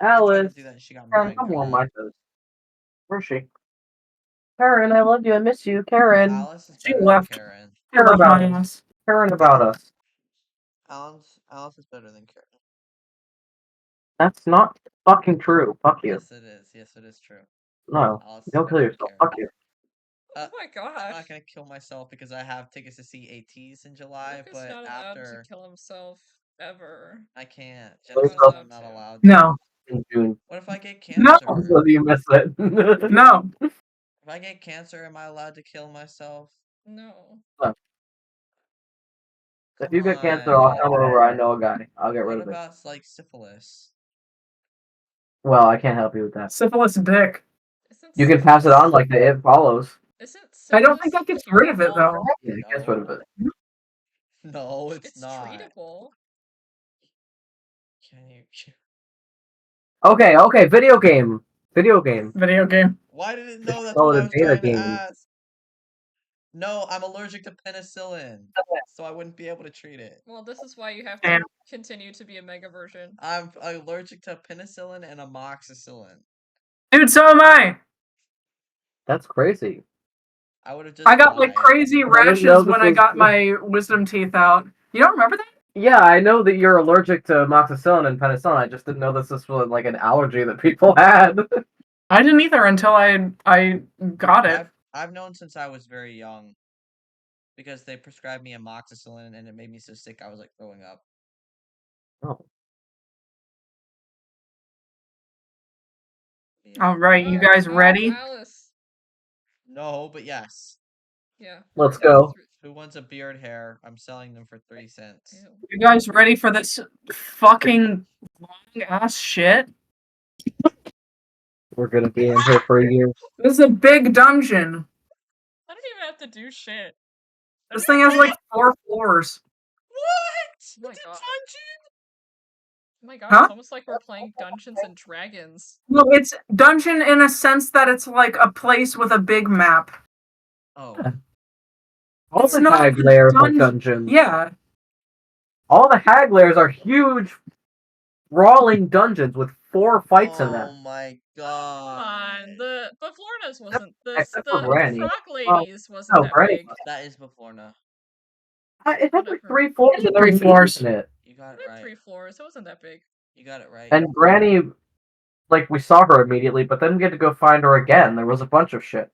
I tried Alice, to do that and she got Karen, mad. come on my toes. Where's she? Karen, I love you. I miss you. Karen. Alice is She better left. than Karen. He left my ass. Karen about us. Alice is better than Karen. That's not fucking true. Fuck you. Yes, it is. Yes, it is true. No. Alice is Don't kill better than yourself. Karen. Fuck you. Oh my I'm gosh. not gonna kill myself because I have tickets to see ATs in July, Luke is but not allowed after to kill himself ever. I can't. Kill Jenna says yourself. I'm not to. allowed to. No. In June. What if I get No. cancer? So you miss it. No. If I get cancer, am I allowed to kill myself? No. If Come you get cancer, on. I'll come over. I know a guy. I'll get rid What of it. about like syphilis? Well, I can't help you with that. Syphilis dick. Isn't You can pass it on like the It Follows. Isn't I don't think syphilis that gets rid of it treatable? though. Yeah, it gets rid of it. No, it's It's not. treatable. Can you? Okay, video game. Video game. Why did it know that's Oh, what the I was beta trying to game. ask? No, I'm allergic to penicillin, so I wouldn't be able to treat it. Well, this is why you have to Damn. continue to be a mega version. I'm allergic to penicillin and amoxicillin. Dude, so am I. That's crazy. I would have just. I got like died. crazy I didn't know rashes this when I was- got my wisdom teeth out. You don't remember that? Yeah, I know that you're allergic to amoxicillin and penicillin. I just didn't know this was like an allergy that people had. I didn't either until I got it. I've known since I was very young. Because they prescribed me amoxicillin and it made me so sick I was like throwing up. Oh. Yeah. All right, you guys ready? Alice. No, but yes. Yeah. Let's we're go. Who wants a beard hair? I'm selling them for 3 cents. Ew. You guys ready for this fucking long ass shit? We're gonna be in here for a year. This is a big dungeon. I don't even have to do shit. This thing has like 4 floors. Oh What? my It's a God. dungeon? Oh my god, Huh? it's almost like we're playing Dungeons and Dragons. Well, it's dungeon in a sense that it's like a place with a big map. Oh. All It's the not hag a layers are dungeon. dungeons. Yeah. All the hag layers are huge, brawling dungeons with 4 fights in Oh them. my Come god. on, the Bavlorna's wasn't Except for the Granny. frog ladies wasn't No, that Granny. big. That is Baflorna. It has like Whatever. 3 floors and Three there's floors. in it. You got It it had right. 3 floors. It wasn't that big. You got it right. And Granny, like, we saw her immediately, but then we had to go find her again. There was a bunch of shit.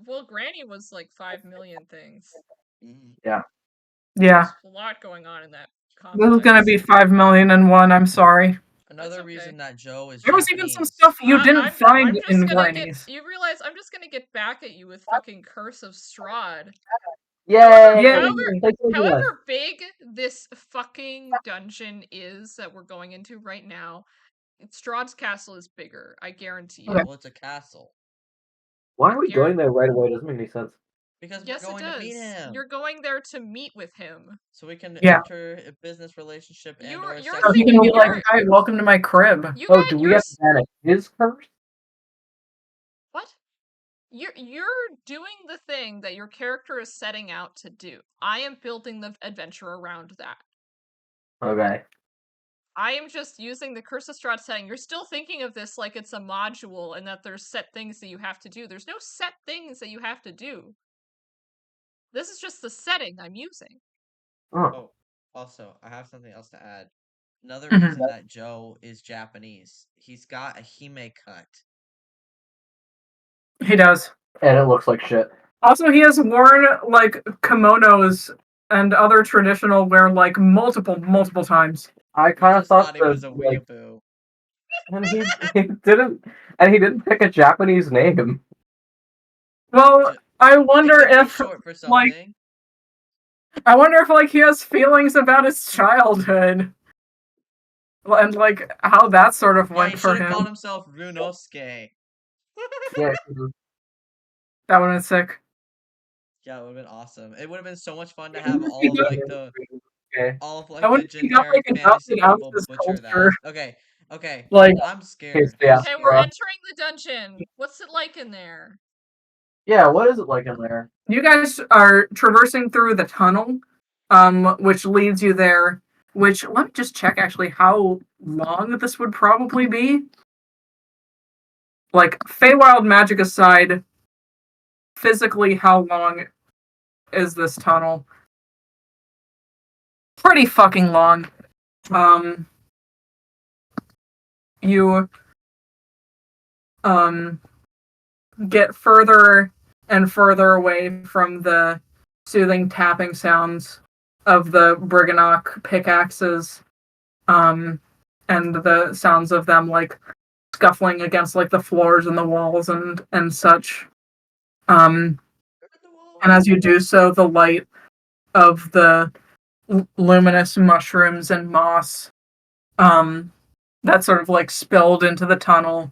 Well, Granny was like 5 million things. Mhm. Yeah. There's a lot going on in that This is gonna complex. be 5,000,001. I'm sorry. Another okay. reason that Joe is There was Japanese. even some stuff you didn't find just in gonna Granny's. You realize I'm just gonna get back at you with fucking Curse of Strahd. Yay! Yeah. However big this fucking dungeon is that we're going into right now, Strahd's castle is bigger. I guarantee you. Okay. Well, it's a castle. Why are we going there right away? It doesn't make any sense. Because Yes, we're going it to does. meet him. You're going there to meet with him. So we can Yeah. enter a business relationship and You're- or you're sex So he can be thinking- like, "Hi, welcome to my crib." You Oh, got do we your have to manage his curse? What? You're doing the thing that your character is setting out to do. I am building the adventure around that. Okay. I am just using the Curse of Strahd setting. You're still thinking of this like it's a module and that there's set things that you have to do. There's no set things that you have to do. This is just the setting I'm using. Oh, Oh, also, I have something else to add. Another Mhm. reason that Joe is Japanese, he's got a hime cut. He does. and it looks like shit. Also, he has worn like kimonos and other traditional wear like multiple times. I We kind of just thought thought he that was a like, weeaboo. and he didn't pick a Japanese name. Well, I It wonder could be if short for like something. he has feelings about his childhood. And like how that sort of Yeah, he went for should have called him. himself Runosuke. Yeah, That would have been sick. Yeah, it would have been awesome. It would have been so much fun to have Even if he does, okay. I the wonder if he got generic like an fantasy outed out people his butcher culture. that. Okay, okay. Like I'm Okay, scared. so yeah, Okay, we're entering the dungeon. What's it like in there? yeah. What is it like in there? you guys are traversing through the tunnel, which leads you there. Which let me just check actually how long this would probably be. Like Faewilde magic aside, physically, how long is this tunnel? Pretty fucking long. Um, you um get further and further away from the soothing tapping sounds of the Briganock pickaxes, and the sounds of them like scuffling against like the floors and the walls and such. Um, and as you do so, the light of the luminous mushrooms and moss, that sort of like spilled into the tunnel,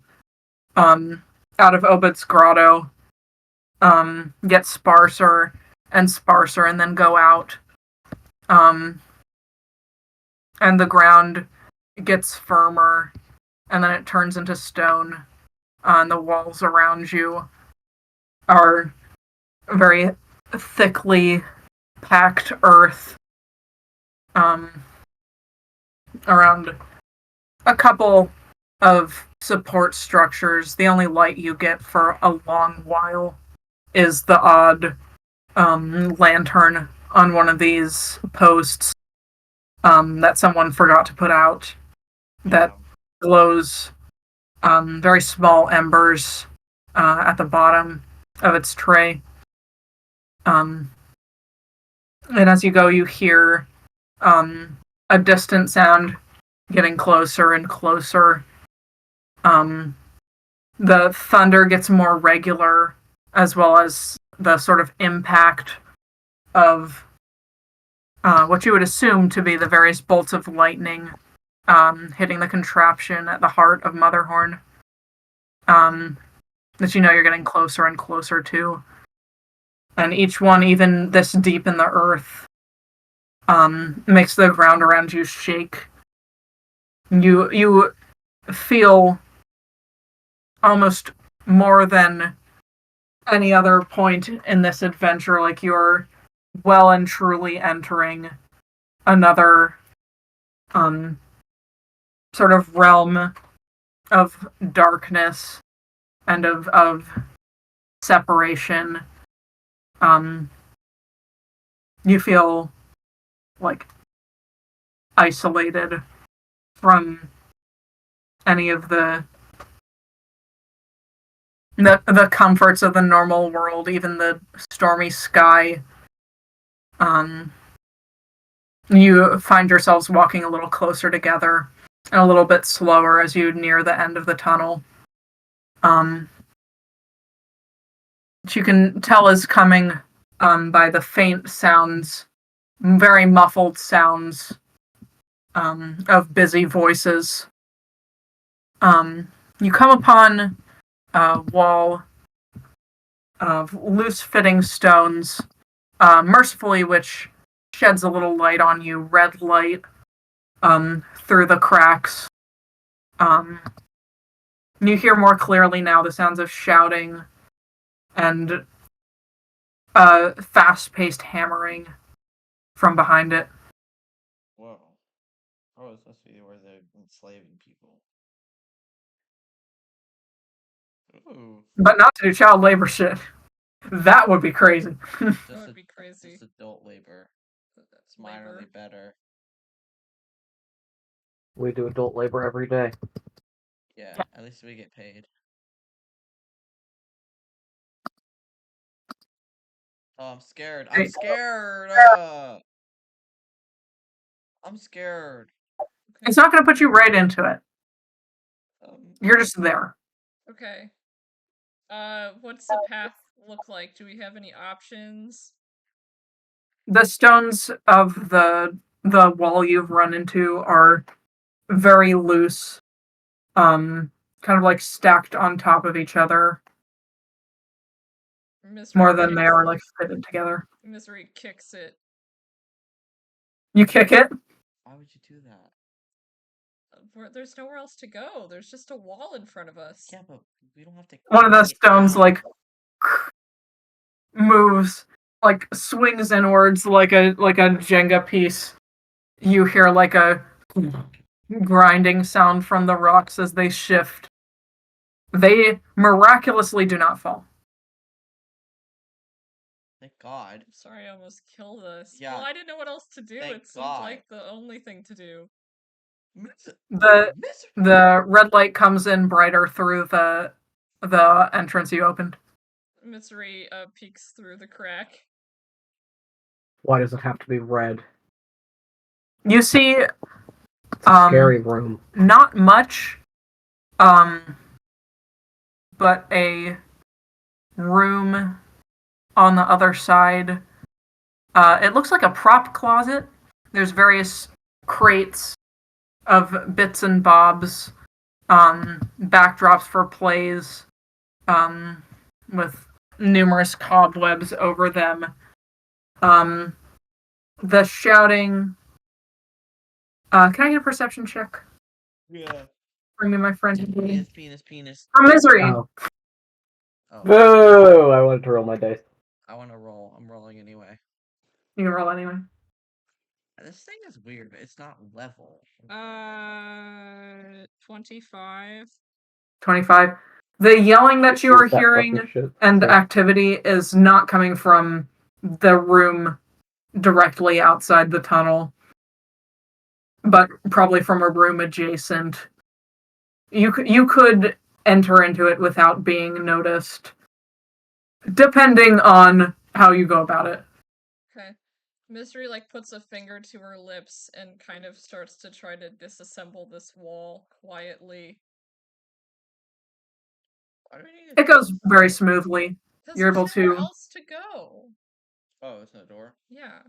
um, out of Obed's grotto, get sparser and sparser and then go out. Um, and the ground gets firmer and then it turns into stone. And the walls around you are very thickly packed earth, um, around a couple of support structures. The only light you get for a long while is the odd lantern on one of these posts, that someone forgot to put out, that glows very small embers at the bottom of its tray. Um, and as you go, you hear a distant sound getting closer and closer. Um, the thunder gets more regular, as well as the sort of impact of what you would assume to be the various bolts of lightning hitting the contraption at the heart of Motherhorn. That you know you're getting closer and closer to. And each one, even this deep in the earth, makes the ground around you shake. You feel almost more than any other point in this adventure like you're well and truly entering another um sort of realm of darkness and of separation. Um you feel like isolated from any of the comforts of the normal world, even the stormy sky. Um, you find yourselves walking a little closer together and a little bit slower as you near the end of the tunnel. Which you can tell is coming by the faint sounds, very muffled sounds of busy voices. You come upon a wall of loose fitting stones, mercifully, which sheds a little light on you, red light, through the cracks. You hear more clearly now the sounds of shouting and fast paced hammering from behind it. Whoa. Oh, it's supposed to be where they're enslaving people. Ooh. But not to do child labor shit. That would be crazy. That would be crazy. Just adult labor. It's minorly labor. better. We do adult labor every day. Yeah, at least we get paid. Oh, I'm scared. I'm Hey. scared. I'm scared. Okay. It's not going to put you right into it. Um, You're just there. Okay. What's the path look like? Do we have any options? The stones of the wall you've run into are very loose, kind of like stacked on top of each other, more than they are like fitted together. Misery kicks it. You kick it. why would you do that? There's nowhere else to go. There's just a wall in front of us. Yeah, but we don't have to. One of the kick it stones down. like moves, like swings inwards like a Jenga piece. You hear like a grinding sound from the rocks as they shift. They miraculously do not fall. Thank God. I'm sorry, I almost killed us. Yeah. Well, I didn't know what else to do. Thank It seemed God. like the only thing to do. The Misery. the red light comes in brighter through the entrance you opened. Misery peeks through the crack. Why does it have to be red? You see It's a scary room. not much, but a room on the other side. It looks like a prop closet. There's various crates of bits and bobs, backdrops for plays, with numerous cobwebs over them. The shouting. Can I get a perception check? Yeah. Bring me my friend. Penis. From Misery. Oh. Oh, Boo! I wanted to roll my dice. I want to roll. I'm rolling anyway. You can roll anyway. This thing is weird, but it's not level. 25. 25. The yelling that you are Use that hearing fucking shit. and So- activity is not coming from the room directly outside the tunnel, but probably from a room adjacent. You could enter into it without being noticed, depending on how you go about it. Okay. Misery like puts a finger to her lips and kind of starts to try to disassemble this wall quietly. Why do we need a It goes door? very smoothly. Because You're there's able nowhere to. else to go. Oh, it's not a door. Yeah.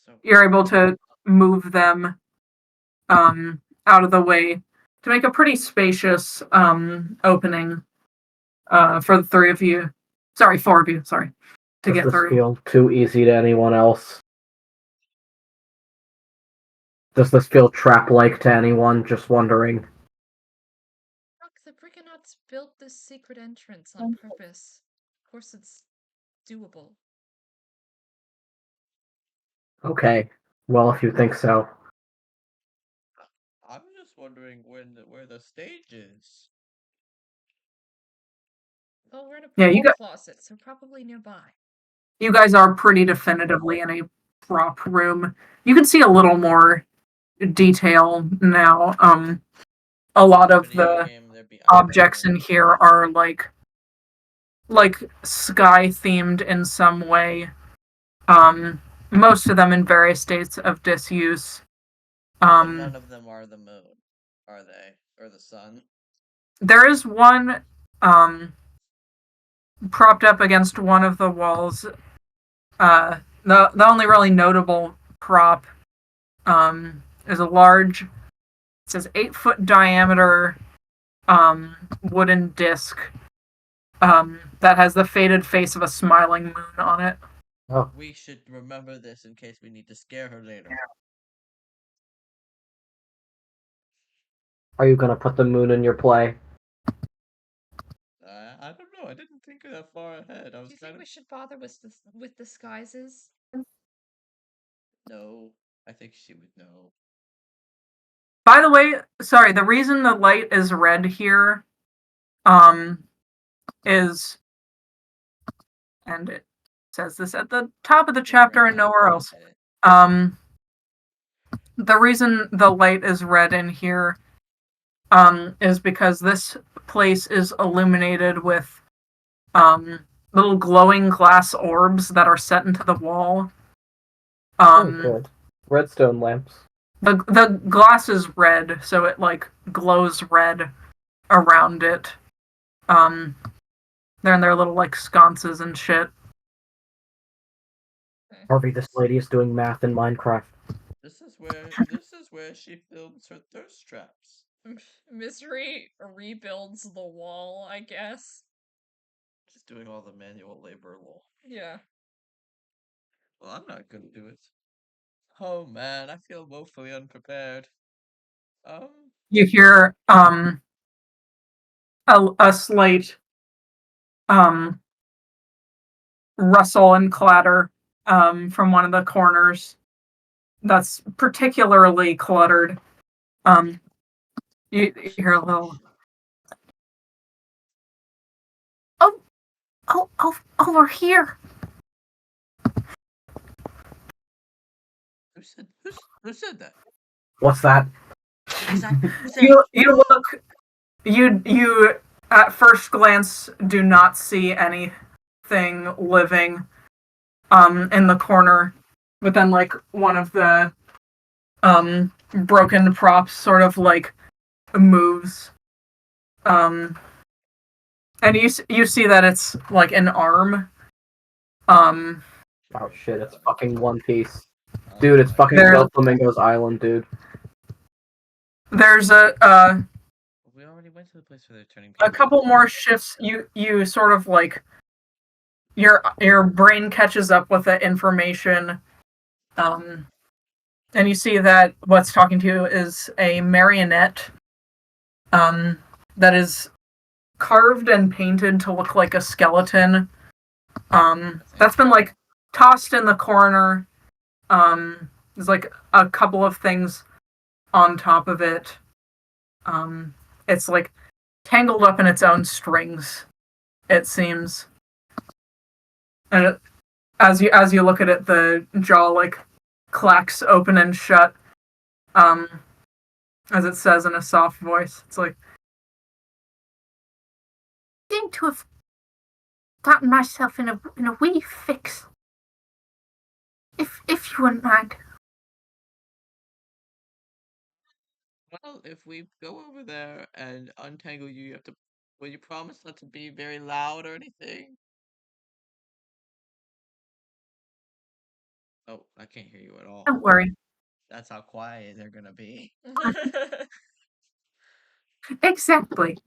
So You're able to move them out of the way to make a pretty spacious opening for the three of you. Sorry, four of you. Sorry, to Does get this through. feel too easy to anyone else? Does this feel trap-like to anyone? Just wondering. Look, the Briganauts built this secret entrance on purpose. Of course it's doable. Okay. Well, if you think so. I'm just wondering where the stage is. Well, we're in a Yeah, you prop got. closet, so probably nearby. You guys are pretty definitively in a prop room. You can see a little more detail now. A lot of the objects in here are like sky themed in some way. Most of them in various states of disuse. But none of them are the moon, are they? Or the sun? There is one propped up against one of the walls. The only really notable prop is a large, it says 8-foot diameter wooden disc that has the faded face of a smiling moon on it. Oh. We should remember this in case we need to scare her later. Are you gonna put the moon in your play? I don't know. I didn't think that far ahead. Do you think we should bother with disguises? No, I think she would know. By the way, sorry, the reason the light is red here is, and says this at the top of the Figure chapter it and out. nowhere else. Okay. The reason the light is red in here is because this place is illuminated with little glowing glass orbs that are set into the wall. Oh, good. Redstone lamps. The glass is red, so it like glows red around it. They're in their little like sconces and shit. Harvey, this lady is doing math in Minecraft. This is where she films her thirst traps. Misery rebuilds the wall, I guess. She's doing all the manual labor. Lol. Yeah. Well, I'm not gonna do it. Oh man, I feel woefully unprepared. You hear a slight rustle and clatter from one of the corners that's particularly cluttered. You hear a little oh over here. Who said that? What's that? Who's that? You look you at first glance do not see anything living in the corner, but then like one of the broken props sort of like moves, and you see that it's like an arm. Oh shit, it's fucking One Piece. Dude, it's fucking There's- Doflamingo's Island, dude. There's We already went to the place where they're turning. a couple more shifts. You sort of like your brain catches up with the information, and you see that what's talking to you is a marionette, that is carved and painted to look like a skeleton. That's been like tossed in the corner. There's like a couple of things on top of it. It's like tangled up in its own strings, it seems. And as you look at it, the jaw like clacks open and shut. As it says in a soft voice, it's like, I seem to have gotten myself in a wee fix. If you wouldn't mind. Well, if we go over there and untangle you, you have to. Will you promise not to be very loud or anything? Oh, I can't hear you at all. Don't worry. That's how quiet they're gonna be. Exactly.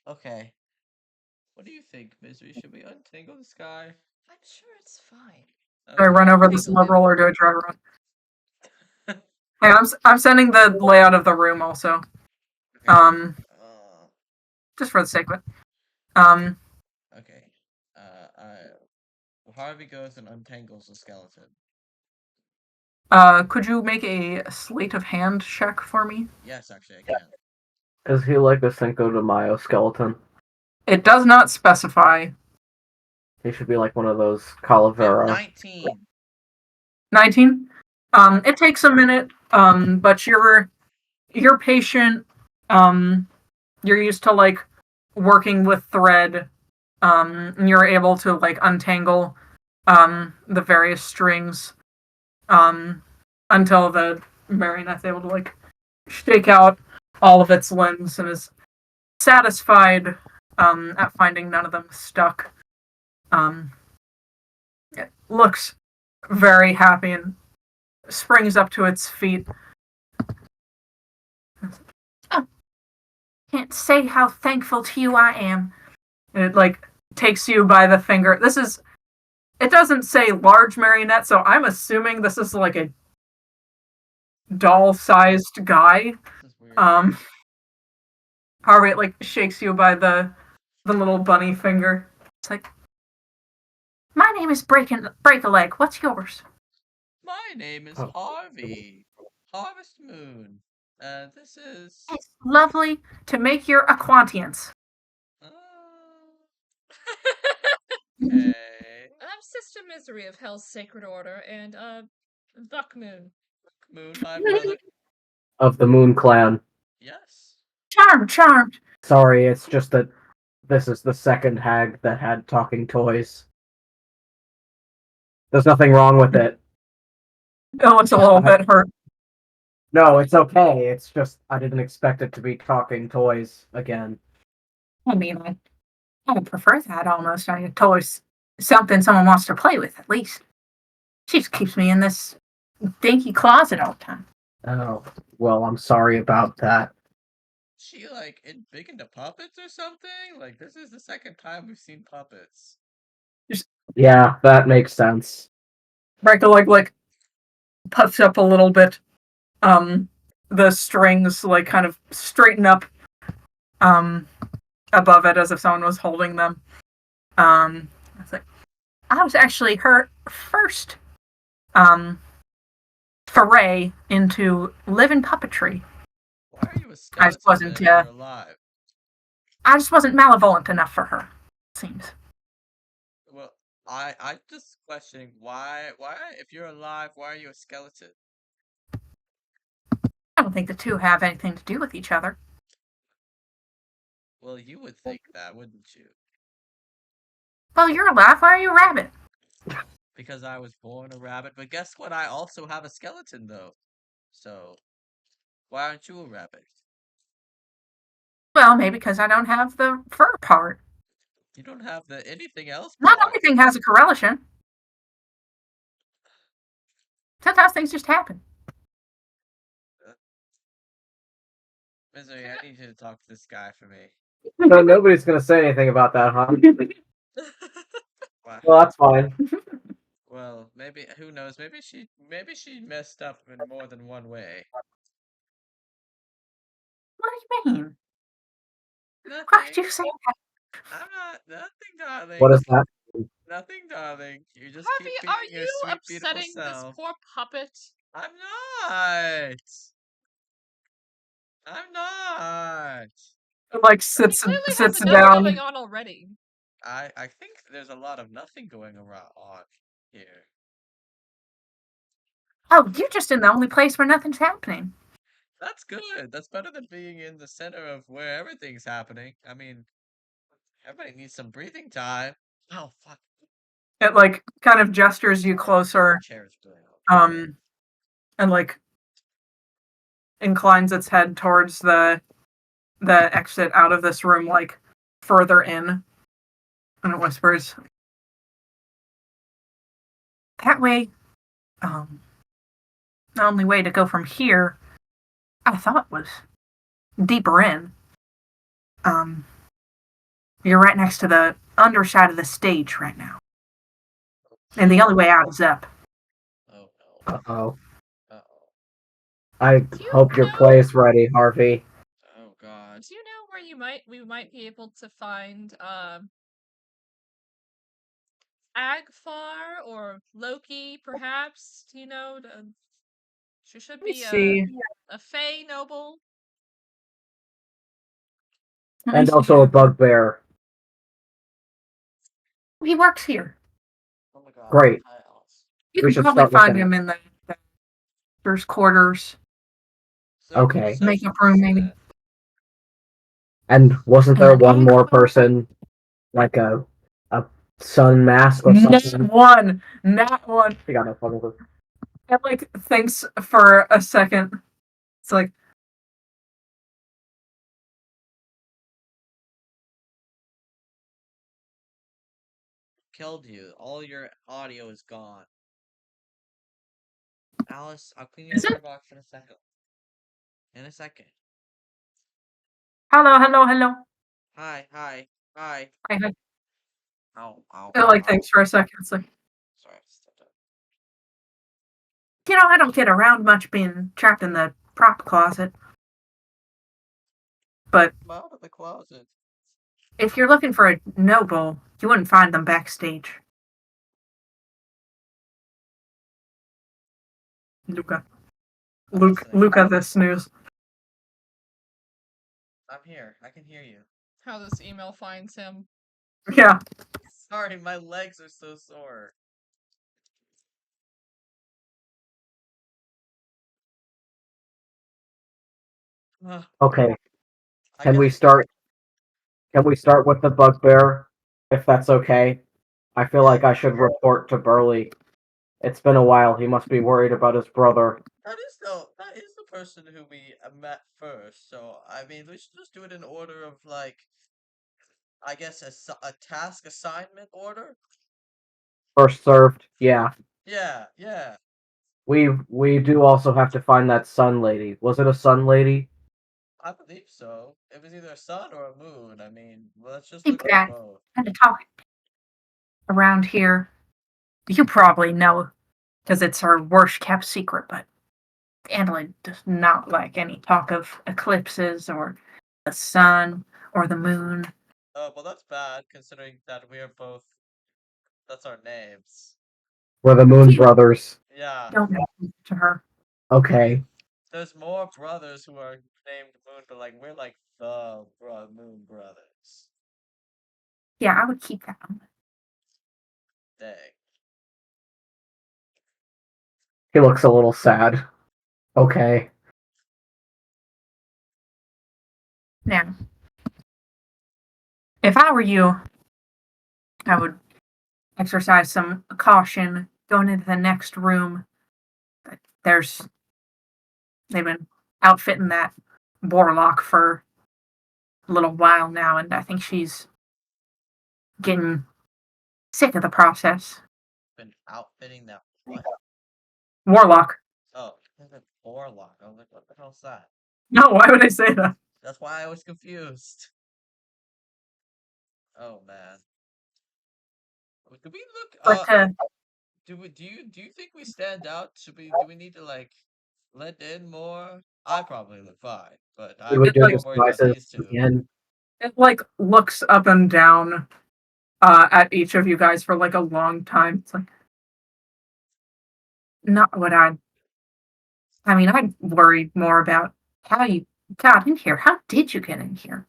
Okay. What do you think, Misery? Should we untangle this guy? I'm sure it's fine. Do I run over this Untangle him. liberal or do I drive around? Hey, I'm sending the layout of the room also. Okay. Just for the sake of it. Okay. Harvey goes and untangles the skeleton. Could you make a sleight of hand check for me? Yes, actually, I can. Is he like a Cinco de Mayo skeleton? It does not specify. He should be like one of those Calavera. 19. 19. It takes a minute. But you're patient. You're used to like working with thread. And you're able to like untangle the various strings until the marionette's able to like shake out all of its limbs and is satisfied at finding none of them stuck. It looks very happy and springs up to its feet. Oh, can't say how thankful to you I am. And it like takes you by the finger. It doesn't say large marionette, so I'm assuming this is like a doll-sized guy. This is weird. Harvey like shakes you by the little bunny finger. It's like, my name is Break a Leg. What's yours? My name is Oh. Harvey. Harvest Moon. This is. It's lovely to make your acquaintance. Okay. I'm Sister Misery of Hell's Sacred Order, and, Buckmoon. Moon, my brother. Of the Moon Clan. Yes. Charmed. Sorry, it's just that this is the second hag that had talking toys. There's nothing wrong with it. Oh, it's a little bit hurt. No, it's okay. It's just I didn't expect it to be talking toys again. I mean, I would prefer that almost. I toys something someone wants to play with at least. She just keeps me in this dinky closet all the time. Oh, well, I'm sorry about that. She like big into puppets or something? Like this is the second time we've seen puppets. Yeah, that makes sense. Breaker like puffs up a little bit. The strings like kind of straighten up above it as if someone was holding them. It's like I was actually her first foray into living puppetry. Why are you a I just skeleton wasn't then if you're alive? I just wasn't malevolent enough for her, it seems. Well, I just questioning why if you're alive, why are you a skeleton? I don't think the two have anything to do with each other. Well, you would think that, wouldn't you? Well, you're alive, why are you a rabbit? Because I was born a rabbit, but guess what? I also have a skeleton though. So why aren't you a rabbit? Well, maybe because I don't have the fur part. You don't have the anything else Not part. everything has a correlation. Sometimes things just happen. Misery, I need you to talk to this guy for me. No, nobody's gonna say anything about that, huh? Wow. Well, that's fine. Well, maybe who knows? Maybe she messed up in more than one way. What do you mean? Nothing. Why did you say that? I'm not nothing, darling. What is that? Nothing, darling. You just Harvey, keep are being your you sweet, beautiful upsetting this self. poor puppet? I'm not. I'm not. It, like He sits clearly has sits enough down. going on already. I think there's a lot of nothing going around on here. Oh, you're just in the only place where nothing's happening. That's good. That's better than being in the center of where everything's happening. I mean, everybody needs some breathing time. Oh fuck. It like kind of gestures you closer, Chair's going and like inclines its head towards the exit out of this room, like further in, and it whispers, "That way, the only way to go from here, I thought was deeper in. You're right next to the underside of the stage right now, and the only way out is up." Oh no. Uh-oh. Uh-oh. I Do you hope your know- play is ready, Harvey. Oh god. Do you know where we might be able to find Agfar or Loki, perhaps? Do you know? She should Let me be see. a Fey noble. Let me And see also a here. bugbear. He works here. Oh my god. Great. Hi, Alice. You We can should probably start with find that. him in the first quarters. Okay. Makeup room, maybe. And wasn't And there an one more Agfar? person, like a sun mask or Not something? one. Not one. She got no fucking clue. And like thinks for a second. It's like, Killed you. All your audio is gone. Alice, I'll clean your Is it? litter box in a second. In a second. hello, hello, hello. Hi, hi, hi. Hi, hi. Ow, ow, It like ow. thinks for a second. It's like, Sorry, I stepped up. I don't get around much being trapped in the prop closet. But I'm out of the closet. if you're looking for a noble, you wouldn't find them backstage. Luca. I'm listening. Luca the snooze. I'm here. I can hear you. How this email finds him. Yeah. Sorry, my legs are so sore. Ugh, Okay, I can guess we start? Can we start with the bugbear, if that's okay? I feel yeah. like I should report to Burley. It's been a while. He must be worried about his brother. That is the person who we met first. So I mean, we should just do it in order of like, I guess a task assignment order. First served. Yeah. Yeah, yeah. We do also have to find that sun lady. Was it a sun lady? I believe so. It was either a sun or a moon. I mean, let's just Keep look at that both. kind of talk around here. You probably know because it's our worst kept secret, but Andalin does not like any talk of eclipses or the sun or the moon. Oh, well, that's bad considering that we are both. That's our names. We're the Moon You Brothers. Yeah. don't mention it to her. I mean, Okay. there's more brothers who are named Moon, but like we're like the Moon Brothers. Yeah, I would keep that on. Dang. He looks a little sad. Okay. Now, if I were you, I would exercise some caution going into the next room. There's they've been outfitting that warlock for a little while now, and I think she's getting sick of the process. Been outfitting that what? Warlock. Oh, there's a Warlock. I was like, what the hell's that? No, why would I say that? That's why I was confused. Oh man. Do we look But do you think we stand out? Do we need to like let in more? I probably look fine, but We I'm would it do like more worried about disguises these two. again. it like looks up and down at each of you guys for like a long time. It's like not what I mean, I'd worry more about how you got in here. How did you get in here?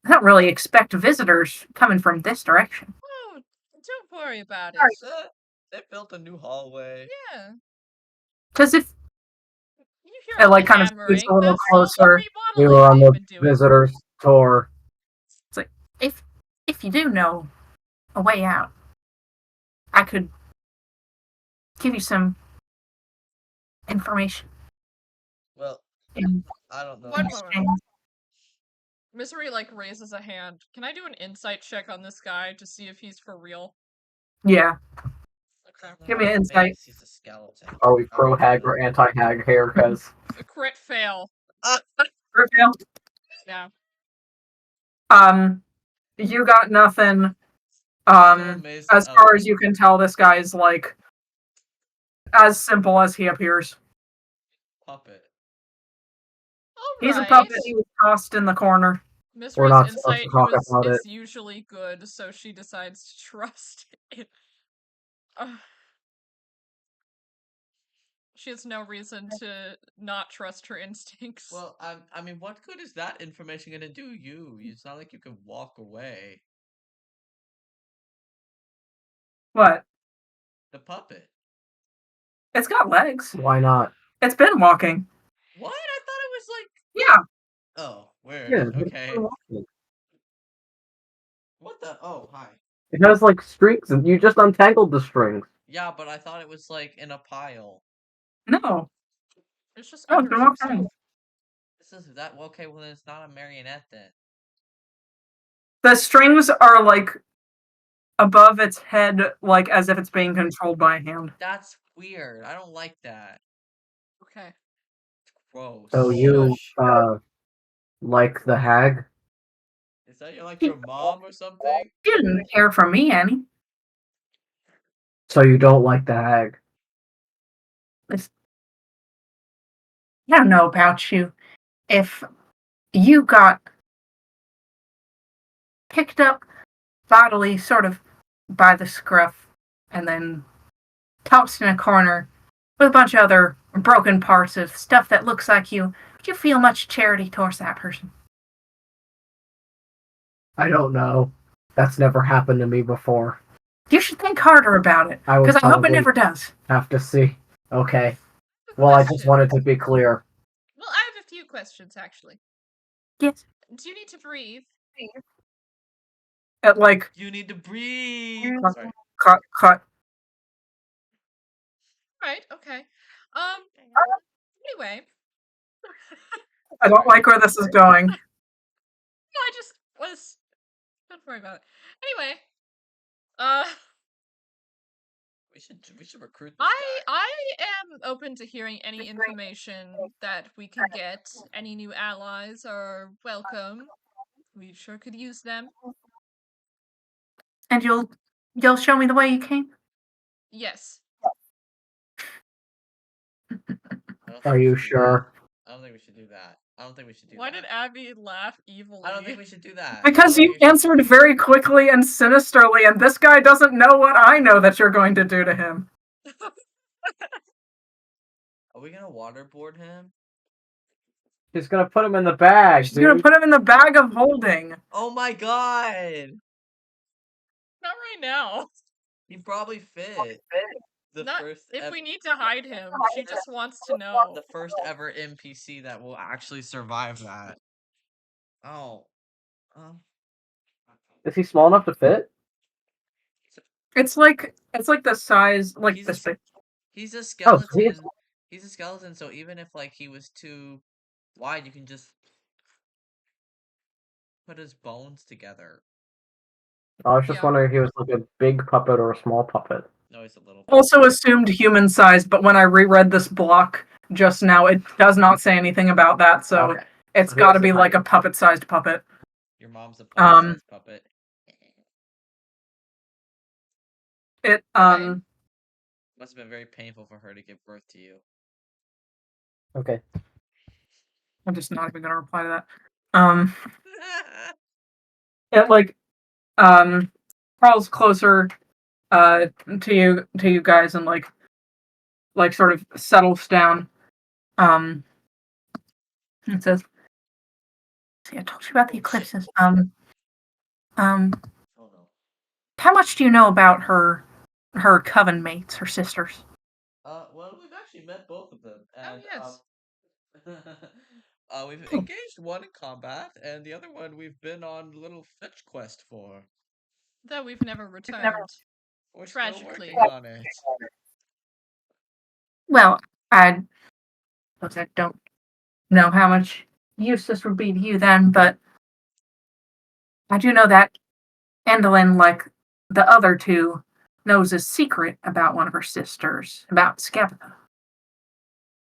I don't really expect visitors coming from this direction. Oh, don't worry about it. Sorry. They built a new hallway. Yeah. Because if You hear it all the like kind of scoots hammering. a little That's all the closer, We remodeling were on they've the been doing. visitors tour. it's like if you do know a way out, I could give you some information. Well, In I don't know. One moment. exchange. Misery like raises a hand. Can I do an insight check on this guy to see if he's for real? Yeah, Okay. give me an insight. He's a skeleton. Are we Are we pro hag gonna- or anti hag here? Because A crit fail. Reveal. Yeah. You got nothing. So amazed As at far as you can tell, this guy is like as simple as he appears. puppet. He's a Alright. puppet. He was tossed in the corner. Misery's not supposed to insight talk about is it. usually good, so she decides to trust it. She has no reason to not trust her instincts. Well, I mean, what good is that information gonna do you? It's not like you can walk away. What? The puppet. It's got legs. why not? It's been walking. What? I thought it was like. Yeah. Oh, weird. Yeah. Okay. What the? Oh, hi. It has like strings, and you just untangled the strings. Yeah, but I thought it was like in a pile. No. It's just No, it's under been some walking. stuff. This is that okay? Well, then it's not a marionette then. The strings are like above its head, like as if it's being controlled by a hand. That's weird. I don't like that. Okay. Gross. So you Shush. like the hag? Is that like your mom or something? She didn't care for me any. So you don't like the hag? I don't know about you. If you got picked up bodily, sort of by the scruff, and then tossed in a corner with a bunch of other broken parts of stuff that looks like you, would you feel much charity towards that person? I don't know. That's never happened to me before. You should think harder about it, I would because I hope it probably never does. have to see. Okay. A Well, I just question. wanted to be clear. Well, I have a few questions actually. Yes. Do you need to breathe? At like You need to breathe. Sorry. cut. Right. Okay. Anyway. I don't like where this is going. No, I just was. Don't worry about it. Anyway. Uh. We should recruit this guy. I am open to hearing any information that we can get. Any new allies are welcome. We sure could use them. And you'll show me the way you came? Yes. I don't Are think we you should do that. sure? I don't think we should do that. I don't think we should do Why that. did Abby laugh evilly? I don't think we should do that. Because you answered very quickly and sinisterly, and this guy doesn't know what I know that you're going to do to him. Are we gonna waterboard him? He's gonna put him in the bag, She's gonna put him in the bag of holding. Oh my god! Not right now. He probably fit. The Not first if ev- we need to hide him. She just wants to know. the first ever NPC that will actually survive that. Oh. Oh. Is he small enough to fit? It's like the size like He's this a, big. he's a Oh, so skeleton. He's a skeleton, so even if like he was too wide, you can just put his bones together. I was just Yeah. wondering if he was like a big puppet or a small puppet. No, he's a little. Also assumed human size, but when I reread this block just now, it does not say anything about that, so Okay. it's So got to he's be a like a tiny- puppet-sized puppet. Your mom's a Um, puppet-sized puppet. It Okay. Must have been very painful for her to give birth to you. Okay. I'm just not even gonna reply to that. It like crawls closer to you guys and like sort of settles down. It says, "See, I told you about the Oh, shit. eclipses. Oh no. How much do you know about her coven mates, her sisters?" Well, we've actually met both of them, and yes. we've engaged one in combat, and the other one we've been on a little fetch quest for. Though we've never returned. We're still Tragically. working on it. Well, I don't know how much use this would be to you then, but I do know that Endlin, like the other two, knows a secret about one of her sisters, about Scabatha.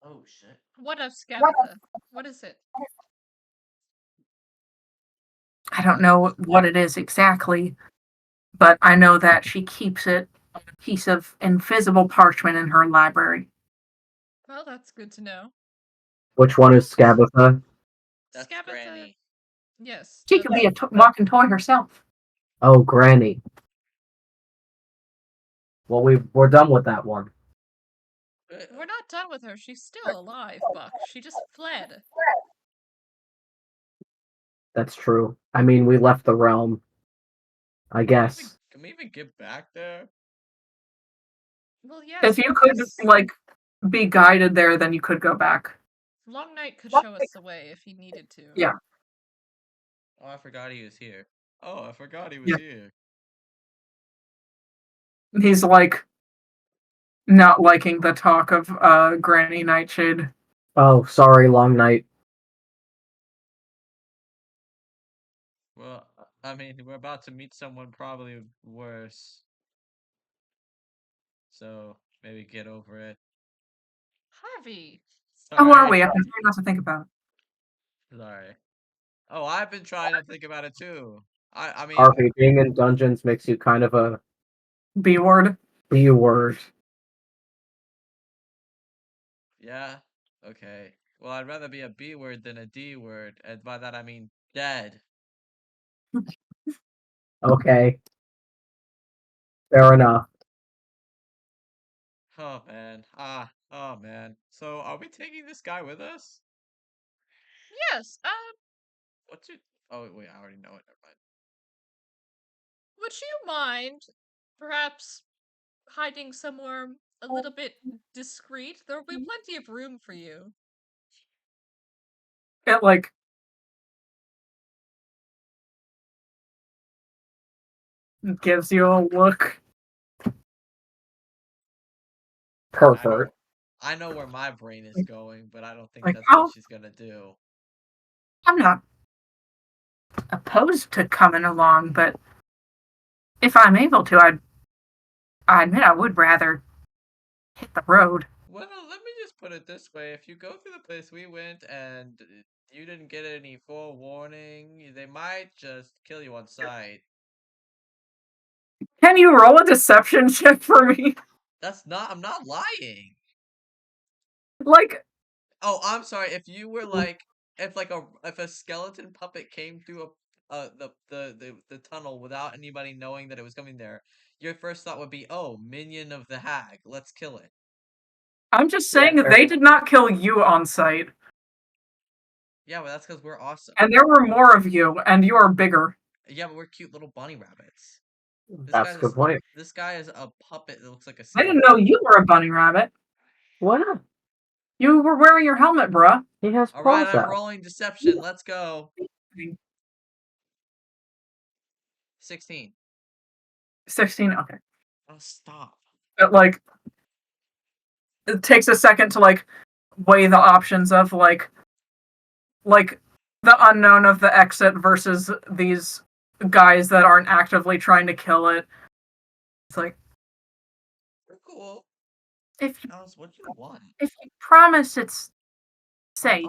Oh shit. What of Scabatha? What is it? I don't know what it is exactly, but I know that she keeps it on a piece of invisible parchment in her library. Well, that's good to know. Which one is Scabatha? That's Scabatha. Granny. Yes. She could be a walking toy herself. Oh, Granny. Well, we're done with that one. We're not done with her. She's still alive, Buck. She just fled. That's true. I mean, we left the realm. I guess. Can we even get back there? Well, yes. If you could, because like, be guided there, then you could go back. Long Night could show us the way if he needed to. Yeah. Oh, I forgot he was here. Oh, I forgot he was Yeah. here. He's, like, not liking the talk of Granny Nightshade. Oh, sorry, long night. Well, I mean, we're about to meet someone probably worse. So, maybe get over it. Harvey. How are Sorry. we? I've been trying not to think about it. Sorry. Oh, I've been trying to think about it too. I mean, Harvey, being in dungeons makes you kind of a B-word. B-word. yeah, okay. Well, I'd rather be a B word than a D word, and by that I mean dead. Okay. Fair enough. Oh man. Oh man. So, are we taking this guy with us? Yes. What's it? Oh wait, I already know it. Never mind. Would you mind perhaps hiding somewhere a little bit discreet? There will be plenty of room for you. It like gives you a look. Pervert. I know where my brain is going, but I don't think Like, that's what oh, she's gonna do. I'm not opposed to coming along, but if I'm able to, I admit I would rather hit the road. Well, let me just put it this way. If you go through the place we went and you didn't get any forewarning, they might just kill you on sight. Can you roll a deception check for me? I'm not lying. Like, Oh, I'm sorry. If you were like, if a skeleton puppet came through the tunnel without anybody knowing that it was coming there, your first thought would be, oh, minion of the hag, let's kill it. I'm just Yeah, saying they did not kill you on sight. Yeah, but that's because we're awesome. And there were more of you, and you are bigger. Yeah, but we're cute little bunny rabbits. That's a good point. This guy is a puppet that looks like a I skeleton. didn't know you were a bunny rabbit. Why not? You were wearing your helmet, bruh. He has All right, paws I'm out. rolling deception. Let's go. 16. 16, okay. Oh, stop. But, like, it takes a second to, like, weigh the options of, like, the unknown of the exit versus these guys that aren't actively trying to kill it. It's like, We're cool. if Alice, what do you want? you promise it's safe,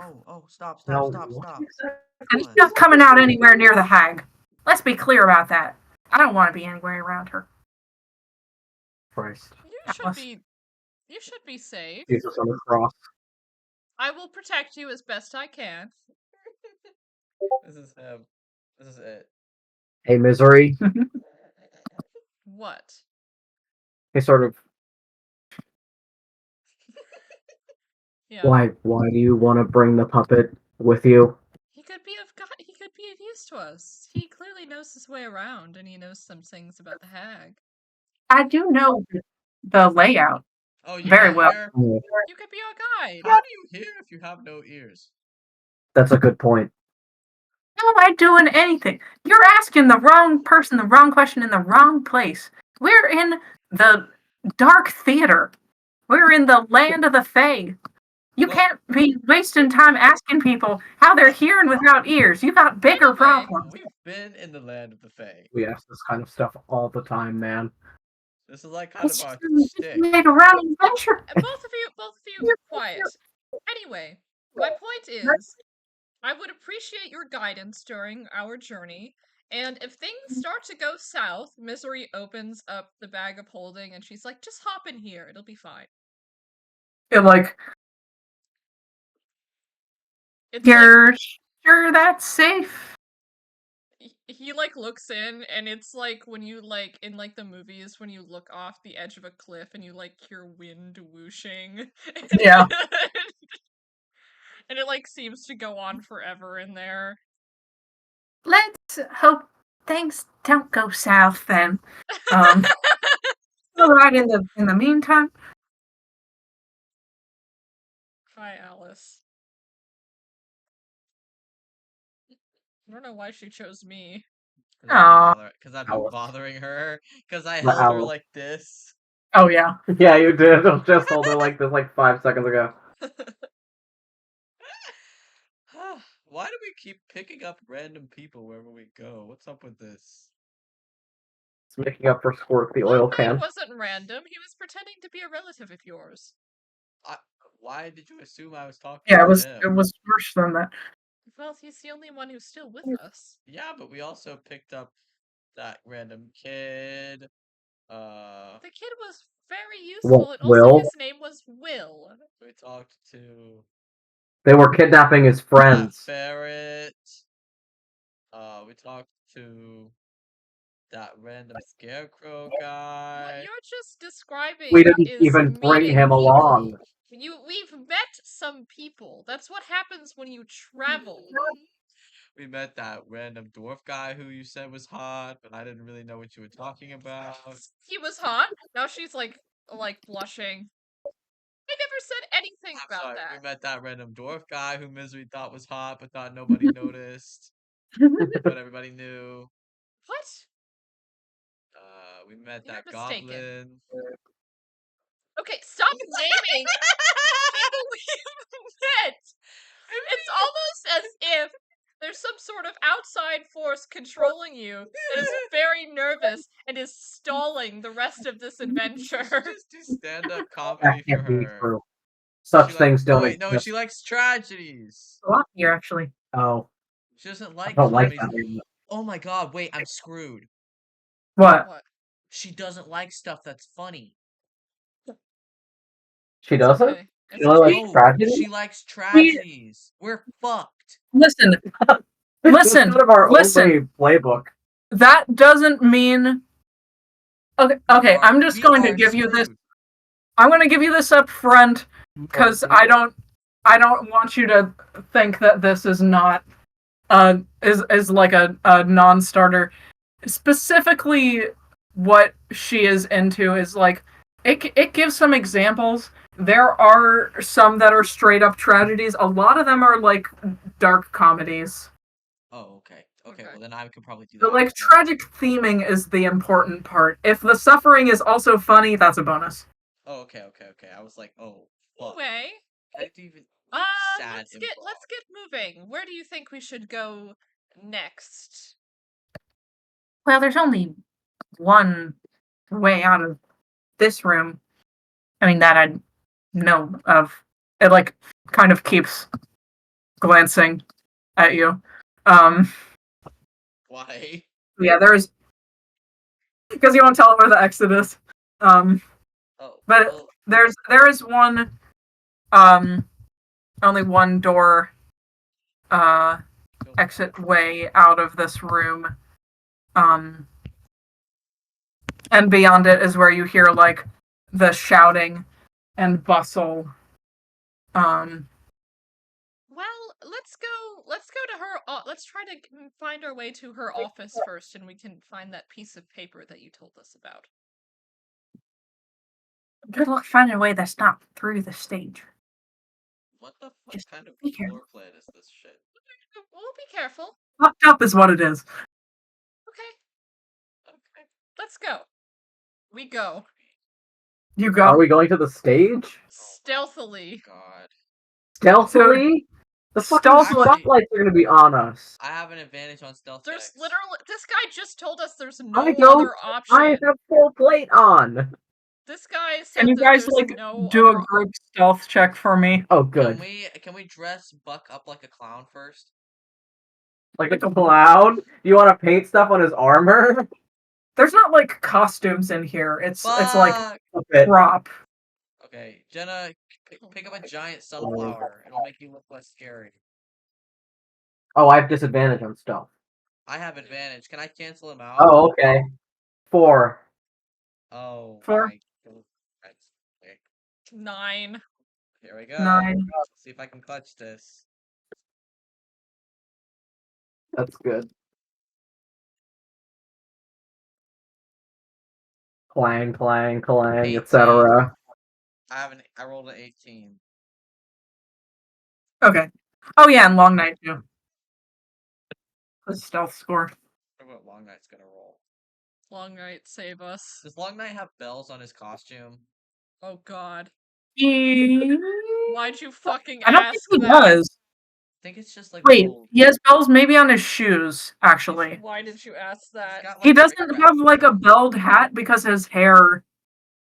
Stop. Now, what and Alice. she's not coming out anywhere near the hag. Let's be clear about that. I don't want to be anywhere around her. Christ. You should be safe. Jesus on the cross. I will protect you as best I can. This is him. This is it. Hey, Misery. What? He sort of. Yeah. Why do you want to bring the puppet with you? He could be of use to us. He clearly knows his way around, and he knows some things about the hag. I do know the layout Oh, you very can well. hear? You could be our guide. How do you hear if you have no ears? That's a good point. How am I doing anything? You're asking the wrong person the wrong question in the wrong place. We're in the dark theater. We're in the land of the Fae. You Well- can't be wasting time asking people how they're hearing without ears. You got bigger Anyway, problems. We've been in the land of the Fae. We ask this kind of stuff all the time, man. This is like kind It's of our just shtick. made around adventure. both of you, quiet. Anyway, my point is, I would appreciate your guidance during our journey. And if things start to go south, Misery opens up the bag of holding and she's like, just hop in here. It'll be fine. Like, It's you're sure that's safe? he like looks in and it's like when you like in like the movies when you look off the edge of a cliff and you like hear wind whooshing. Yeah. And it like seems to go on forever in there. Let's hope things don't go south then. All right. In the meantime, Hi, Alice. I don't know why she chose me. Because I've been Alice. bothering her. Because I The held her owl. like this. oh yeah, Yeah, you did. Just hold her like this like 5 seconds ago. Why do we keep picking up random people wherever we go? What's up with this? It's making up for Squirt the Well, oil that can. wasn't random. He was pretending to be a relative of yours. Why did you assume I was talking yeah. to It him? was worse than that. Well, he's the only one who's still with us. Yeah, but we also picked up that random kid. The kid was very What, useful, and also Will? his name was Will. We talked to They were kidnapping his that friends. ferret. We talked to that random scarecrow What guy. you're just describing We didn't is even bring meeting him people. along. We've met some people. That's what happens when you travel. We met that random dwarf guy who you said was hot, but I didn't really know what you were talking about. He was hot. Now she's like blushing. I never said anything I'm about sorry, that. we met that random dwarf guy who Misery thought was hot, but thought nobody noticed. But everybody knew. What? We met You're that mistaken. goblin. Okay, stop naming people we've met. It's almost as if there's some sort of outside force controlling you that is very nervous and is stalling the rest of this adventure. Just do stand-up That comedy for can't be her. true. Such things No, don't wait, no, exist. she likes tragedies. A lot here, actually. Oh, She doesn't I like don't like comedies. that. Anymore. Oh my god, wait, I'm screwed. What? What? She doesn't like stuff that's funny. She It's doesn't? okay. She It's only okay. likes tragedy? She likes tragedies. We're fucked. Listen, That's listen, kind of our listen. only playbook. That doesn't mean. Okay, I'm just going to give you this. I'm going to give you this up front because I don't want you to think that this is not is like a non-starter. Specifically, what she is into is like it gives some examples. There are some that are straight up tragedies. A lot of them are like dark comedies. Oh, okay. Okay, Okay. well then I could probably do But that. like tragic theming is the important part. If the suffering is also funny, that's a bonus. Oh, okay. I was like, oh, fuck. Anyway, I didn't even sad let's get moving. Where do you think we should go next? Well, there's only one way out of this room. I mean, that I know of. It like kind of keeps glancing at you. Why? Yeah, there's because you won't tell it where the exit is. Oh, But well, there is one only one door exit way out of this room. And beyond it is where you hear like the shouting and bustle. Well, let's go to her. Let's try to find our way to her office first, and we can find that piece of paper that you told us about. Good luck finding a way that's not through the stage. what the fuck Just kind of be floor careful. plan is this shit? We'll be careful. Fucked up is what it is. Okay, let's go. We go You go. Are we going to the stage? stealthily. God. Stealthily? The fucking Stealthily- spotlights are gonna be on us. I have an advantage on stealth There's checks. literally this guy just told us there's no I don't. other option. I have full plate on. This guy said Can you that guys there's like no do other a group stealth check for me? Oh, good. Can we dress Buck up like a clown first? Like a clown? You want to paint stuff on his armor? There's not like costumes in here. It's like Fuck! A bit. prop. Okay, Jenna, pick up a giant sunflower. It'll make you look less scary. Oh, I have disadvantage on stuff. I have advantage. Can I cancel him out? Oh, okay. 4. Oh. 4. My God. Okay, 9. here we go. 9. Let's see if I can clutch this. That's good. Clang, clang, clang, 18. etc. I rolled an 18. Okay. Oh yeah, and Long Night too. The stealth score. I wonder what Long Night's gonna roll. Long Night, save us. Does Long Night have bells on his costume? Oh God. I Why'd you fucking don't think ask he that? does. I think it's just like Wait, little. he has bells maybe on his shoes, actually. Why did you ask that? got, He like, doesn't bric-a-brac. have like a belled hat because his hair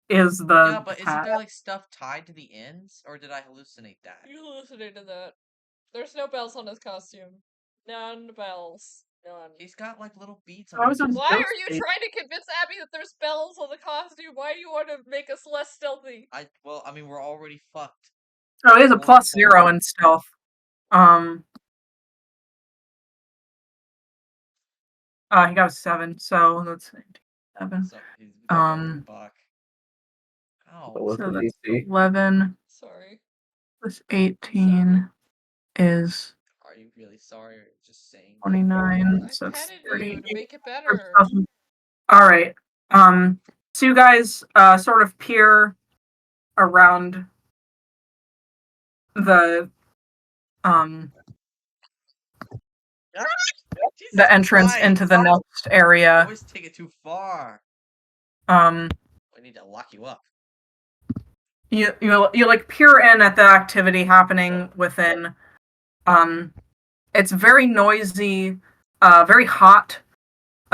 is the Yeah, but isn't hat. there like stuff tied to the ends, or did I hallucinate that? You hallucinated that. There's no bells on his costume. None bells. None. He's got like little beads I on was his. on Why stealth are you stage. trying to convince Abby that there's bells on the costume? Why do you want to make us less stealthy? I mean, we're already fucked. Oh, he has a Only +0 4. in stealth. He got a 7, so let's see. 7. So he's definitely Buck. What Oh, was So the that's DC? 11 Sorry. plus 18 is are you really sorry. Just saying. 29, I so it's petted 30. you to make it better. All right. So you guys sort of peer around the um Ah! the Jesus entrance into the Christ! next I area. always take it too far. Um, I need to lock you up. you like peer in at the activity happening within. It's very noisy, very hot.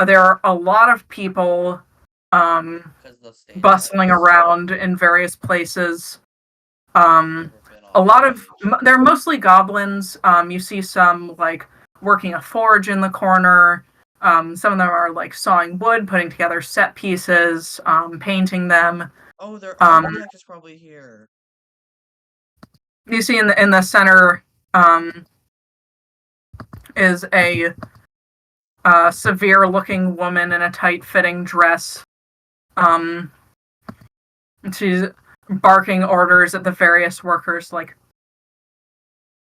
There are a lot of people Because the stage bustling lights. around in various places. Never been A on lot of stage. they're mostly goblins. You see some like working a forge in the corner. Some of them are like sawing wood, putting together set pieces, painting them. Oh, their Um, architect is probably here. you see in the center is a severe looking woman in a tight fitting dress. Um, she's barking orders at the various workers like,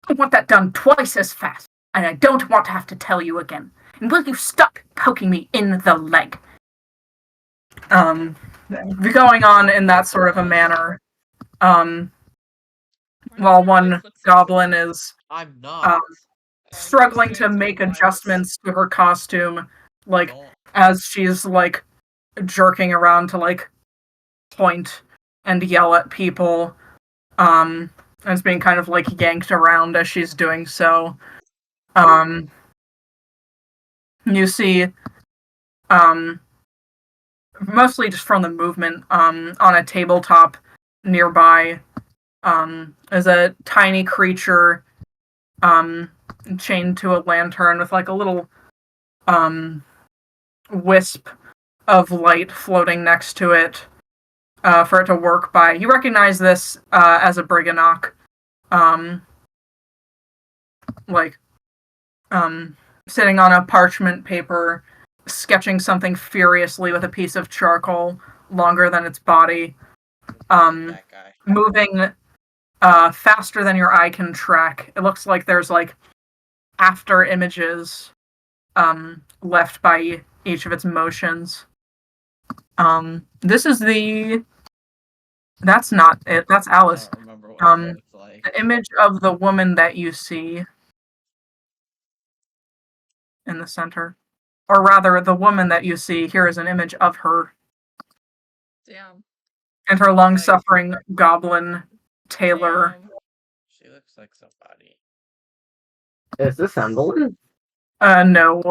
I want that done twice as fast, and I don't want to have to tell you again. And will you stop poking me in the leg? Going on in that sort of a manner. Um, while Aren't there one footsteps goblin in- is I'm um, not. I'm just struggling to getting some make vibes. adjustments to her costume, like Don't. as she's like jerking around to like point and yell at people. And it's being kind of like yanked around as she's doing so. Um, you see, um, mostly just from the movement, on a tabletop nearby, is a tiny creature, um, chained to a lantern with like a little, wisp of light floating next to it, for it to work by. You recognize this, as a Briganock. Um, like, um, sitting on a parchment paper, sketching something furiously with a piece of charcoal longer than its body, That guy. moving faster than your eye can track. It looks like there's like after images left by each of its motions. This is the. That's not it. That's I Alice. don't remember what Um, it looks like. the image of the woman that you see in the center, or rather, the woman that you see here is an image of her Damn. and her long-suffering goblin tailor. Damn. She looks like somebody. Is this Endelin? No,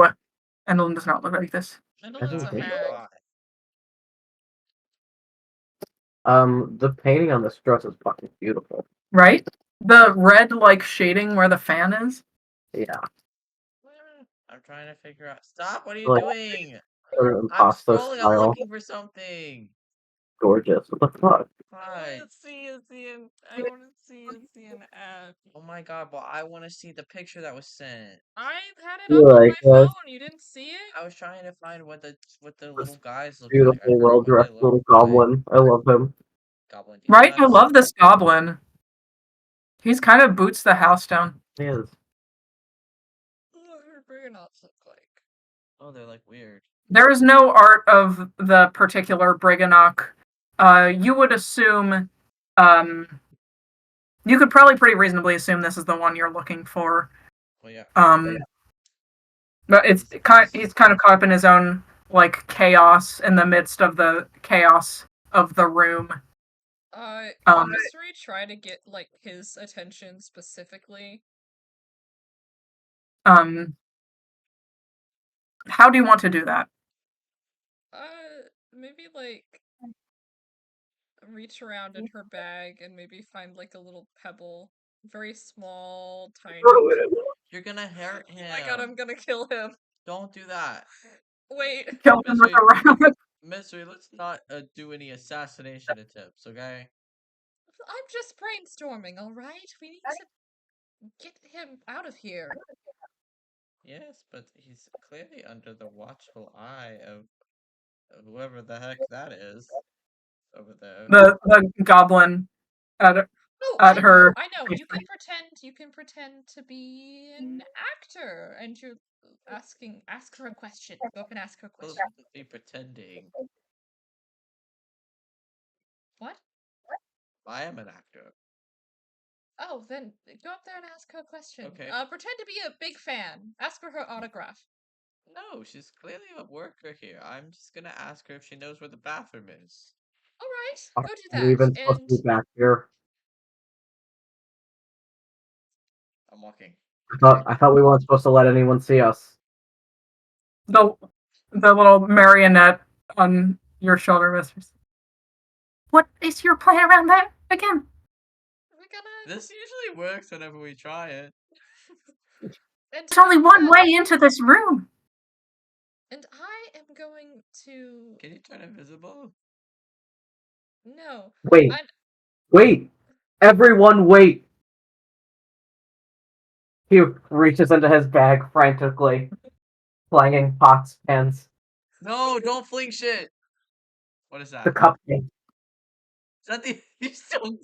Endelin does not look like this. Endelin's a hag. The painting on this dress is fucking beautiful. Right? The red like shading where the fan is. Yeah. I'm trying to figure out. Stop! What are you Like, doing? sort of I'm impasta scrolling. I'm style. looking for something. Gorgeous. What the fuck? I Hi. want to see an ad. Oh my god! But I want to see the picture that was sent. I had it You up on like my phone. You didn't see it? I was trying to find what the little guys look like. I beautiful, forgot what they well-dressed look little like. goblin. I love him. Goblin. Right? I Yes. love this goblin. He's kind of boots the house down. He is. What do Briganauts look like? Oh, they're like weird. There is no art of the particular Briganock. You would assume, you could probably pretty reasonably assume this is the one you're looking for. Well, yeah. But he's kind of caught up in his own like chaos in the midst of the chaos of the room. Can Mystery try to get like his attention specifically? How do you want to do that? Maybe like reach around in her bag and maybe find like a little pebble. Very small, tiny. You're gonna hurt him. Oh my god, I'm gonna kill him. Don't do that. Kill Wait. him with a round. Mystery, let's not do any assassination attempts, okay? I'm just brainstorming, alright? We need to get him out of here. Yes, but he's clearly under the watchful eye of whoever the heck that is over there. The goblin Oh, at her. I know. You can pretend to be an actor, and you're ask her a question. Go up and ask her a Well, question. be pretending. What? I am an actor. Oh, then go up there and ask her a question. Okay. Pretend to be a big fan. Ask her her autograph. No, she's clearly a worker here. I'm just gonna ask her if she knows where the bathroom is. All right, Are go do we even that. supposed And to be back here? I'm walking. I thought we weren't supposed to let anyone see us. The little marionette on your shoulder whispers. What is your plan around that again? we're gonna. This usually works whenever we try it. And There's only I'm one gonna- way into this room. And I am going to. Can you turn invisible? No. Wait. I'm... Wait! Everyone wait! He reaches into his bag frantically, clanging pots, pans. No, don't fling shit. What is that? The cupcake. Is that the? You still?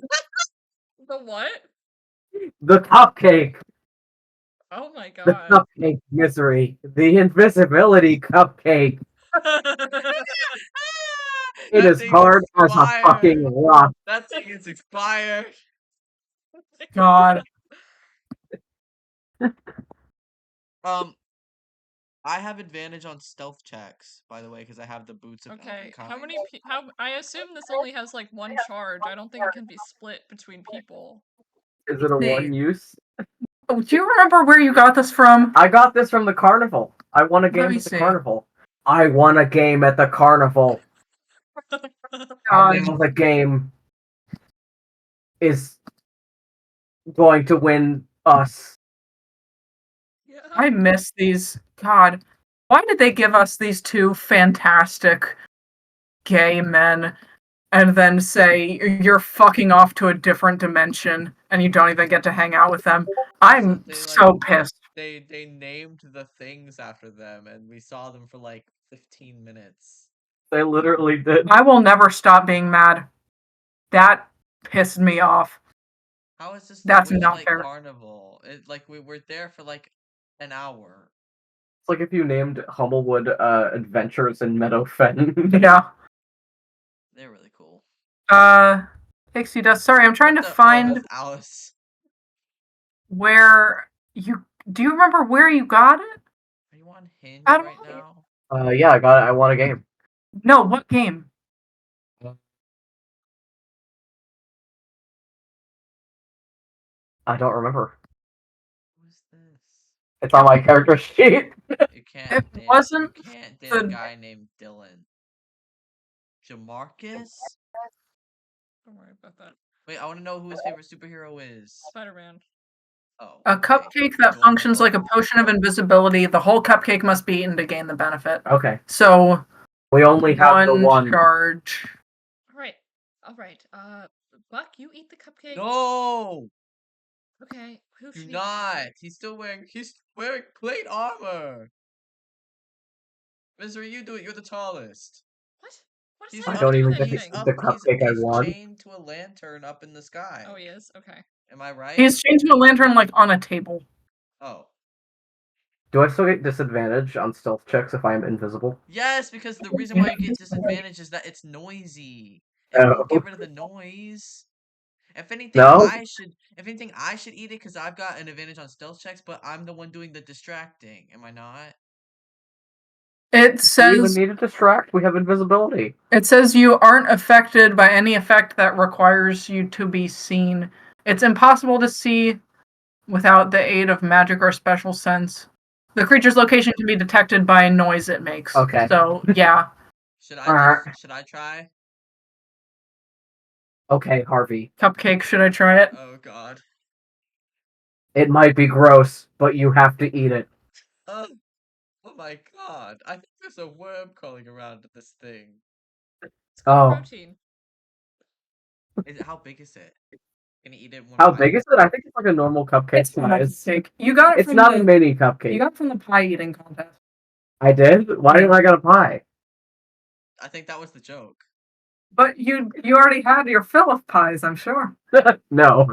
The what? The cupcake! Oh my The god. cupcake misery. The invisibility cupcake. It That is thing's hard as a expired. fucking rock. That thing is expired. God. I have advantage on stealth checks, by the way, because I have the boots of Okay, elvenkind. how many how I assume this only has like one charge. I don't think it can be split between people. Is it a one use? Oh, do you remember where you got this from? I got this from the carnival. I won a Let game me at the see. carnival. I won a game at the carnival. God. And now the game is going to win us. Yeah. I miss these. God. Why did they give us these two fantastic gay men and then say you're fucking off to a different dimension and you don't even get to hang out with them? I'm They, so pissed. They named the things after them, and we saw them for like 15 minutes. They literally did. I will never stop being mad. That pissed me off. How is this That's the not Witchlight fair. Carnival? Like we were there for like an hour. It's like if you named Humblewood Adventures in Meadowfen. Yeah. They're really cool. Pixie Dust. Sorry, I'm trying to find that's Alice. where you. Do you remember where you got it? Are you on Hinge I don't right know. now? Yeah, I got it. I won a game. No, what game? I don't remember. Who's this? It's on my character sheet. You can't. It Date, wasn't You can't date the- a guy named Dylan. Jamarcus? Don't worry about that. Wait, I want to know who his favorite superhero is. Spider-Man. Oh. A okay. cupcake that Join functions the like a club. potion of invisibility. The whole cupcake must be eaten to gain the benefit. Okay. So We only have the one. charge. All right. Buck, you eat the cupcake. No! Okay. Who Do should eat not! the cupcake? He's wearing plate armor! Misery, you do it. You're the tallest. What? What does He's that I have don't to do even with get to anything? see the cupcake I won. He's chained to a lantern up in the sky. Oh, he is? Okay. Am I right? He's chained to a lantern like on a table. Oh. Do I still get disadvantage on stealth checks if I am invisible? Yes, because the reason why you get disadvantage is that it's noisy. And Oh. we'll get rid of the noise. If anything, No? I should eat it because I've got an advantage on stealth checks, but I'm the one doing the distracting. Am I not? It Do you even says need to distract? We have invisibility. you aren't affected by any effect that requires you to be seen. It's impossible to see without the aid of magic or special sense. The creature's location can be detected by noise it makes. Okay. So yeah. Should I try? Okay, Harvey. Cupcake, should I try it? Oh god. It might be gross, but you have to eat it. Oh my god. I think there's a worm crawling around this thing. It's called Oh. protein. How big is it? Can you eat it one How bite? big is it? I think it's like a normal cupcake It's not a size. cake. You got it It's from not the a mini cupcake. You got it from the pie eating contest. I did? Why didn't I get a pie? I think that was the joke. But you already had your fill of pies, I'm sure. No.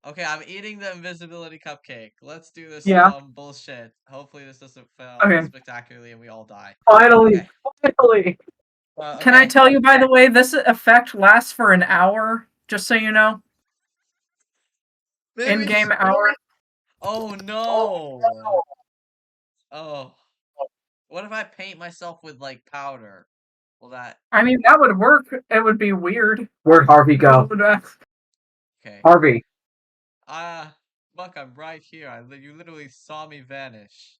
Okay, I'm eating the invisibility cupcake. Let's do this Yeah. bullshit. Hopefully this doesn't fail Okay. spectacularly and we all die. Finally, Okay. finally. Can I Okay. tell you, by the way, this effect lasts for an hour, just so you know. Maybe. In-game hour. Oh no. Oh. What if I paint myself with like powder? Will that? I mean, that would work. It would be weird. Where'd Harvey go? Okay. Harvey. Buck, I'm right here. You literally saw me vanish.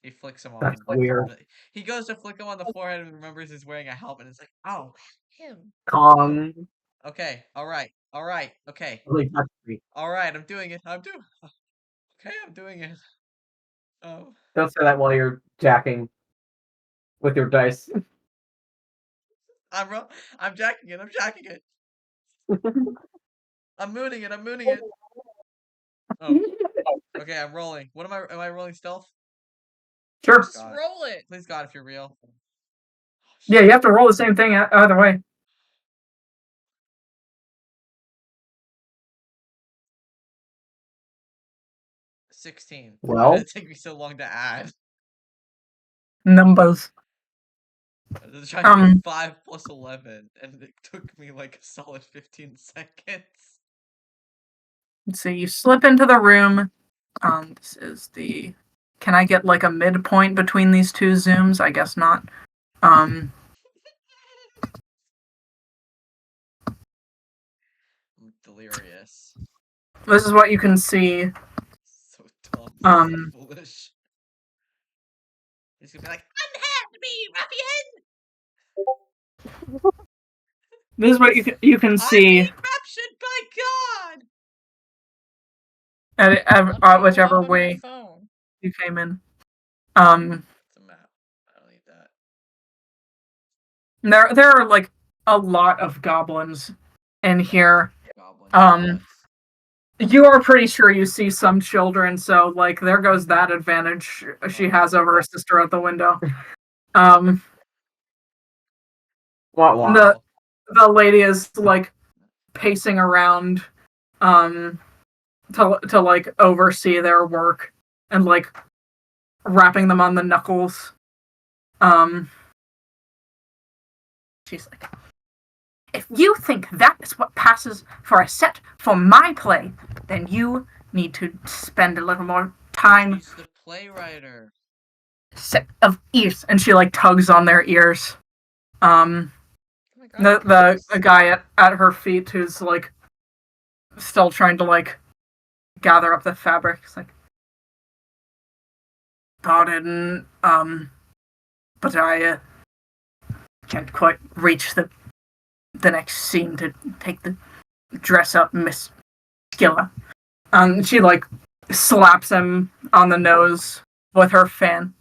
He flicks him That's on. weird. He goes to flick him on the forehead and remembers he's wearing a helmet. And it's like, oh, him. Kong. Okay. All right. All right. Okay. Really touched me. All right. I'm doing it. Okay. I'm doing it. Oh. Don't say that while you're jacking with your dice. I'm jacking it. I'm jacking it. I'm mooning it. I'm mooning it. Oh. Okay. I'm rolling. What am I? Am I rolling stealth? Sure. Just roll it. Please God, if you're real. Oh, Yeah, you have to roll the same thing either way. 16. Well? Why did it take me so long to add? Numbers. I was trying to do 5 plus 11, and it took me like a solid 15 seconds. Let's see, you slip into the room. This is the... Can I get like a midpoint between these two zooms? I guess not. I'm delirious. This is what you can see. So dumb. So foolish. He's gonna be like, unhand me, ruffian! This is what you can see. I'm being captured by God! At whichever way you came in. It's a map. I don't need that. There are like a lot of goblins in here. Goblin You are pretty sure you see some children, so like there goes that advantage she has over her sister out the window. Wow. The lady is like pacing around to like oversee their work and like rapping them on the knuckles. She's like, if you think that is what passes for a set for my play, then you need to spend a little more time. She's the playwriter. Set of ears, and she like tugs on their ears. Oh my God, The guy at her feet who's like still trying to like gather up the fabric. It's like, pardon, but I can't quite reach the next scene to take the dress up, Miss Skilla. She like slaps him on the nose with her fan.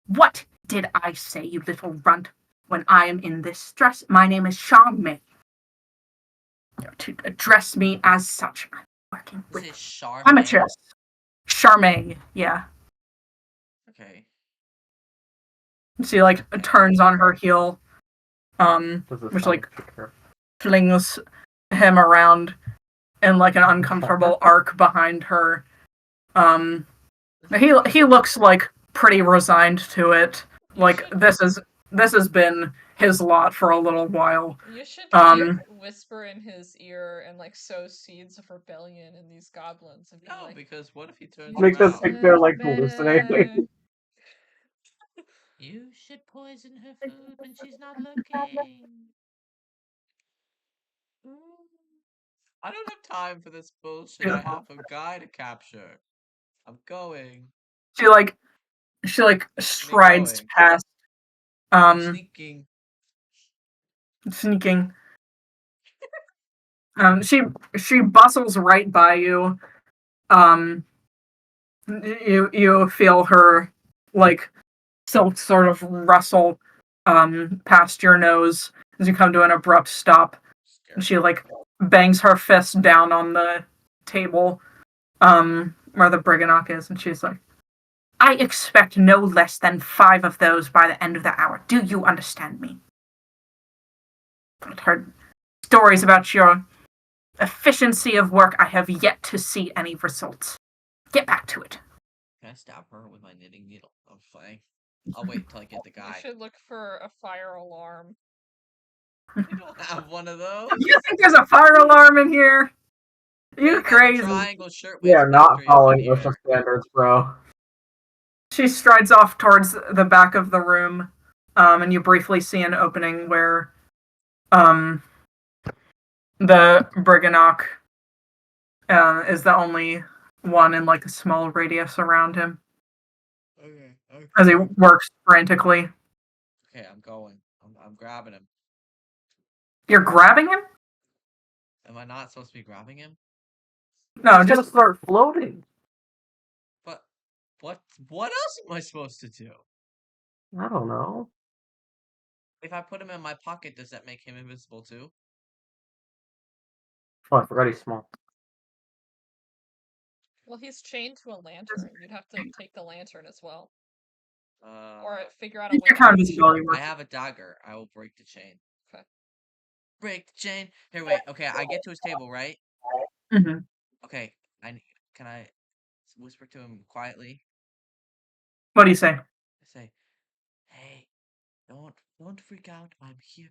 What did I say, you little runt? When I am in this dress, my name is Charmaine. You're to address me as such. I'm working Is with it Charmaine? amateurs. Charmaine, yeah. Okay. She like turns on her heel, which like flings him around in like an uncomfortable arc behind her. He looks like pretty resigned to it. Like this has been his lot for a little while. You should like, whisper in his ear and like sow seeds of rebellion in these goblins and be No, like, because what if he turns Make them around? think they're like hallucinating. You should poison her food when she's not looking. I don't have time for this bullshit. I have a guy to capture. I'm going. She like strides past. Sneaking. Sneaking. She bustles right by you. You feel her like silk sort of rustle past your nose as you come to an abrupt stop. And she like bangs her fist down on the table where the Briganock is, and she's like, I expect no less than 5 of those by the end of the hour. Do you understand me? I've heard stories about your efficiency of work. I have yet to see any results. Get back to it. Can I stab her with my knitting needle? I'm fine. I'll wait till I get the You guy. should look for a fire alarm. I don't have one of those. You think there's a fire alarm in here? You They got the crazy. triangle shirtwaist We are not factory up following in OSHA here. standards, bro. She strides off towards the back of the room, and you briefly see an opening where the Briganock is the only one in like a small radius around him Okay. as he works frantically. Okay, I'm going. I'm grabbing him. You're grabbing him? Am I not supposed to be grabbing him? No, He's just gonna start floating. But what else am I supposed to do? I don't know. If I put him in my pocket, does that make him invisible too? Oh, I forgot he's small. Well, he's chained to a lantern. You'd have to take the lantern as well. Uh, Or figure out a your way count to visibility I works. have a dagger. I will break the chain. Okay. Break the chain. Here, wait. Okay, I get to his table, right? Mm-hmm. Okay, can I whisper to him quietly? What do you say? I say, "Hey, don't freak out. I'm here.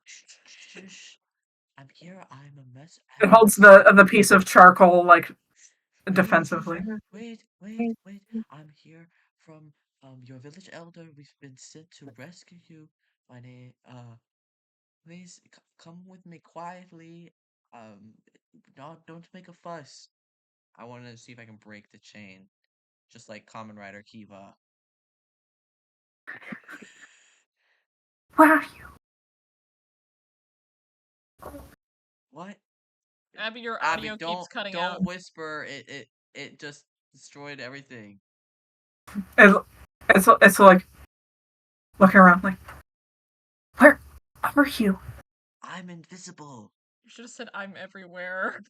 Shh. I'm here. I'm a mess. It holds the piece of charcoal like defensively. Wait. I'm here from your village elder. We've been sent to rescue you. My name please come with me quietly. Don't make a fuss. I wanted to see if I can break the chain, just like Common Rider Kiva. Where are you? What? Abby, your Abby, audio keeps cutting don't out. whisper. It just destroyed everything. It's like looking around like where are you? I'm invisible. You should have said I'm everywhere.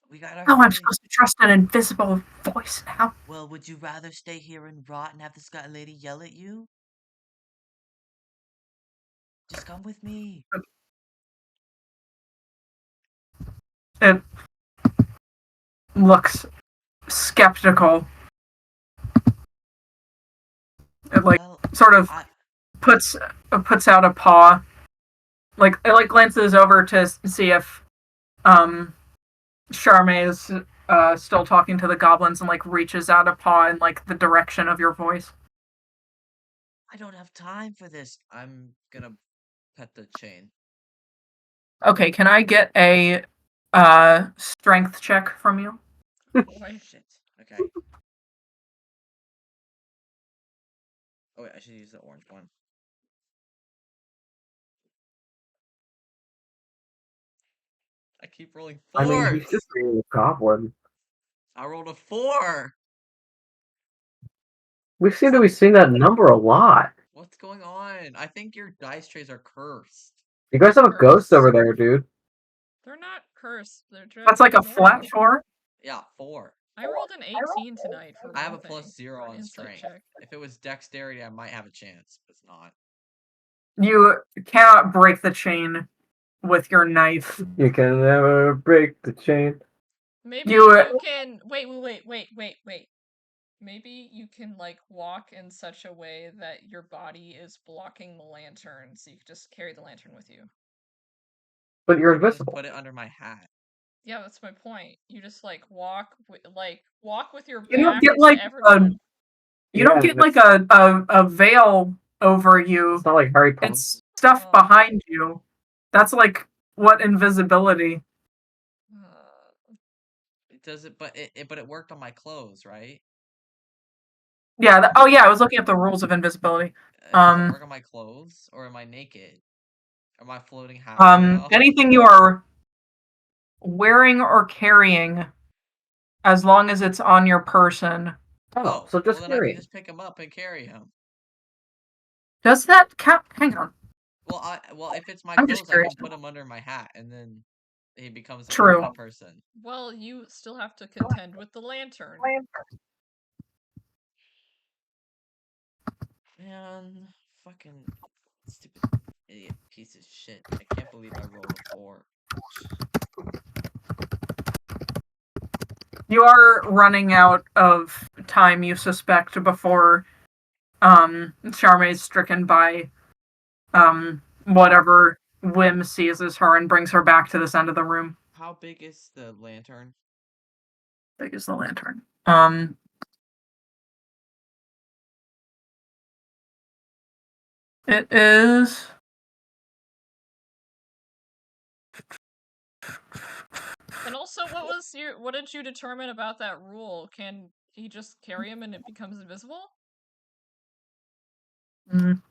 We gotta Oh, I'm hurry. supposed to trust an invisible voice now. Well, would you rather stay here and rot and have the Sky Lady yell at you? Just come with me. It looks skeptical. It like Well, sort of I puts out a paw. Like it like glances over to see if Charmaine is still talking to the goblins and like reaches out a paw in like the direction of your voice. don't have time for this. I'm gonna pet the chain. Okay, can I get a strength check from you? Boy. Shit. Okay. Oh wait, I should use the orange one. I keep rolling I mean, fours. he's just being a goblin. I rolled a 4. We seem to be seeing that number a lot. What's going on? I think your dice trays are cursed. You guys have a ghost Cursed. over there, dude. They're not cursed. They're just That's like a normal. flat 4. Yeah, 4. I rolled an 18 tonight for I have a one thing, plus 0 for an on insight strength. check. If it was dexterity, I might have a chance, but it's not. You cannot break the chain with your knife. You can never break the chain. Maybe You- you can wait. Maybe you can like walk in such a way that your body is blocking the lantern, so you can just carry the lantern with you. But you're I can just invisible. put it under my hat. Yeah, that's my point. You just like walk with your You don't back get to like everyone. you don't get like a veil over you. It's not like Harry Potter. It's stuff Oh. behind you. That's like what invisibility. It does it, but it worked on my clothes, right? Yeah. Oh yeah. I was looking at the rules of invisibility. Does it work on my clothes, or am I naked? Am I floating halfway now? Anything you are wearing or carrying, as long as it's on your person. Oh, so just well, then I carry can it. just pick him up and carry him. Does that count? Hang on. Well, if it's my I'm just clothes, I can curious. put him under my hat, and then he becomes a True. real person. Well, you still have to contend with the lantern. Man, fucking stupid Idiot piece of shit. I can't believe I rolled a 4. You are running out of time, you suspect, before Charme is stricken by whatever whim seizes her and brings her back to this end of the room. How big is the lantern? Big as the lantern. It is. And also, what did you determine about that rule? Can he just carry him and it becomes invisible? I'm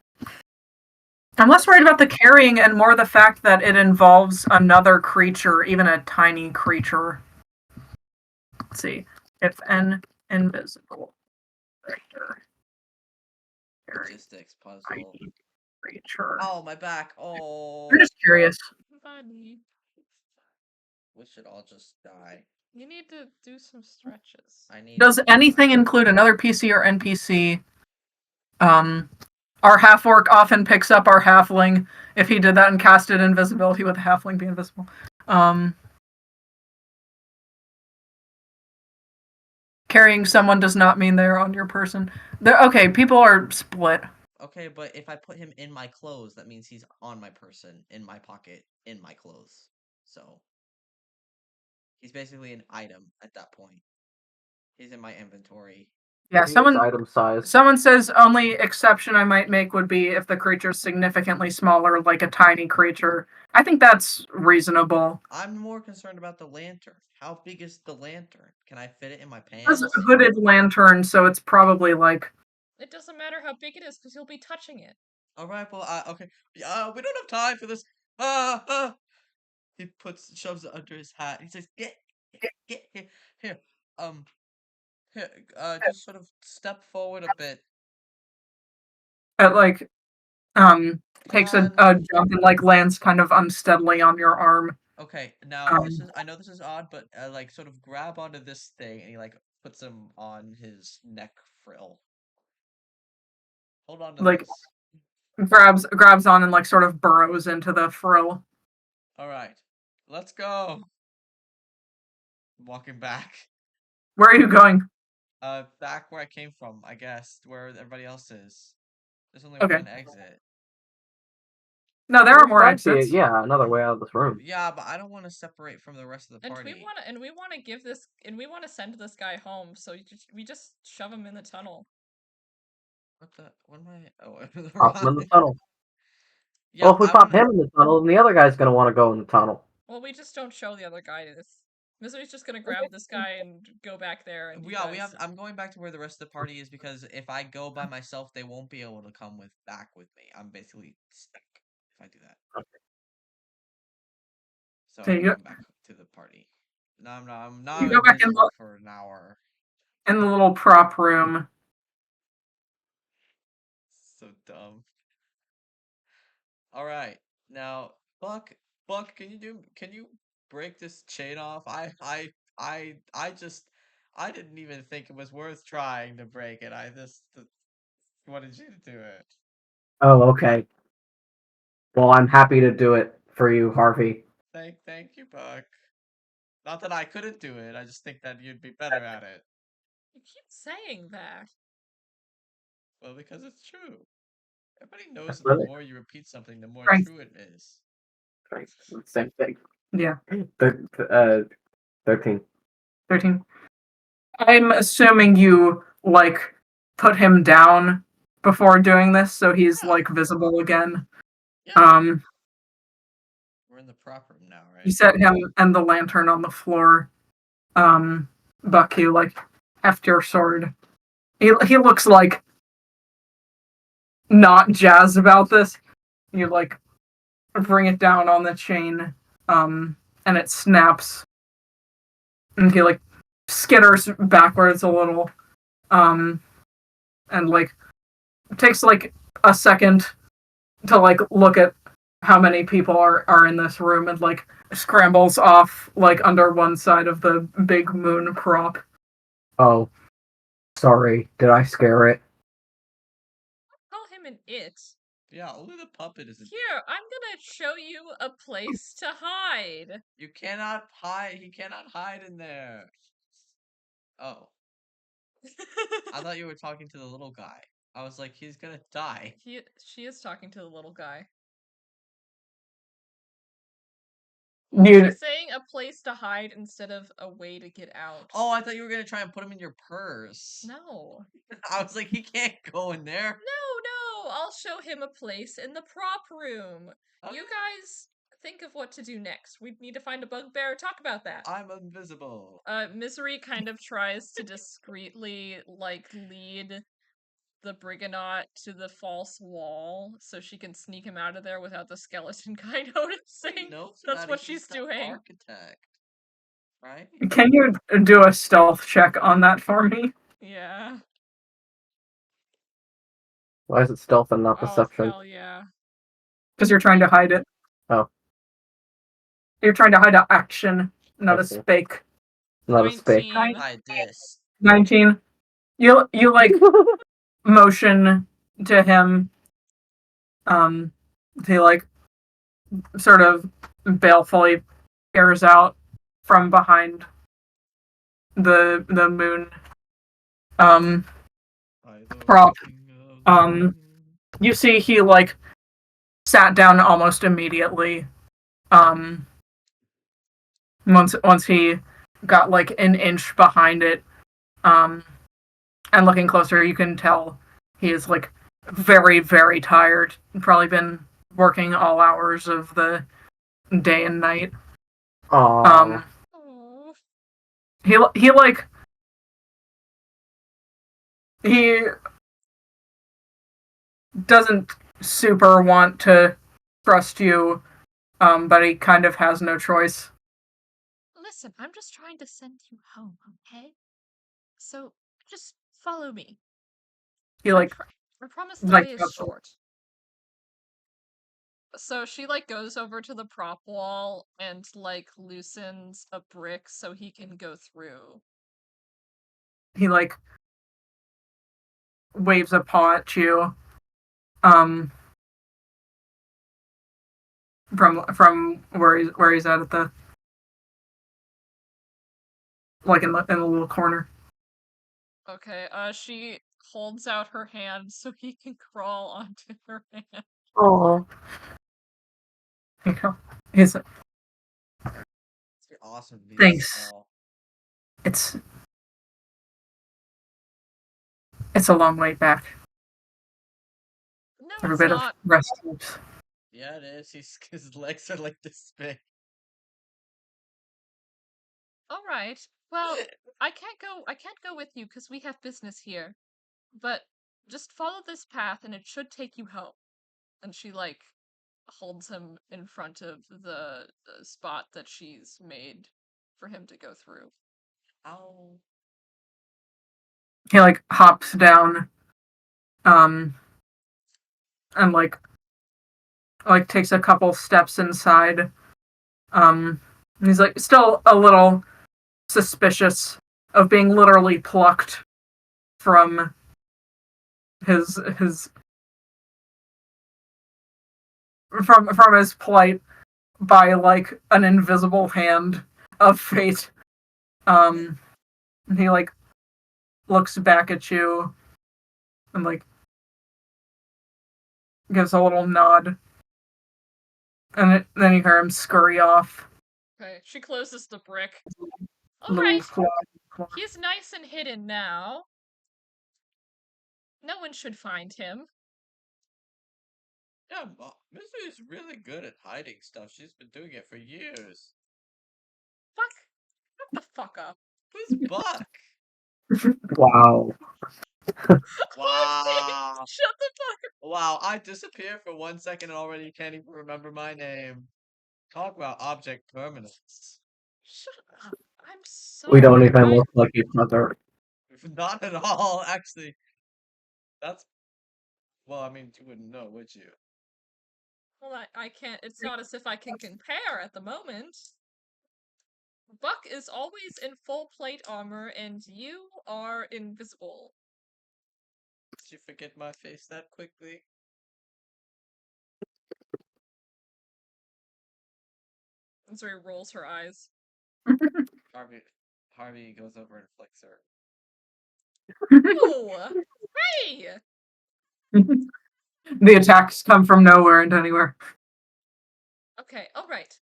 less worried about the carrying and more the fact that it involves another creature, even a tiny creature. Let's see. If an invisible creature carries Logistics puzzle. tiny creature. Oh, my back. Oh. I'm just curious. Funny. We should all just die. You need to do some stretches. I need. Does anything include another PC or NPC? Our half-orc often picks up our halfling. If he did that and casted invisibility, would the halfling be invisible? Carrying someone does not mean they're on your person. Okay, people are split. Okay, but if I put him in my clothes, that means he's on my person, in my pocket, in my clothes. So he's basically an item at that point. He's in my inventory. Yeah, Item size. someone says only exception I might make would be if the creature's significantly smaller, like a tiny creature. I think that's reasonable. I'm more concerned about the lantern. How big is the lantern? Can I fit it in my It's pants? a hooded lantern, so it's probably like. It doesn't matter how big it is because you'll be touching it. All right, well, okay. We don't have time for this. He shoves it under his hat. He says, "Get here, here. Here, just sort of step forward a bit." It takes a jump and like lands kind of unsteadily on your arm. Okay, now I know this is odd, but like sort of grab onto this thing and he like puts him on his neck frill. Hold on to Like this. grabs on and like sort of burrows into the frill. All right, let's go. I'm walking back. Where are you going? Back where I came from, I guess, where everybody else is. There's only Okay. one exit. No, there are more exits. Yeah, another way out of this room. Yeah, but I don't want to separate from the rest of the party. And we want to send this guy home, so we just shove him in the tunnel. What am I? Oh, Pop him in the tunnel. Yeah, well, if we pop him in the tunnel, then the other guy's gonna want to go in the tunnel. Well, we just don't show the other guy this. Misery's just gonna grab this guy and go back there. And I'm going back to where the rest of the party is because if I go by myself, they won't be able to come back with me. I'm basically stuck if I do that. Okay. So So I'm you going back to the party. No, I'm not. You go back for an hour. In the little prop room. So dumb. All right, now Buck, can you break this chain off? I didn't even think it was worth trying to break it. I just wanted you to do it. Oh, okay. Well, I'm happy to do it for you, Harvey. Thank you, Buck. Not that I couldn't do it. I just think that you'd be better at it. You keep saying that. Well, because it's true. Everybody knows that Really? the more you repeat something, the more Right. true it is. Same thing. Yeah. 13. 13. I'm assuming you like put him down before doing this, so he's like visible again. Yeah. We're in the prop room now, right? You set him and the lantern on the floor. Buck, you like heft your sword. He looks like not jazzed about this. You like bring it down on the chain, and it snaps. And he like skitters backwards a little. And like it takes like a second to like look at how many people are in this room and like scrambles off like under one side of the big moon prop. Oh, sorry. Did I scare it? Call him an it. Yeah, only the puppet is. Here, I'm gonna show you a place to hide. You cannot hide. He cannot hide in there. Oh, I thought you were talking to the little guy. I was like, he's gonna die. She is talking to the little guy. Dude, She's saying a place to hide instead of a way to get out. Oh, I thought you were gonna try and put him in your purse. No. I was like, he can't go in there. No, I'll show him a place in the prop room. Okay. You guys think of what to do next. We need to find a bugbear. Talk about that. I'm invisible. Misery kind of tries to discreetly, like, lead the Briganotte to the false wall so she can sneak him out of there without the skeleton guy noticing. Knows That's about what it. she's He's the doing. Architect, right? can you do a stealth check on that for me? Yeah. Why is it stealth and not Oh, perception? hell yeah. Because you're trying to hide it. Oh. You're trying to hide an action, not I a see. spake. Not a spake. 19. Hide this. 19. You like motion to him. He like sort of balefully peers out from behind the moon prop. You see he like sat down almost immediately. Once he got like an inch behind it. And looking closer you can tell he is like very, very tired. Probably been working all hours of the day and night. Aww. Aw. He like he doesn't super want to trust you, but he kind of has no choice. Listen, I'm just trying to send you home, okay? So, just follow me. He like I promise the like way is short. So she like goes over to the prop wall and like loosens a brick so he can go through. he like waves a paw at you. From where he's at the like in the little corner. Okay, she holds out her hand so he can crawl onto her hand. Aww. You know, he's It's awesome. To be Thanks. small. it's a long way back. No, Every it's bit not. of rest helps. Yeah, it is. His legs are like this big. All right. Well, I can't go with you because we have business here. But just follow this path and it should take you home. And she like holds him in front of the spot that she's made for him to go through. Ow. He like hops down, and like takes a couple steps inside. He's like still a little suspicious of being literally plucked from his from his plight by like an invisible hand of fate. He like looks back at you and like gives a little nod, and then you hear him scurry off. Okay, she closes the brick. All Little right, fly. he's nice and hidden now. No one should find him. Yeah, Mystery is really good at hiding stuff. She's been doing it for years. Fuck. Shut the fuck up. Who's Buck? Wow. Wow. Shut the fuck up. Wow, I disappeared for 1 second and already you can't even remember my name. Talk about object permanence. Shut up. I'm sorry. We don't even look like each other. Not at all, actually. That's... Well, I mean, you wouldn't know, would you? Well, I can't. It's not as if I can compare at the moment. Buck is always in full plate armor, and you are invisible. Did you forget my face that quickly? Missouri rolls her eyes. Harvey goes over and flicks her. Oh! Hey! The attacks come from nowhere and anywhere. Okay, alright.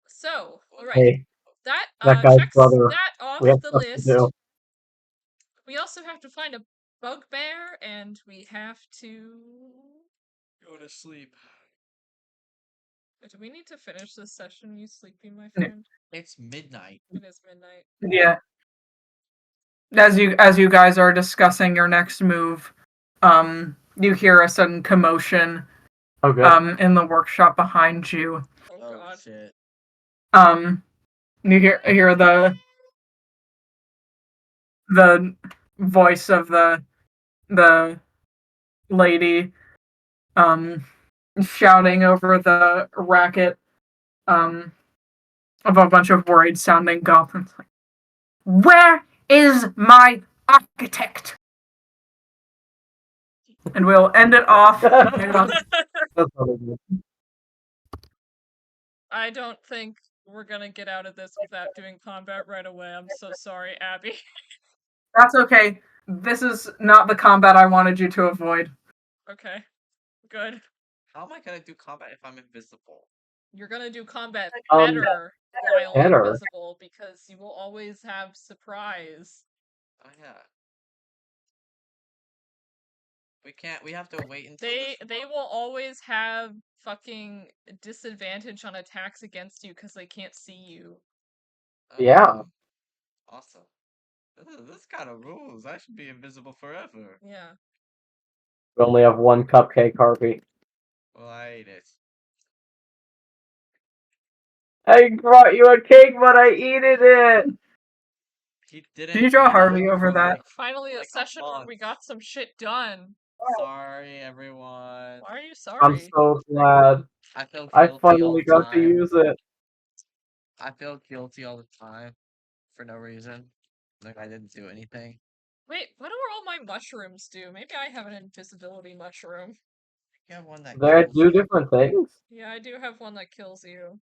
So, alright. Hey, That that guy's checks brother. that off We have the stuff to list. do. We also have to find a bugbear, and we have to Go to sleep. Do we need to finish this session, you sleepy, my Yeah. friend? It's midnight. It is midnight. Yeah. As you guys are discussing your next move, you hear a sudden commotion Oh, good. in the workshop behind you. Oh, Oh god. shit. You hear the voice of the lady shouting over the racket of a bunch of worried sounding goblins. Where is my architect? And we'll end it off. That's really good. I don't think we're gonna get out of this without doing combat right away. I'm so sorry, Abby. That's okay. This is not the combat I wanted you to avoid. Okay. Good. How am I gonna do combat if I'm invisible? You're gonna do combat Um, better while better? invisible because you will always have surprise. Oh yeah. We have to wait until They will always have fucking disadvantage on attacks against you because they can't see you. Yeah. Awesome. This kind of rules. I should be invisible forever. Yeah. We only have one cupcake, Harvey. Well, I ate it. I brought you a cake, but I eated it. He didn't. Can you draw eat it Harvey over for that? like- Finally, a like a session where we month. got some shit done. Sorry, everyone. Why are you I'm sorry? so glad. I feel guilty I all finally the got to time. use it. I feel guilty all the time for no reason. Like I didn't do anything. Wait, what do all my mushrooms do? Maybe I have an invisibility mushroom. You have one that They kills do you. different things. Yeah, I do have one that kills you. You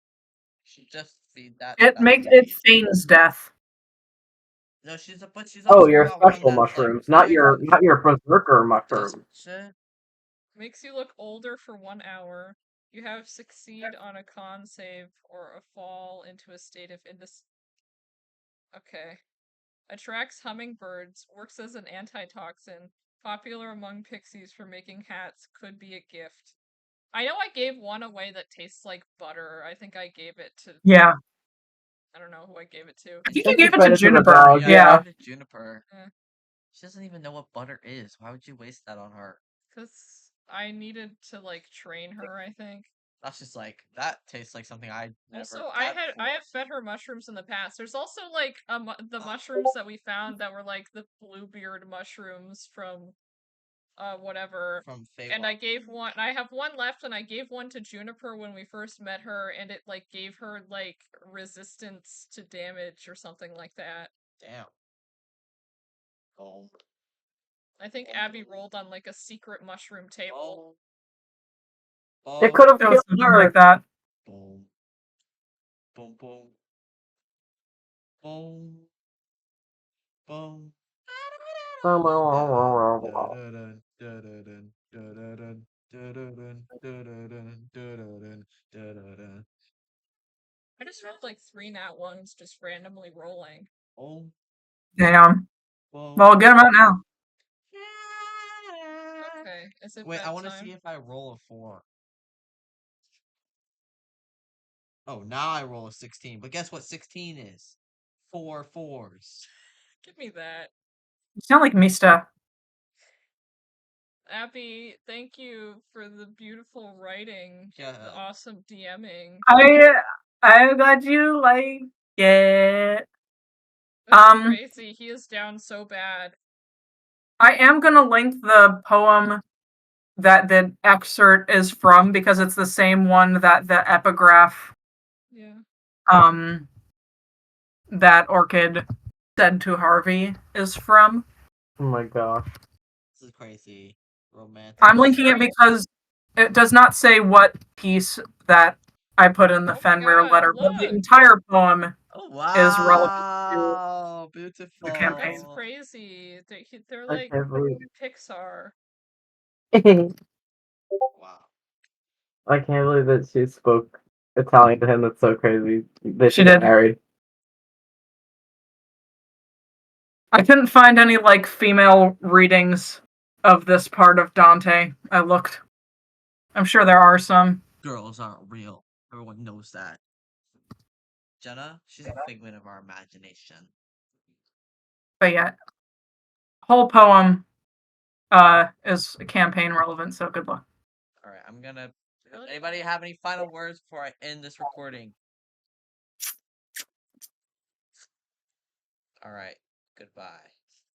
should just feed that. It feigns death. No, but she's Oh, also your got one special that's mushrooms, like not your berserker just mushrooms. shit. Makes you look older for 1 hour. You have succeed on a con save or a fall into a state of Okay. Attracts hummingbirds, works as an antitoxin, popular among pixies for making hats, could be a gift. I know I gave one away that tastes like butter. I think I gave it to Yeah. I don't know who I gave it to. I think I you gave it fed to it to the Juniper. dog, Yeah. Juniper. Eh. She doesn't even know what butter is. Why would you waste that on her? Because I needed to like train her, I think. That's just like that tastes like something I never. Also, I have fed her mushrooms in the past. There's also like the mushrooms that we found that were like the bluebeard mushrooms from whatever. From Faewilde. And I gave one. I have one left, and I gave one to Juniper when we first met her, and it like gave her like resistance to damage or something like that. Damn. Oh. I think Abby rolled on like a secret mushroom table. It could have It was killed something her. like that. Boom. Boom. Boom. Boom. Boom. I just rolled like 3 nat ones just randomly rolling. Boom. Damn. Boom. Well, get him out now. Okay, is it Wait, I want to bedtime? see if I roll a 4. Oh, now I roll a 16. But guess what 16 is? 4 4s. Give me that. You sound like Mista. Abby, thank you for the beautiful writing. Yeah. The awesome DMing. I'm glad you like it. That's crazy. He is down so bad. I am gonna link the poem that the excerpt is from because it's the same one that the epigraph Yeah. that Orchid said to Harvey is from. Oh my gosh. This is crazy. Romantic. I'm linking it because it does not say what piece that I put in the Oh my Fenrir God, letter, but the look. entire poem Oh is relevant to wow, the campaign. That's beautiful. crazy. They're I like can't believe Pixar. Wow. I can't believe that she spoke Italian to him. That's so crazy. They She should get did. married. I couldn't find any like female readings of this part of Dante. I looked. I'm sure there are some. Girls aren't real. Everyone knows that. Jenna, she's a figment of our imagination. But yeah, whole poem is campaign relevant, so good luck. Alright, I'm gonna. Really? Anybody have any final words before I end this recording? Alright, goodbye.